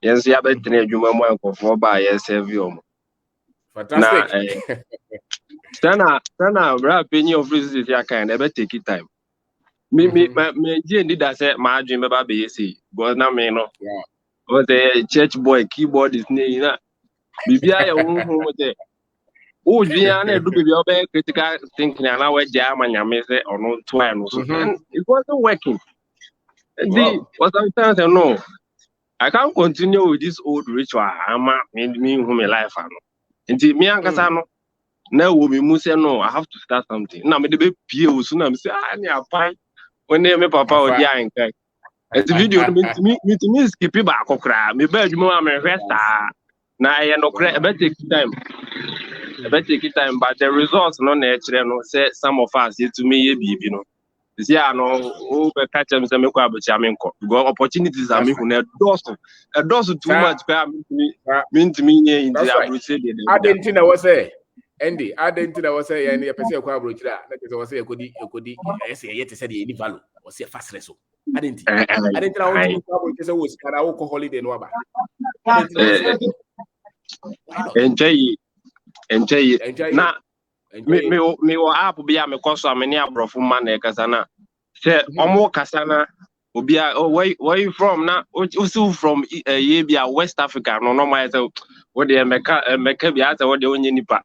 yes, you bet you for by SFU. Fantastic. Sana, opinion of this is your kind, never take it time. Me, did I say my dream about BC, but now me no. Was a church boy, keyboard is near. Bibia, oh, Gianna, do be critical thinking, and I was jam and Yamese or no twine. It wasn't working. What sometimes I know. I can't continue with this old ritual. I'm me whom a life. Until me and Casano now will be Musa. No, I have to start something. Now, me the baby Pio soon. I'm saying, I fine. When they me papa or dying. And the video to me skip it back or cry. Me beg you more. I'm a resta. Now I no cry. I better take time. But the results no nature. No say some of us to me you know. Yeah, no, catch them some because opportunities are making a dose too much mean to me in the I didn't think I was say Andy, I didn't think I was say any person that was say could I say yet to say the value or say fast reso. I didn't think I was holiday no about. Enjoy now. Me wa app be a me koso ameni abrofo man e kasana say omo kasana obi where you from na also from Odehyeeba West Africa no my say what dey meka bi ata what dey onye nipa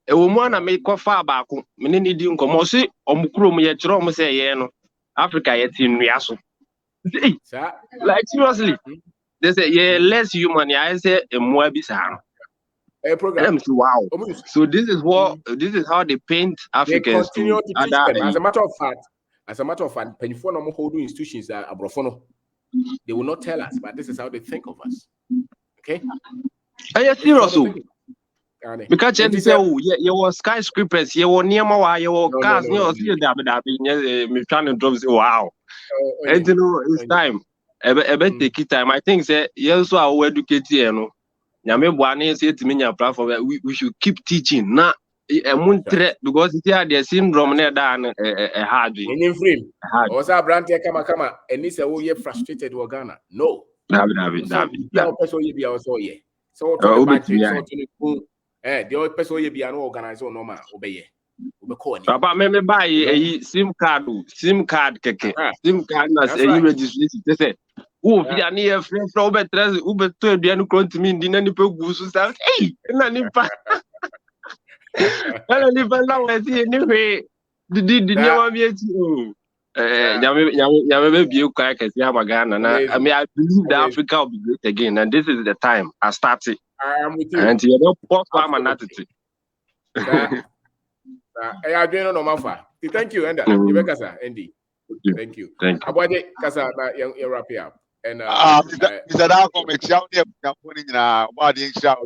e wo mu na me kofa baako me ne di nkomo si omukuro mu ye kire omo say ye no Africa ye ti nua so like seriously they say yeah less human I say emwa bi sa program. Wow. So this is how they paint Africans. They continue to teach them. As a matter of fact, Penifo no holding institutions are abrofono. They will not tell us, but this is how they think of us. Okay? Are you serious? Because you say, oh, you were skyscrapers, you were near my, you were cars, you me trying to drop. Wow. And you know, it's time. Take it time. I think that you also are educated, you know. Platform we should keep teaching now because the syndrome hard also brand kama and this we frustrated with Ghana no so the old person you be an organizer normal obey Papa me buy a SIM card keke SIM card na registration say who be an here friend from betres ube to dia no count me ndi na ni pe gusu sa na ni pa na ni pa na we see anyway di ni wa mi eti nyame be bi kwa kesi Ghana na I mean I believe that Africa will be great again and this is the time I started and you don't post for my attitude. I don't know Mafa. Thank you, Enda. Andy. Thank you. Abode Kasa you wrap it up. And Mr. Darko makes out there putting in a body shop.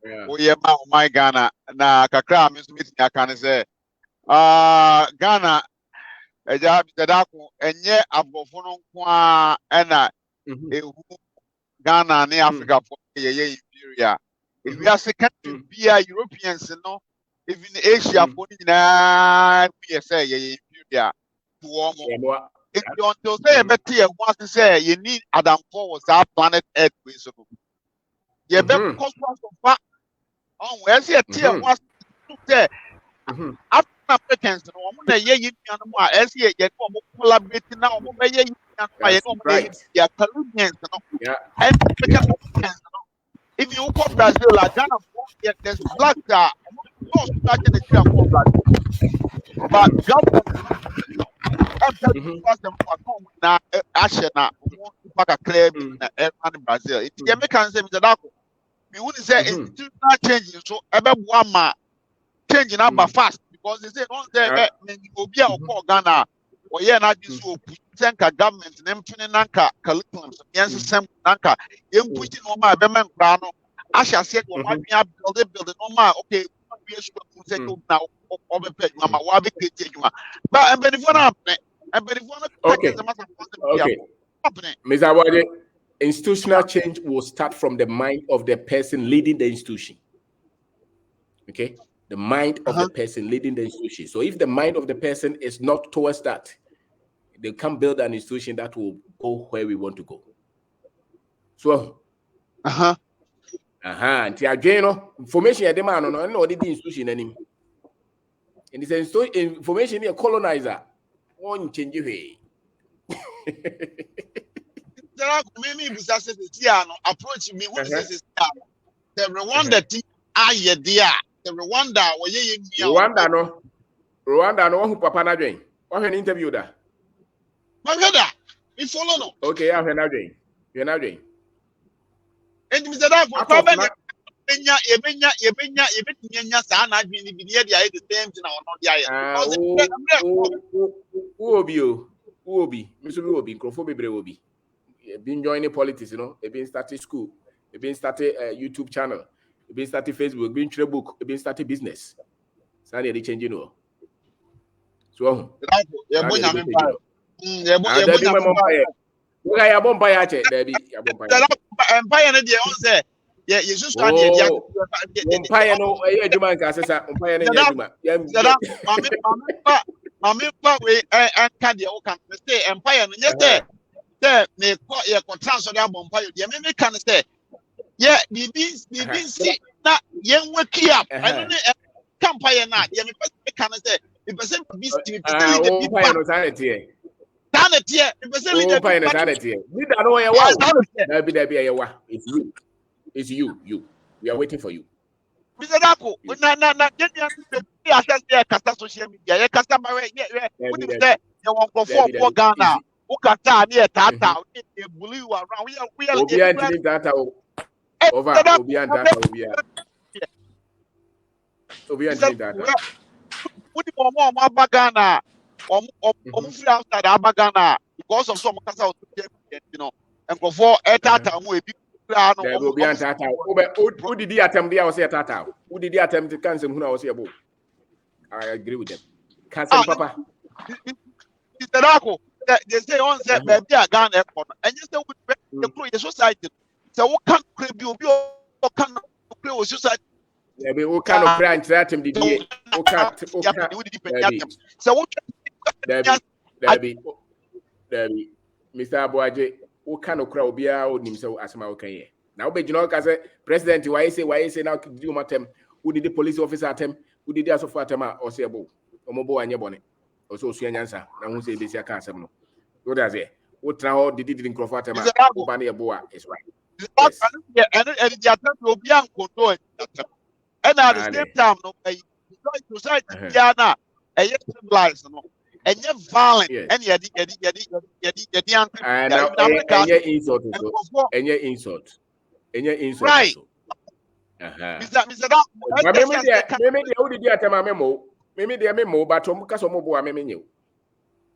Odehyeeba my Ghana na kakra me so metia kan say Ghana eja Darko enye abofo no nko a na ehu Ghana ne Africa for ye inferior. If we are second to be Europeans no, even Asia for na we say ye inferior to almost. If you want to say better want to say you need Adam for was our planet Earth we so. Ye be cause so far on where see a tier was to say Africans no mo na ye yian mo a ese ye no mo collaborate na mo be ye yian ma ye no mo ye ya Caribbeans no. And if you go Brazil, like Ghana, there's black that no starting the year for Brazil. But government, now action now, back a claim in Brazil. It's the American say, Mr. Darko, we wouldn't say institutional changing, so about one man changing number fast because they say, don't say, Obia or Ghana, or yeah, not this will thank a government, name Nanka, curriculums, yes, some Nanka, you putting on my Beman Grano. I shall say, well, why me up build no more. Okay, we are now over pay, Mama, why be you? But I'm very fun okay. Mr. Awade, institutional change will start from the mind of the person leading the institution. Okay, the mind of the person leading the institution. So if the mind of the person is not towards that, they can build an institution that will go where we want to go. So, information ya demand no the institution anymore. And it's information a colonizer won't change way. There are many businesses approach me when says the Rwanda team dear. The Rwanda Rwanda no who papa na dwen. What an interview da. My brother, we follow no. Okay, I have na dwen. You na dwen. And Mr. Darko, Kwabena ebenya saa na adwin ni bi ne dia the same thing or not dia. Who obi nkrofo bebre obi. Been joining politics, you know, been started school, been started YouTube channel, been started Facebook, been trade book, been started business. Sani they changing no. So, empire na dia on say yeah you should start the empire no ejuma nka sesa empire na ejuma mama we anka dia o kan say empire no say me ko ye ko transfer the empire dia me kan say yeah bibi see na ye wake up I don't know empire na ye me kan say the person be empire no sanity sanity the person leader sanity leader no ye wow that be ye wa it's you we are waiting for you. Mr. Darko, na get access to kasta social media. Ya kasta ba we we say you want go for Ghana. O kasta na tata, we bully you around. We are Obi anti tata over Obi anti tata Obi anti tata. We the more Ghana. Free outside Ghana because of some kasta you know. And go for tata mo ebi Who did the attempt there was a tata? Who did the attempt to cancel who was able? I agree with them. Cancel Papa. Mr. Darko, they say on that baby a Ghana airport, and you say the society. So what can't you can create society? What kind of branch that him did he? So what Debbie, Mr. Abuaje. What kind of crowd be out himself as my okay? Now, but you know, because president, why say now do my term? Who did the police officer at him? Who did the other for them or say about Omobo and your bonnet? Also, see an answer. Now, who say this? I can't say no. What does it? What now did it in Crawford? Obania Boa is right. And the attempt will be uncontrolled. And at the same time, no, society, Diana, a yes, lies, no. And you're violent, and you're insult. Right. Mr. Maybe they memo, but Casomo, I mean you.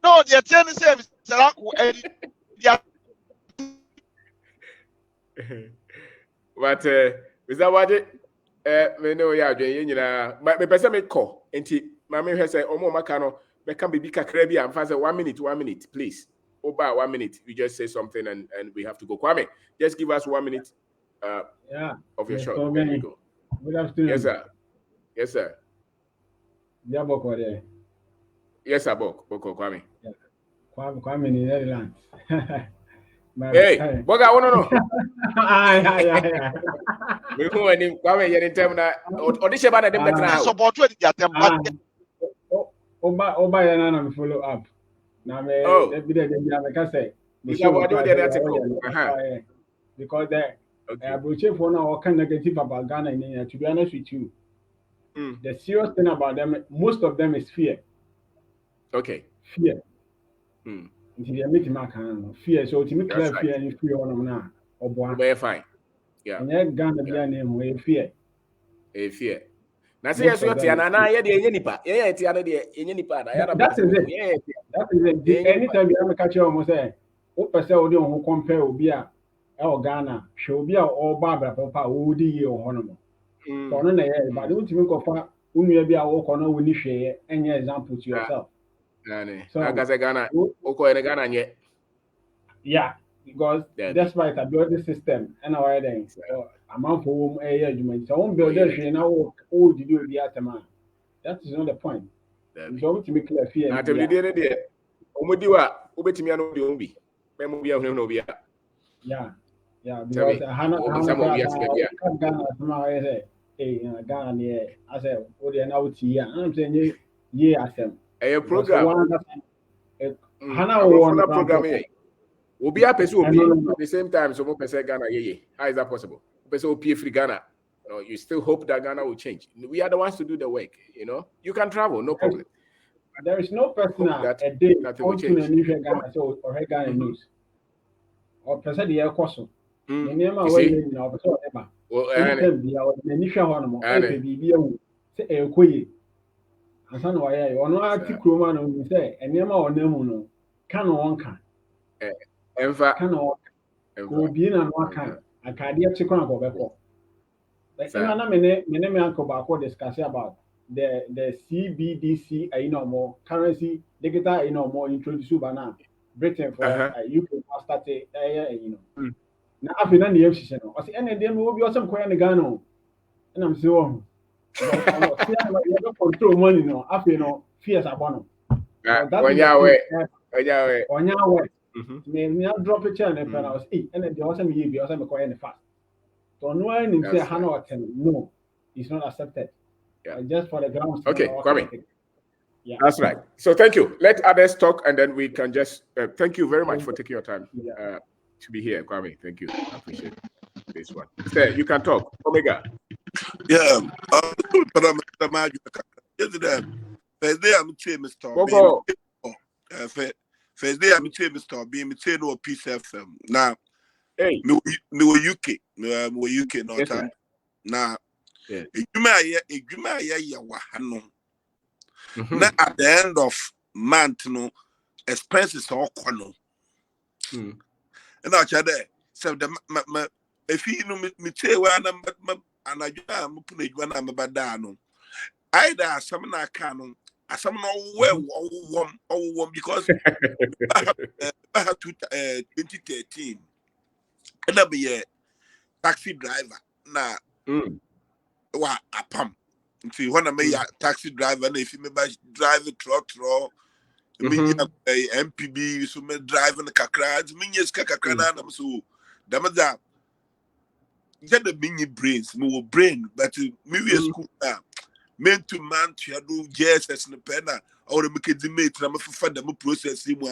No, the attorney says, but Mr. Wade, Me know ya dwen nyina me pese me call enti ma me hwe say omo maka no me can be kakra bi am fa say 1 minute please. Over 1 minute you just say something and we have to go. Kwame, just give us 1 minute of your shot. There we go. Good afternoon. Yes sir. Yes sir. Yeah, Boko there. Yes sir, Boko Kwame. Yeah. Kwame in Netherlands. Hey, Boga, no. Yeah. We who any Kwame yen in term na Odehyeeba na dem betra. Support with the attempt. Oba yana na follow up. Na me be there me ka say. Because the approach for now kind negative about Ghana in India, to be honest with you. The serious thing about them, most of them is fear. Okay. Fear. Until they meet my fear. So to me clear fear and fear on them now. Or very fine. Yeah. And then Ghana be name way fear. A fear. Now say yes, you Tiana na ye de nipa. Yeah, Tiana de nipa. That is it. That is it. Anytime you have catch almost say, o pese o de on compare obi a e Ghana, hwe obi a o ba bra papa o di ye o hono mo. So no na ye, but don't you go for unu bi a wo ko no we ni hwe enye example to yourself. So I say Ghana, o ko e Ghana nye. Yeah, because despite a building system and our things, amount for home so on build now all the do the atama. That is not the point. So to make clear fear. Na tebili de omodi wa obetimi anu de ombi. Me mo bia hunu no bia. Yeah, because Ghana Ghana near I said, oh, they are now here. I'm saying, yeah, I said, a program. Hana one program here. Will be a person at the same time. So, Ghana, how is that possible? Person free Ghana. No, you still hope that Ghana will change. We are the ones to do the work. You know, you can travel, no problem. There is no person that a day going to Ghana or Ghana news or person the air question. The name of the well, say a quay. And son, why I want to ask you, man, and say, and Yama or Nemuno can one can. In fact, go be in and one can. I can't get to crown of Echo. But I'm many uncle Bako discuss about the CBDC, more currency, digital, more introduced banana, Britain for UK start now, I've been on the FCC. I say, and then we will be also quite in the Ghana. And I'm so control money. No, I feel fears are one. On your way. May not drop a channel and I was and then the awesome year, because I'm quite fast. So no one in say Hannah, no, it's not accepted. Just for the ground. Okay, Kwame. Yeah, that's right. So thank you. Let others talk, and then we can just thank you very much for taking your time. To be here, Kwame. Thank you. I appreciate this one. Sir, you can talk. Omega. Yeah. Thursday, I'm Mr. Thursday, I'm Mr. Being no Peace FM. Now, hey, me UK, me UK, no time. Now, you may wahano. Now, at the end of month, no expenses all kono. And I said, so the if you know me say where and I put it when I'm about down. Either some na canon, some no well because I had 2013. And I'll be a taxi driver. Now, what a pump. If you want to make a taxi driver, and if you may drive a truck, MPB, so me driving the kakra, minions kakra, so Damada. Get the mini brains, no brain, but maybe a school now. Man to man, to do JSS and the penna, or the Macadamate, and I'm a fund process him.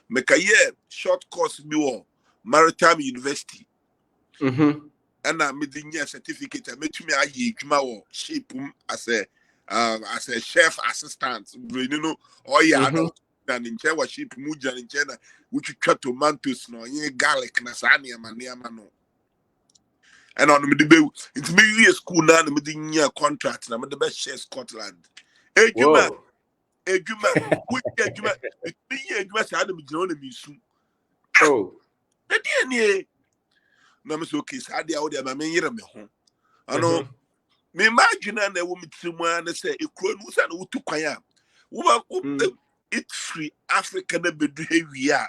Make a year short course me Maritime University. And I'm making a certificate. I made to me a year shape as a chef assistant. You know, oh yeah, and in Chewa sheep, Mujan in China, which you cut tomatoes, no, ye garlic, Nasania, Maniamano. And on the debut, it's maybe a school now, the media contract, and I'm the best chef Scotland. Hey, you man, which you man, it's Adam Johnny soon. Oh, the DNA. No, Miss Oakes, had the audio, my main year of me home. I know Me imagine na wo mitimu na say ekro nu sa na wutu kwan a. Wo it's free Africa na bedu hewi a.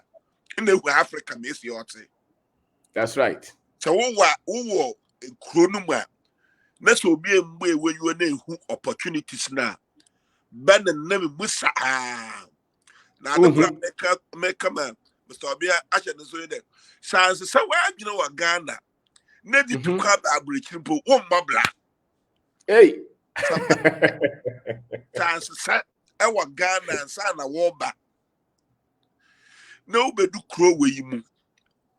Na hu Africa me si ote. That's right. So wo ekro nu mu a na so obi embo ewe na ehu opportunities na. Ban na me musa na the make man Mr. Obia acha no so there. Sans say why you know Ghana. Na di to kwa abirichimpo wo mbabla. Hey. Sans say e wa Ghana sa na wo ba. No be do crow we mu.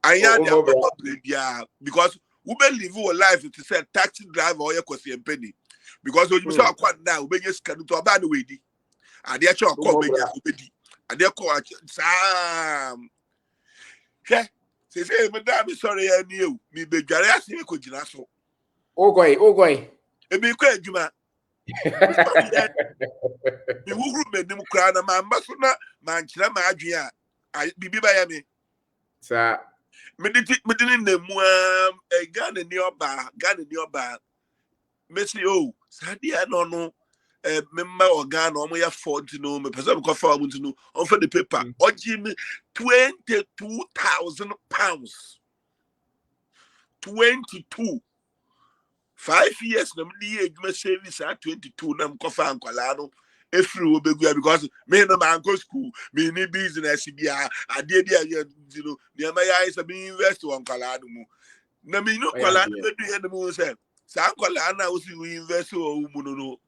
Aya dia mbabla bia because we be live our life to say taxi driver or yakosi empeni. Because when you say akwa na we be sika to aba na we di. Ade a che akwa be ja obedi. Ade ko sam. Hwe say me da me sorry ya ni e mi be dware ase ko gina so. Ogoi. E bi ko adwuma. Mi wugru me nim kra na ma mba so na ma nkyira ma adwen a bibi ba ya me. Sa Me di na mu Ghana ni oba. Me say oh, sadia no member organ or my 40 no me person ko fa mu no on for the paper o gi me 22,000 pounds 22 5 years na me age me service at 22 na ko fa ankwala no efri obegua because me no man go school me ni business bia ade dia you know the my eyes be invest on kwala no mu na me no kwala no be do no say sa kwala na wo si invest o mu no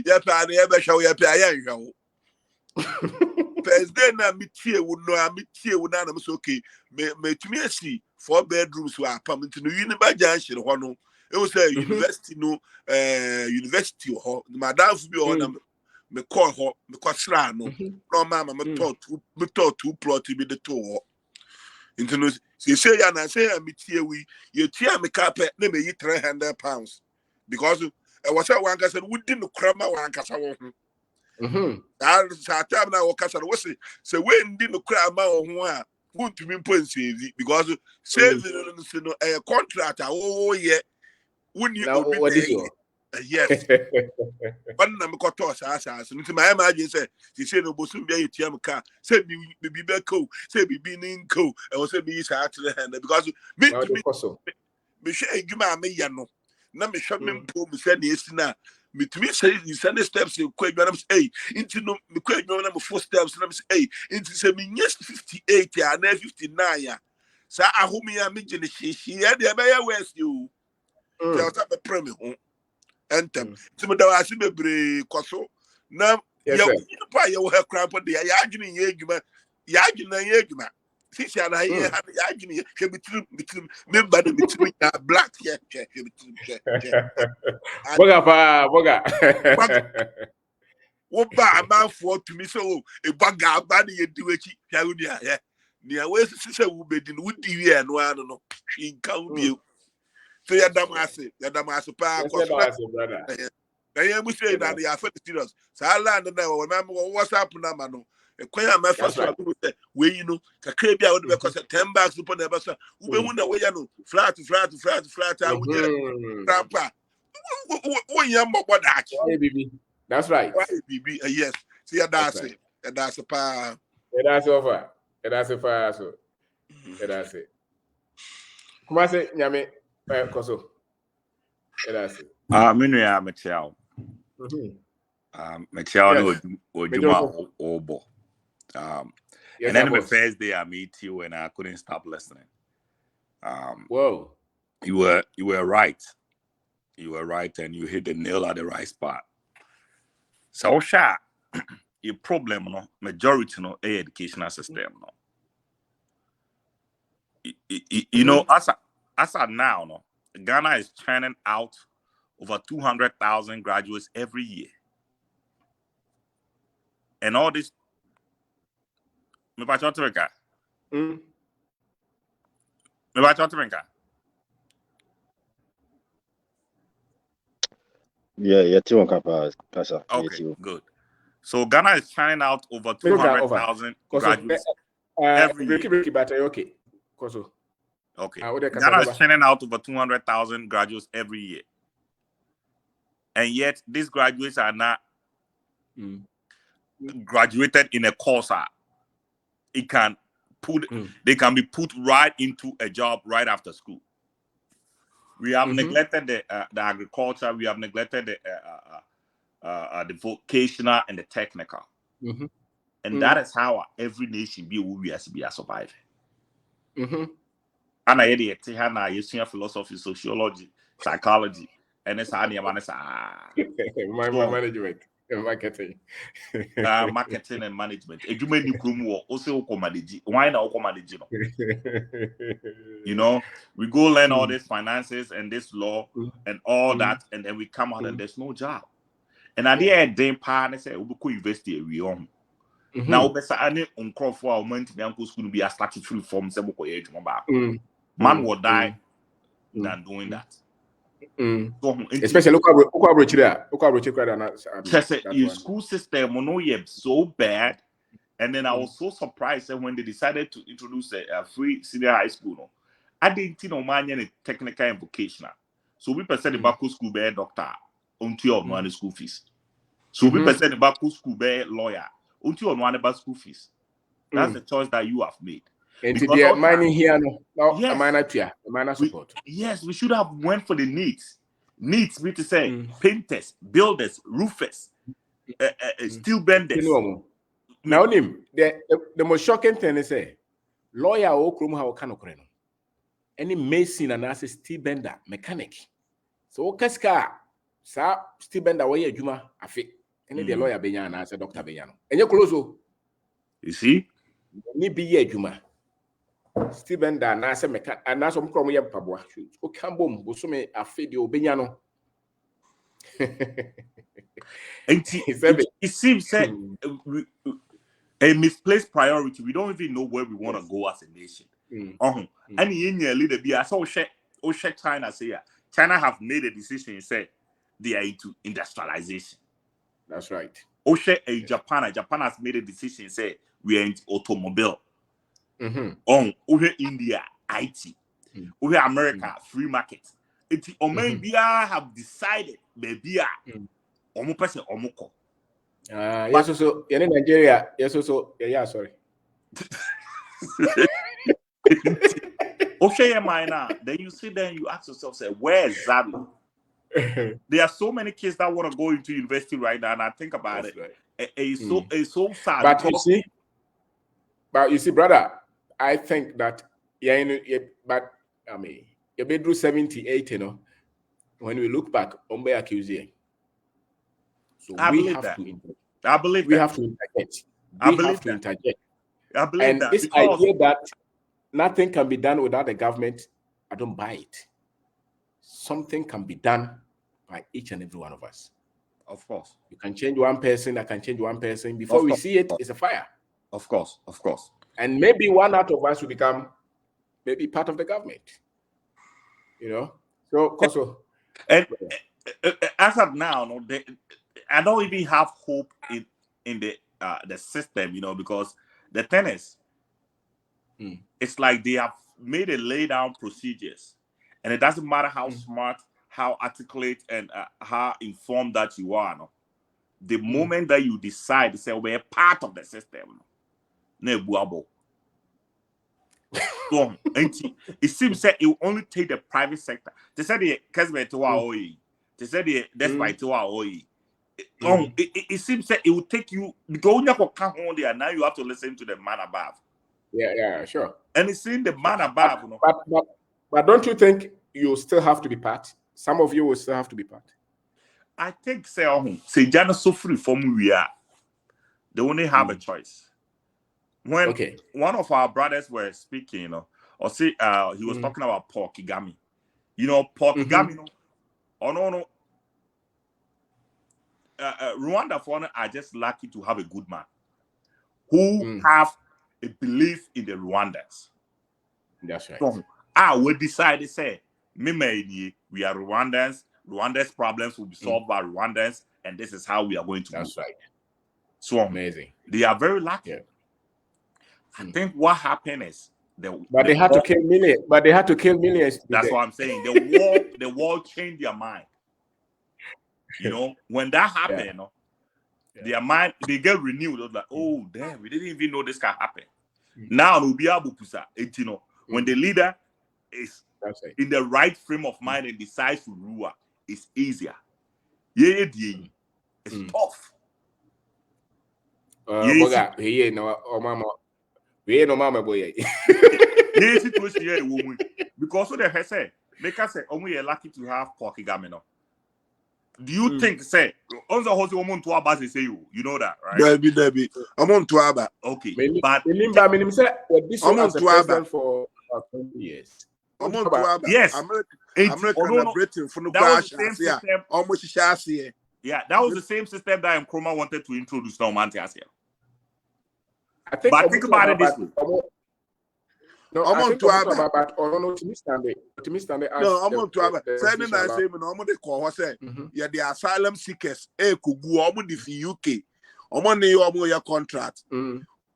ya pa na ya be hwa ya pa ya hwa wo first day na mitie wo na na so okay me tumi asi 4 bedrooms wa apam nti no uni ba jan hire ho no e wo say university no university ho madam fu bi ho na me call ho me kwasra no no mama me talk two plot bi de to ho nti no say ya na say mitie wi ye tia me carpet na me yi 300 pounds because was that one person we didn't cram one cassa. And time now, Cassa was say, when didn't cram one would to be point because saving a contract. Oh, yeah, wouldn't you? What did you? Yes, one number got toss as into my imagine say, she said, no, Bosun be a TM car, said me be back, say be being co, and was a be sad to the hand because me share you my me yano. Na me hwa me mpo me se na esina me tumi say you send steps in Kwabena na say into no me Kwabena na me 4 steps na me say into say me yes 58 ya na 59 ya sa ahumi ya me gene hihie ya de be ya west you tell ta be premi ho entem ti me da wase bebre kwaso na ya pa ya wo ha krampo de ya adwene ye adwuma sisi ana ye ha ya adwene hwe bitrim me ba de bitrim ya black ya hwe bitrim boga wo ba amanfo to me so e boga ba ne ye diwechi hwa uni ya ni a we sisi wo bedi no wudi wi no ano no hwe nka wo bi so ya damase pa kwaso na ye mu say na ya fa serious sa land na wo na WhatsApp na ma no kwanya ma fa so we you know kakra bia wo de be ko say 10 bags upon the bus wo be hu na we ya no flat a wo je rampa wo yan mbo da bibi that's right bibi yes see ya that's pa that's over that's fa so that's it kuma say nyame koso that's it menu ya mechiao mechiao no oduma obo and then the first day I meet you and I couldn't stop listening. Whoa. You were right. You were right and you hit the nail at the right spot. So sha your problem no majority no educational system no. You know as of now no Ghana is churning out over 200,000 graduates every year. And all this me ba chotreka. Me ba chotreka. Yeah, Timon Kapa, Kasa. Okay, good. So Ghana is churning out over 200,000 graduates every year. Okay. Koso. Okay. Ghana is churning out over 200,000 graduates every year. and yet these graduates are not graduated in a course. They can be put right into a job right after school. We have neglected the agriculture. We have neglected the vocational and the technical. And that is how every nation be surviving. And I had philosophy, sociology, psychology, and it's my management, marketing, marketing and management. Why not? You know, we go learn all these finances and this law and all that, and then we come out and there's no job. And I did then partner say we could university we on. Now besa ane uncrow for our month the uncle school be a statutory form man will die than doing that. So, especially your school system so bad, and then I was so surprised that when they decided to introduce a free senior high school, I didn't know man technical and vocational. So we percent the back school be doctor until on one school fees. So we percent the back school be lawyer until on one school fees. That's the choice that you have made. And today, mining here now, yes, support. Yes, we should have went for the needs. Needs me to say painters, builders, roofers, steel benders. Now, the most shocking thing is lawyer or krum how can any mason and as a steel bender mechanic. So kaska sa steel bender way juma afi. Any the lawyer benya as a doctor benyano. And you close. You see, ni be juma. Stephen da na se meka na so mkro mo ye mpaboa o kan bom bo so me afedi obenya no it seems that a misplaced priority. We don't even know where we want to go as a nation. And in your leader be I saw China say China have made a decision and said they are into industrialization. That's right. Japan has made a decision and said we are into automobile. Over India, IT. Over America, free market. It's Omebia have decided maybe person omoko. Yes, so in Nigeria, yes, so yeah, sorry. Okay, minor. Then you sit there and you ask yourself, say, where is Zabi? There are so many kids that want to go into university right now, and I think about it. Right. It's so sad. But you see, brother, I think that but I mean, you been through 78, you know. When we look back, Ombe accusing. So I believe that. We have to interject. I believe and that. This idea that nothing can be done without the government, I don't buy it. Something can be done by each and every one of us. Of course. You can change one person, I can change one person. Before we see it, it's a fire. Of course. And maybe one out of us will become maybe part of the government. You know? So and as of now, I don't even have hope in the system, you know, because the thing is, it's like they have made a lay down procedures, and it doesn't matter how smart, how articulate, and how informed that you are. No? The moment that you decide to say we're part of the system, so, it seems that it will only take the private sector. They said the they said that's why it seems that it will take you go there. Now you have to listen to the man above. Yeah, sure. And it's in the man above. But don't you think you still have to be part? Some of you will still have to be part. I think say Jana so free from we are. They only have a choice. When one of our brothers were speaking, you know, or say he was talking about Paul Kagame. You know, Paul Kagame, no. Rwanda for are just lucky to have a good man who have a belief in the Rwandans. That's right. So I would decide to say, we are Rwandans. Rwanda's problems will be solved by Rwandans, and this is how we are going to. That's right. So amazing. They are very lucky. Yeah. I think what happened is they had to kill millions. But they had to kill millions. That's what I'm saying. The war changed their mind. You know, when that happened, their mind, they get renewed. They're like, oh, damn, we didn't even know this can happen. Now, when the leader is in the right frame of mind and decides to rule, it's easier. It's tough. Because of the say, make us say, we are lucky to have Kwabena. Do you think, say, on the house, you know that, right? Debbie. I'm on Twaba. Okay. But this was the president for 20 years. I'm on Twaba. Yes. American Britain from the that was the same system. Almost Shasi. Yeah, that was the same system that Nkrumah wanted to introduce now, Mantias here. But think about it this way. No, I'm on Twaba. But no, to me standing. No, I'm on Twaba. Sending I say, no, I'm on the call. What say? Yeah, the asylum seekers. Kugu, I'm on the UK. I'm on your contract.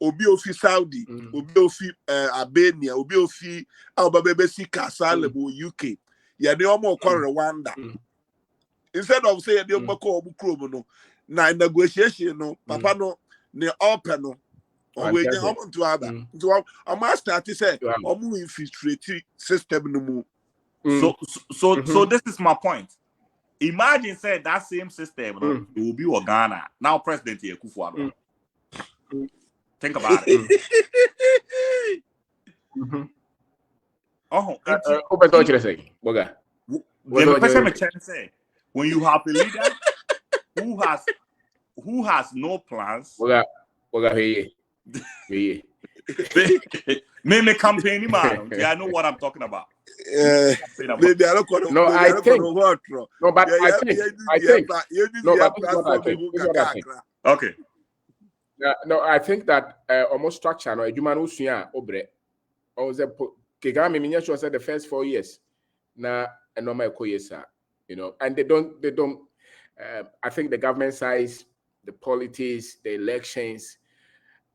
Obi ofi Saudi, Obi ofi Albania, Obi ofi Alabama seeker asylum UK. Yeah, they almost call Rwanda. Instead of saying the Omako Obukroma, no, na negotiation, no, Papa no, ne open no. Or we get on to other. So I'm master to say, I'm infiltrating system no more. So this is my point. Imagine say that same system will be Ghana. Now President Kufuor. Think about it. When you have a leader who has no plans, me campaign man. Yeah, I know what I'm talking about. Maybe I don't know. No, I think. No, but I think. No, but this is what I think. Okay. No, I think that almost structure. No, human usuya obre. Or the Kigami Minyasho said the first 4 years. Na a normal koyesa. You know, and they don't. I think the government size, the politics, the elections.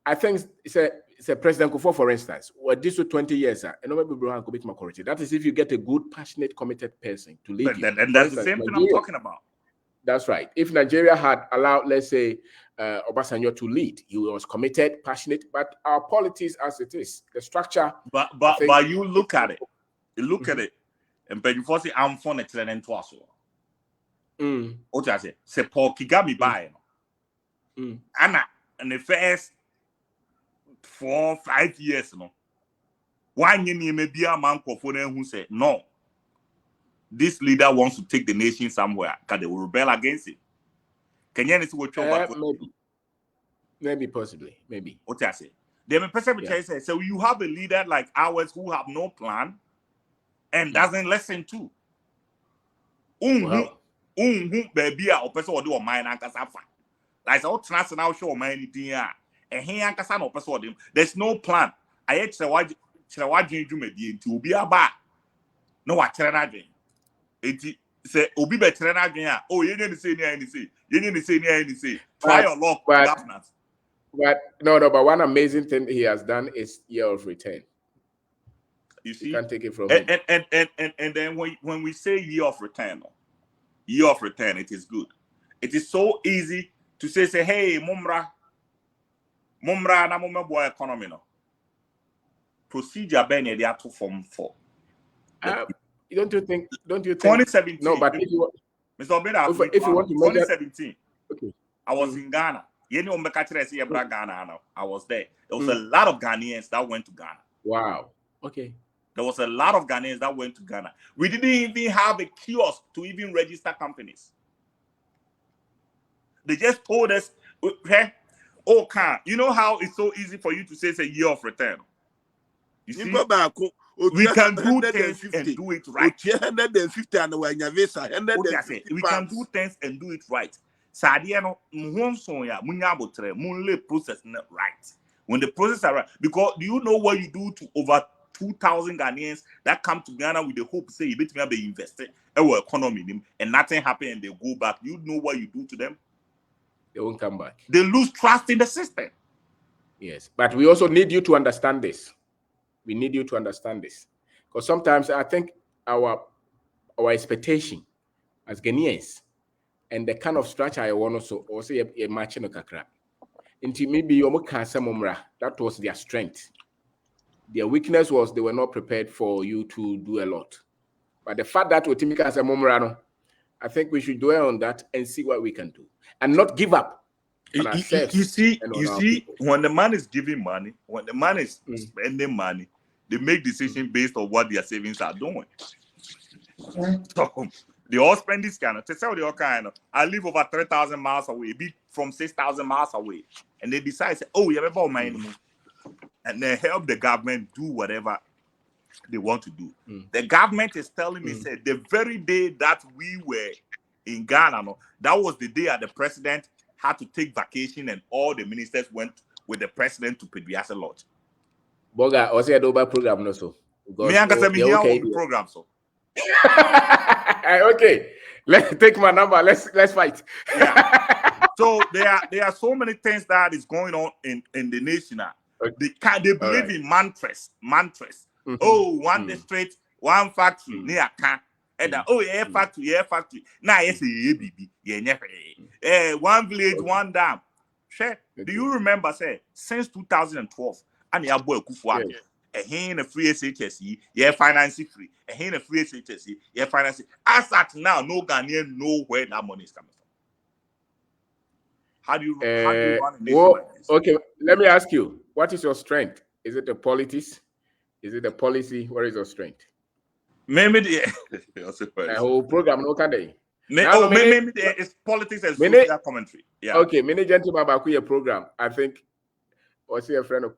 I think it's a President Kufuor, for instance. What this for 20 years, and nobody will commit my correct. That is if you get a good, passionate, committed person to lead you. And that's the same thing I'm talking about. That's right. If Nigeria had allowed, let's say, Obasanjo to lead, he was committed, passionate. But our politics, as it is, the structure. But you look at it. You look at it. And but you first say I'm for next and twice. What I say? Say Paul Kagame by. Anna, and the first 4 5 years, no. Why you may be a man who said no. This leader wants to take the nation somewhere because they will rebel against it. Can you see what you're maybe possibly, maybe. What I say? They may say so you have a leader like ours who have no plan and doesn't listen to. Baby, or person or do a mind and casafa. Like all transnational show anything. And he and Casano persuade him. There's no plan. I actually watch you maybe to be a bar. No, what Trenadin. It say Obi Betrenadin. Oh, you didn't say anything. You didn't say anything. Try your luck, governance. But but one amazing thing he has done is year of return. You see, you can't take it from him. And then when we say year of return, it is good. It is so easy to say, hey, Mumra na mumma boy economy no. Procedure ben they are to form for. Don't you think 2017? No, but if you Mr. Obeda, if you want to measure 2017, okay. I was in Ghana. I was there. There was a lot of Ghanaians that went to Ghana. Wow. Okay. There was a lot of Ghanaians that went to Ghana. We didn't even have a kiosk to even register companies. They just told us, hey, you know how it's so easy for you to say it's a year of return. You see, we can do things and do it right. 150 and when you visa, we can do things and do it right. Sadiano, process right. When the process are right, because do you know what you do to over 2,000 Ghanaians that come to Ghana with the hope say you better be invested in our economy and nothing happen and they go back? You know what you do to them? They won't come back. They lose trust in the system. Yes, but we also need you to understand this. We need you to understand this. Because sometimes I think our expectation as Ghanaians and the kind of structure I want also a matching kakra. Into maybe you can say that was their strength. Their weakness was they were not prepared for you to do a lot. But the fact that Otimika say Momrano, I think we should dwell on that and see what we can do and not give up. You see, when the man is giving money, when the man is spending money, they make decisions based on what their savings are doing. So they all spend this kind of. They say they all kind of. I live over 3,000 miles away, be from 6,000 miles away, and they decide, say, oh, you have about money, and they help the government do whatever they want to do. The government is telling me, say, the very day that we were in Ghana, that was the day that the president had to take vacation and all the ministers went with the president to Pedriasa Lodge. Boga, also a double program, no so. Me and me here on the program, so. Okay, let's take my number. Let's fight. Yeah. So there are so many things that is going on in the nation now. They believe in mantras. Oh, one district, one factory, near can. And factory. Now yes, one village, one dam. Do you remember? Say since 2012, and you have boy Kufuor. A free SHSE, financing free. A free SHSE, financing. As at now, no Ghanaian know where that money is coming from. How do you run a nation like this? Okay, let me ask you, what is your strength? Is it the politics? Is it the policy? Where is your strength? Maybe the whole program no can they? Maybe it's politics and social commentary. Yeah. Okay, many gentlemen about your program. I think was a friend of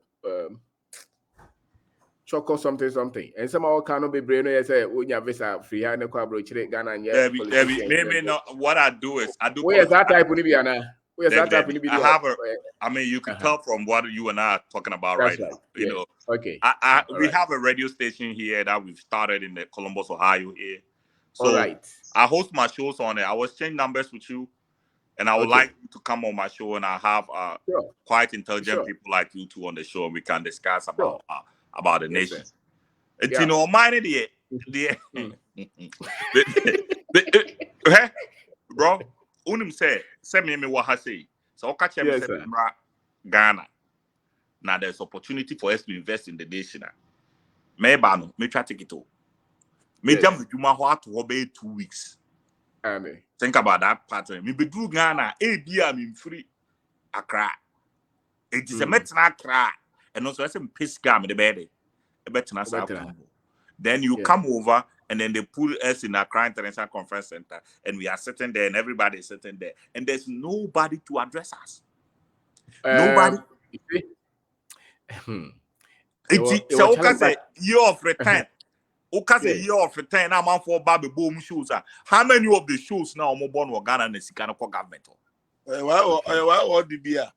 Choco something. And some of cannot be brain say when you visa free and Ghana and maybe not. What I do is I do. Where's that type of I mean, you can tell from what you and I are talking about right now. You know, okay. We have a radio station here that we've started in the Columbus, Ohio here. So I host my shows on it. I will exchange numbers with you, and I would like you to come on my show, and I have quite intelligent people like you two on the show, and we can discuss about the nation. It's you know, mine bro. Unim say me what I say. So catch him Ghana. Now there's opportunity for us to invest in the nation. Maybe me try to get it. Me jam with you to obey 2 weeks. Think about that pattern. Me be do Ghana. I'm free. Accra. It is a metina Accra. And also I say piss gam the bed. Then you come over. And then they put us in Accra International Conference Center, and we are sitting there, and everybody is sitting there, and there's nobody to address us. Nobody. So Oka say year of return. Oka say year of return. I'm on for baby boom shoes. How many of the shoes now are born with Ghana and the Sikano government? What the beer?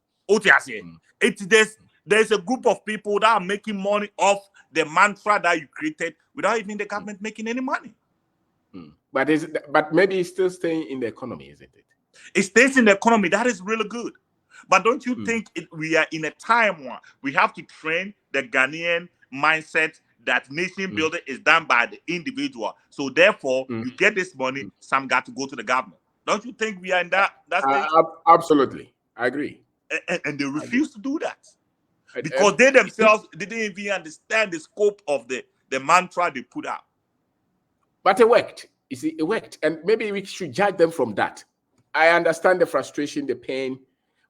There's a group of people that are making money off the mantra that you created without even the government making any money. But maybe it's still staying in the economy, isn't it? It stays in the economy. That is really good. But don't you think we are in a time where we have to train the Ghanaian mindset that nation building is done by the individual? So therefore, you get this money, some got to go to the government. Don't you think we are in that stage? Absolutely. I agree. And they refuse to do that. Because they themselves didn't even understand the scope of the mantra they put out. But it worked. You see, it worked. And maybe we should judge them from that. I understand the frustration, the pain,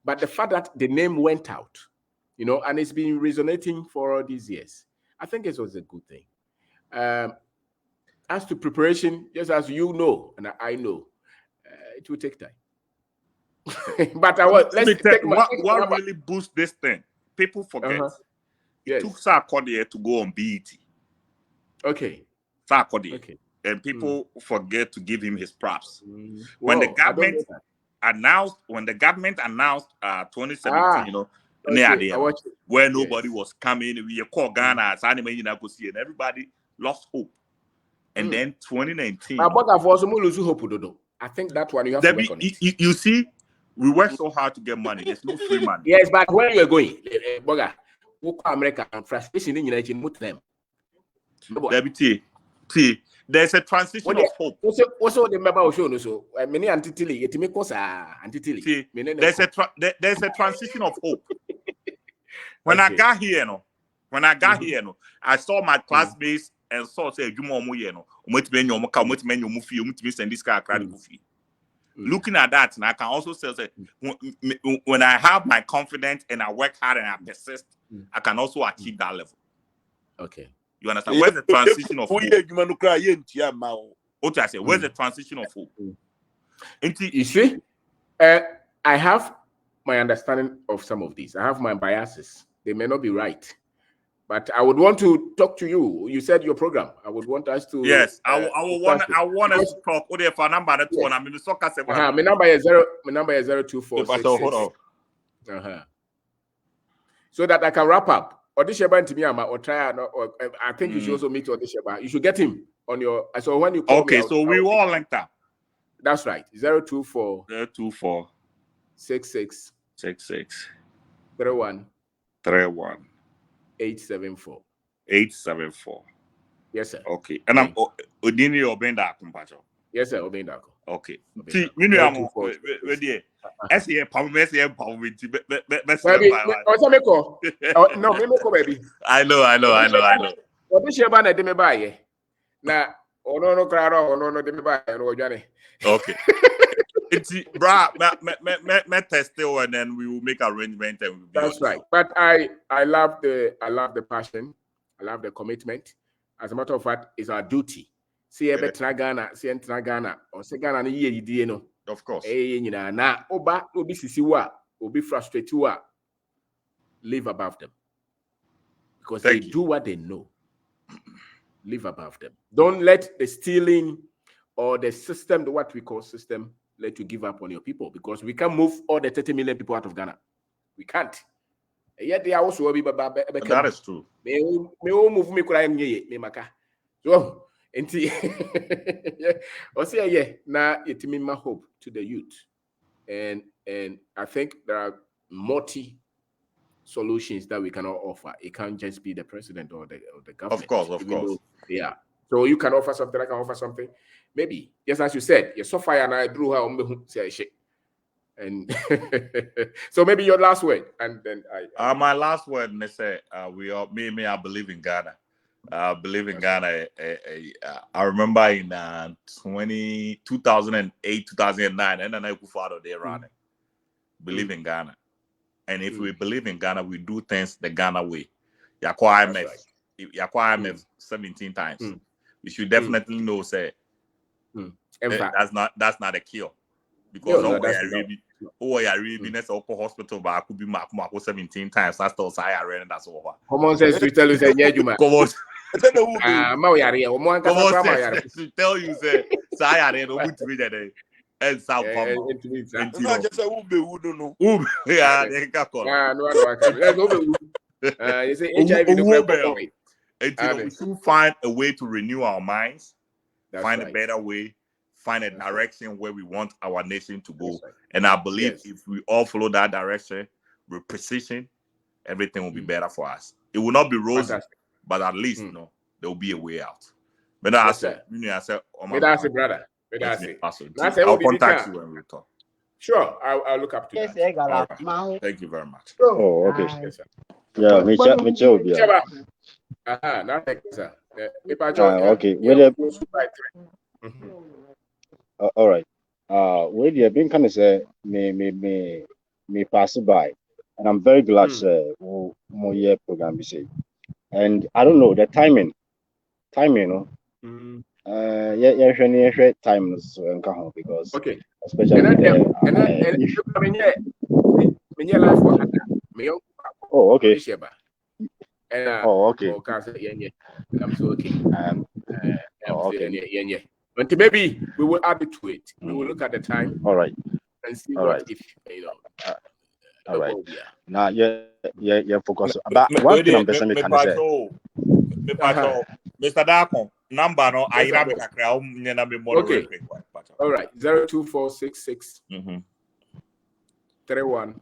but the fact that the name went out, you know, and it's been resonating for all these years, I think it was a good thing. As to preparation, just as you know, and I know, it will take time. But let's take what really boosts this thing. People forget. It took Sarkodie to go on BET. Okay. Sarkodie. Okay. And people forget to give him his props. When the government announced 2017, you know, where nobody was coming, we call Ghana, and everybody lost hope. And then 2019. I think that one you have to work on it. You see, we work so hard to get money. There's no free money. Yes, but where you are going, Boga, who America and frustration in United with them. there's a transition of hope. Also, the member of show so many antitili. It me kosa antitili. There's a transition of hope. When I got here, I saw my classmates and saw say looking at that, and I can also say when I have my confidence and I work hard and I persist, I can also achieve that level. Okay. You understand? Where's the transition of hope? What I say? Where's the transition of hope? You see, I have my understanding of some of these. I have my biases. They may not be right. But I would want to talk to you. You said your program. I would want us to. Yes, I want us to talk. Odehyeeba number that one. I mean, my number is 0246. So that I can wrap up. Odehyeeba and Timiama or try. Or I think you should also meet Odehyeeba. You should get him on your. So when you call okay, me, so we all linked up. That's right. 024 66 31 874. Yes, sir. Okay. And I'm Kwabena Obeng Darko. Yes, sir. Obeng Darko. Okay. See, you am ready. No, baby. I know. Odehyeeba na de me baye. Na ono de me baye no odwane. Okay. It's bra, me test it and then we will make arrangement and we'll that's right. But I love the passion, I love the commitment. As a matter of fact, it's our duty. See ebe Ghana, or say Ghana ni ye no. Of course. Na oba obi sisi wa, obi frustrate wa. Live above them. Because they do what they know. Live above them. Don't let the stealing or the system, what we call system, let you give up on your people, because we can't move all the 30 million people out of Ghana. We can't. Yet they are also that is true. Me move me me maka. So now it means my hope to the youth, and I think there are multi solutions that we cannot offer. It can't just be the president or the government. Of course. Yeah. So you can offer something. I can offer something. Maybe, just as you said, you're so fire and I drew her on say shit. And so maybe your last word, and then my last word, they say I believe in Ghana. I believe in Ghana. I remember in 2008, 2009, and then I go for there running. Believe in Ghana, and if we believe in Ghana, we do things the Ghana way. Yakwa IMF 17 times. We should definitely know say. That's not a cure, because I really next hospital, but I could be 17 times. That's all I ran. That's all. Come on, says to tell you say you come on. To tell you say I ran over to me that day. And South yeah, they can call. You say HIV. We should find a way to renew our minds. Find a better way, find a direction where we want our nation to go. And I believe if we all follow that direction with precision, everything will be better for us. It will not be rosy, but at least there will be a way out. But I said, brother. I'll contact you when we talk. Sure, I'll look up to that. Right. Thank you very much. Oh, okay. Yes, sir. Yeah, Michelle. Sir. Okay. All right. Where you have been kind of say me pass by, and I'm very glad more year program be say. And I don't know the timing, no. Time because especially oh, okay. Okay. I'm so okay. But maybe we will add it to it. We will look at the time. All right. And see what if all right. Now, focus. But one thing I'm basically can say. Mr. Darko, number no, I have okay. All right. 02466 31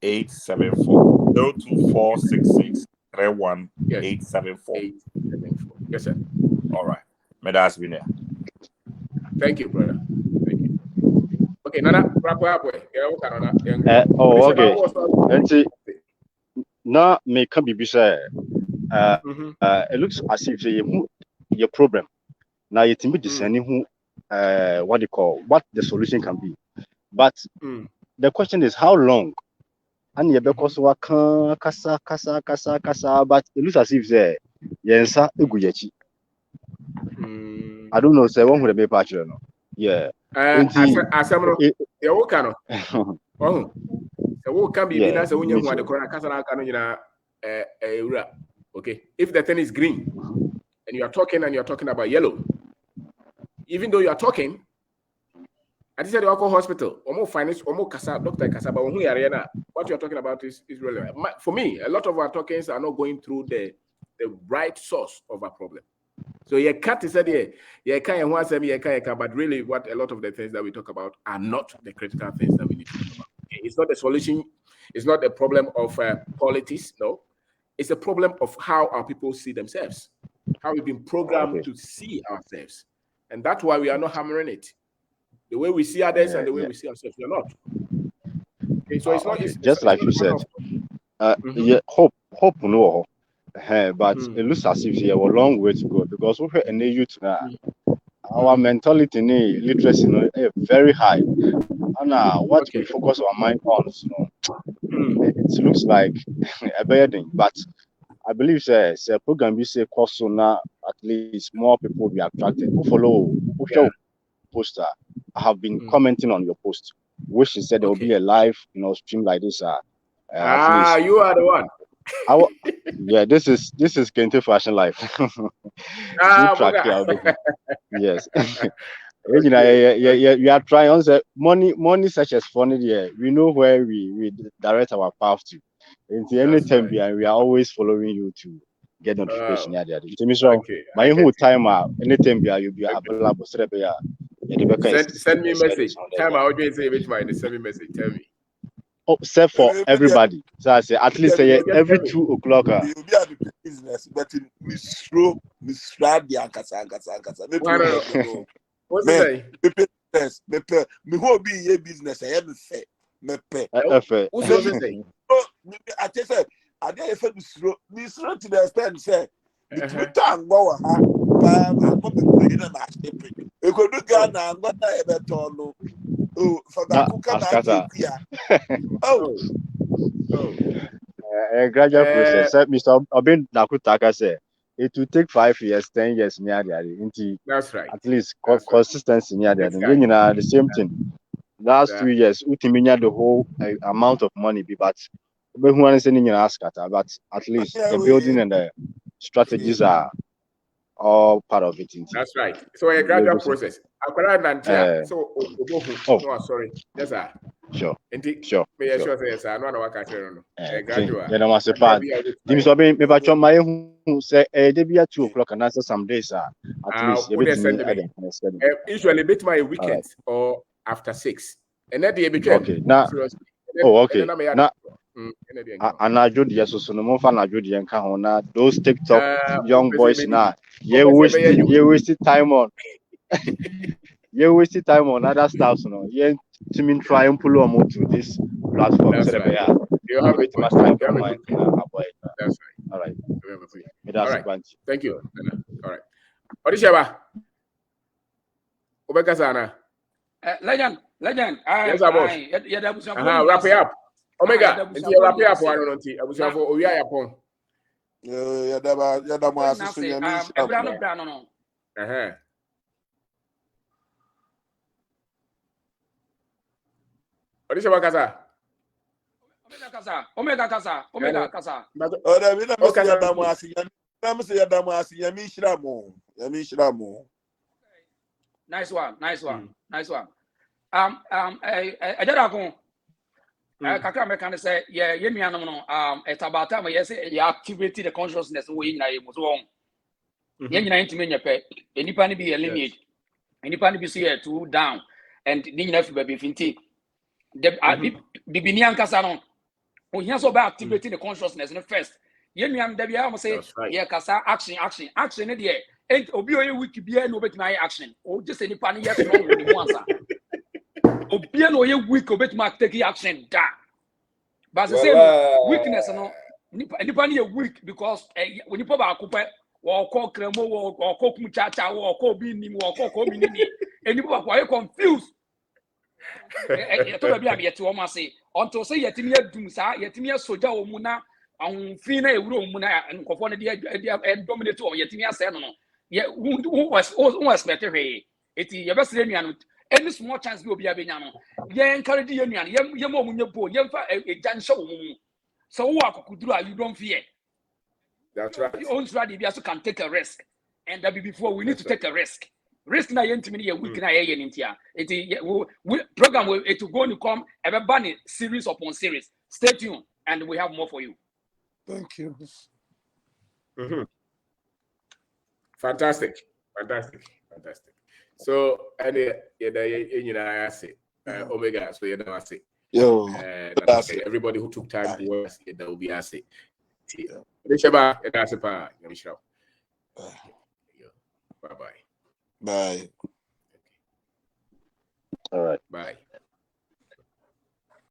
874 02466 31 Yes. 874. 874. Yes, sir. All right. May that's been there. Thank you, brother. Thank you. Okay, Nana, wrap up. Okay. And now me can be say it looks as if your problem. Now you think discerning who what they call what the solution can be. But the question is how long? And you because kasa, but it looks as if say yensa eguyechi. I don't know, say one would be patch no. Yeah. Okay, if the thing is green and you're talking about yellow, even though you are talking, I said the alcohol hospital, almost finance, almost kasa, doctor kasa, but what you're talking about is relevant. For me, a lot of our talkings are not going through the right source of our problem. So you can't say but really what a lot of the things that we talk about are not the critical things that we need to talk about. Okay? It's not the solution, it's not the problem of politics, no. It's a problem of how our people see themselves, how we've been programmed to see ourselves. And that's why we are not hammering it. The way we see others and the way we see ourselves, we are not. Okay, so it's not just like you said. Yeah, hope no. But it looks as if you have a long way to go because we're in the youth now. Our mentality, literacy, is very high. And what we focus our mind on, it looks like a burden. But I believe the program you say cost so now at least more people will be attracted. Who follow, who show poster. I have been commenting on your post, which is said there will be a live, stream like this. At least you are the one. Yeah, this is Kente Fashion Life. Yes. You are trying on the money such as funny. Yeah, we know where we direct our path to. Anytime we are always following you to get notification. My whole time anytime you'll be available. Send me a message. Time I will say which one. Send me a message. Tell me. Oh, set for everybody. So I say at least every 2 o'clock. You'll be at the business, but in Miss Radi and Kasa. What's it say? Me who be a business. I have say me pay. What's it say? I just said I didn't say Miss to the extent say me tang go ha. I'm going to be na step. E ko do Ghana and what I ever told no. Oh, for that a graduate process. Mr. Obeng Darko said it will take 5 years, 10 years. That's right. At least consistency. The same thing. Last 3 years, Utiminya the whole amount of money. But at least the building and the strategies are all part of it. That's right. So a gradual process. Sorry. Yes, sir. Sure. Sure. Yes, sir. No, I can't tell you. Then I was a part. Maybe say be at 2 o'clock and answer some days, at least usually bit my weekend or after 6. And then the okay. Now, okay. Now, and I do the so no fan I do the encounter those TikTok young boys now. You wasted time on. You wasted time on other stuff, You to mean try and pull on to this platform. That's right. You have it. That's right. All right. All right. Thank you. All right. Odehyeeba. Obekasana. Legend. Yes, boss. Wrap it up. Omega. Until wrap it up. Why don't you? I was for we are upon. Odehyeeba kasa. Omega kasa. Nice one. Kakra me can say ye nuanom no it's about time you say you activate the consciousness we nyina ye so won ye nyina ntime nyepe enipa ne bi ye lineage enipa ne bi so ye two down and ni nyina fi ba bi finti the bibini ankasa no o hia so ba activate the consciousness no first Yen yam da bia mo say yeah kasa action ne dey and obi oye week bia no bet my action or just any pan yes strong with the answer obi no oye week obet my take action da but say no weakness no nipa na weak because when nipa ba akopɛ wo call kremo wo call kumchacha wo call bi nim wo call mi ni and nipa ba kwa confused to be am yet wo ma say until say yetimi adum sa yetimi soja wo mu na ahunfin na ewuro mu na nkofo ne de dominate wo yetimi asɛ no who was expect hey eti ye best nuanu any small chance bi obi abenya no ye encourage ye nuanu ye mo munye bo ye mfa ejanhye wo mu so wo akokuduru you don't fear. That's right. You own strategy also can take a risk and that before we need to take a risk na yentimi ye week na ye ntia eti program it will go to come everybody series upon series. Stay tuned and we have more for you. Thank you. Fantastic. So, and I say, Omega, so I say, Yo, everybody who took time to work, that will be I say. Odehyeeba, that's a part. Bye. Bye. All right. Bye.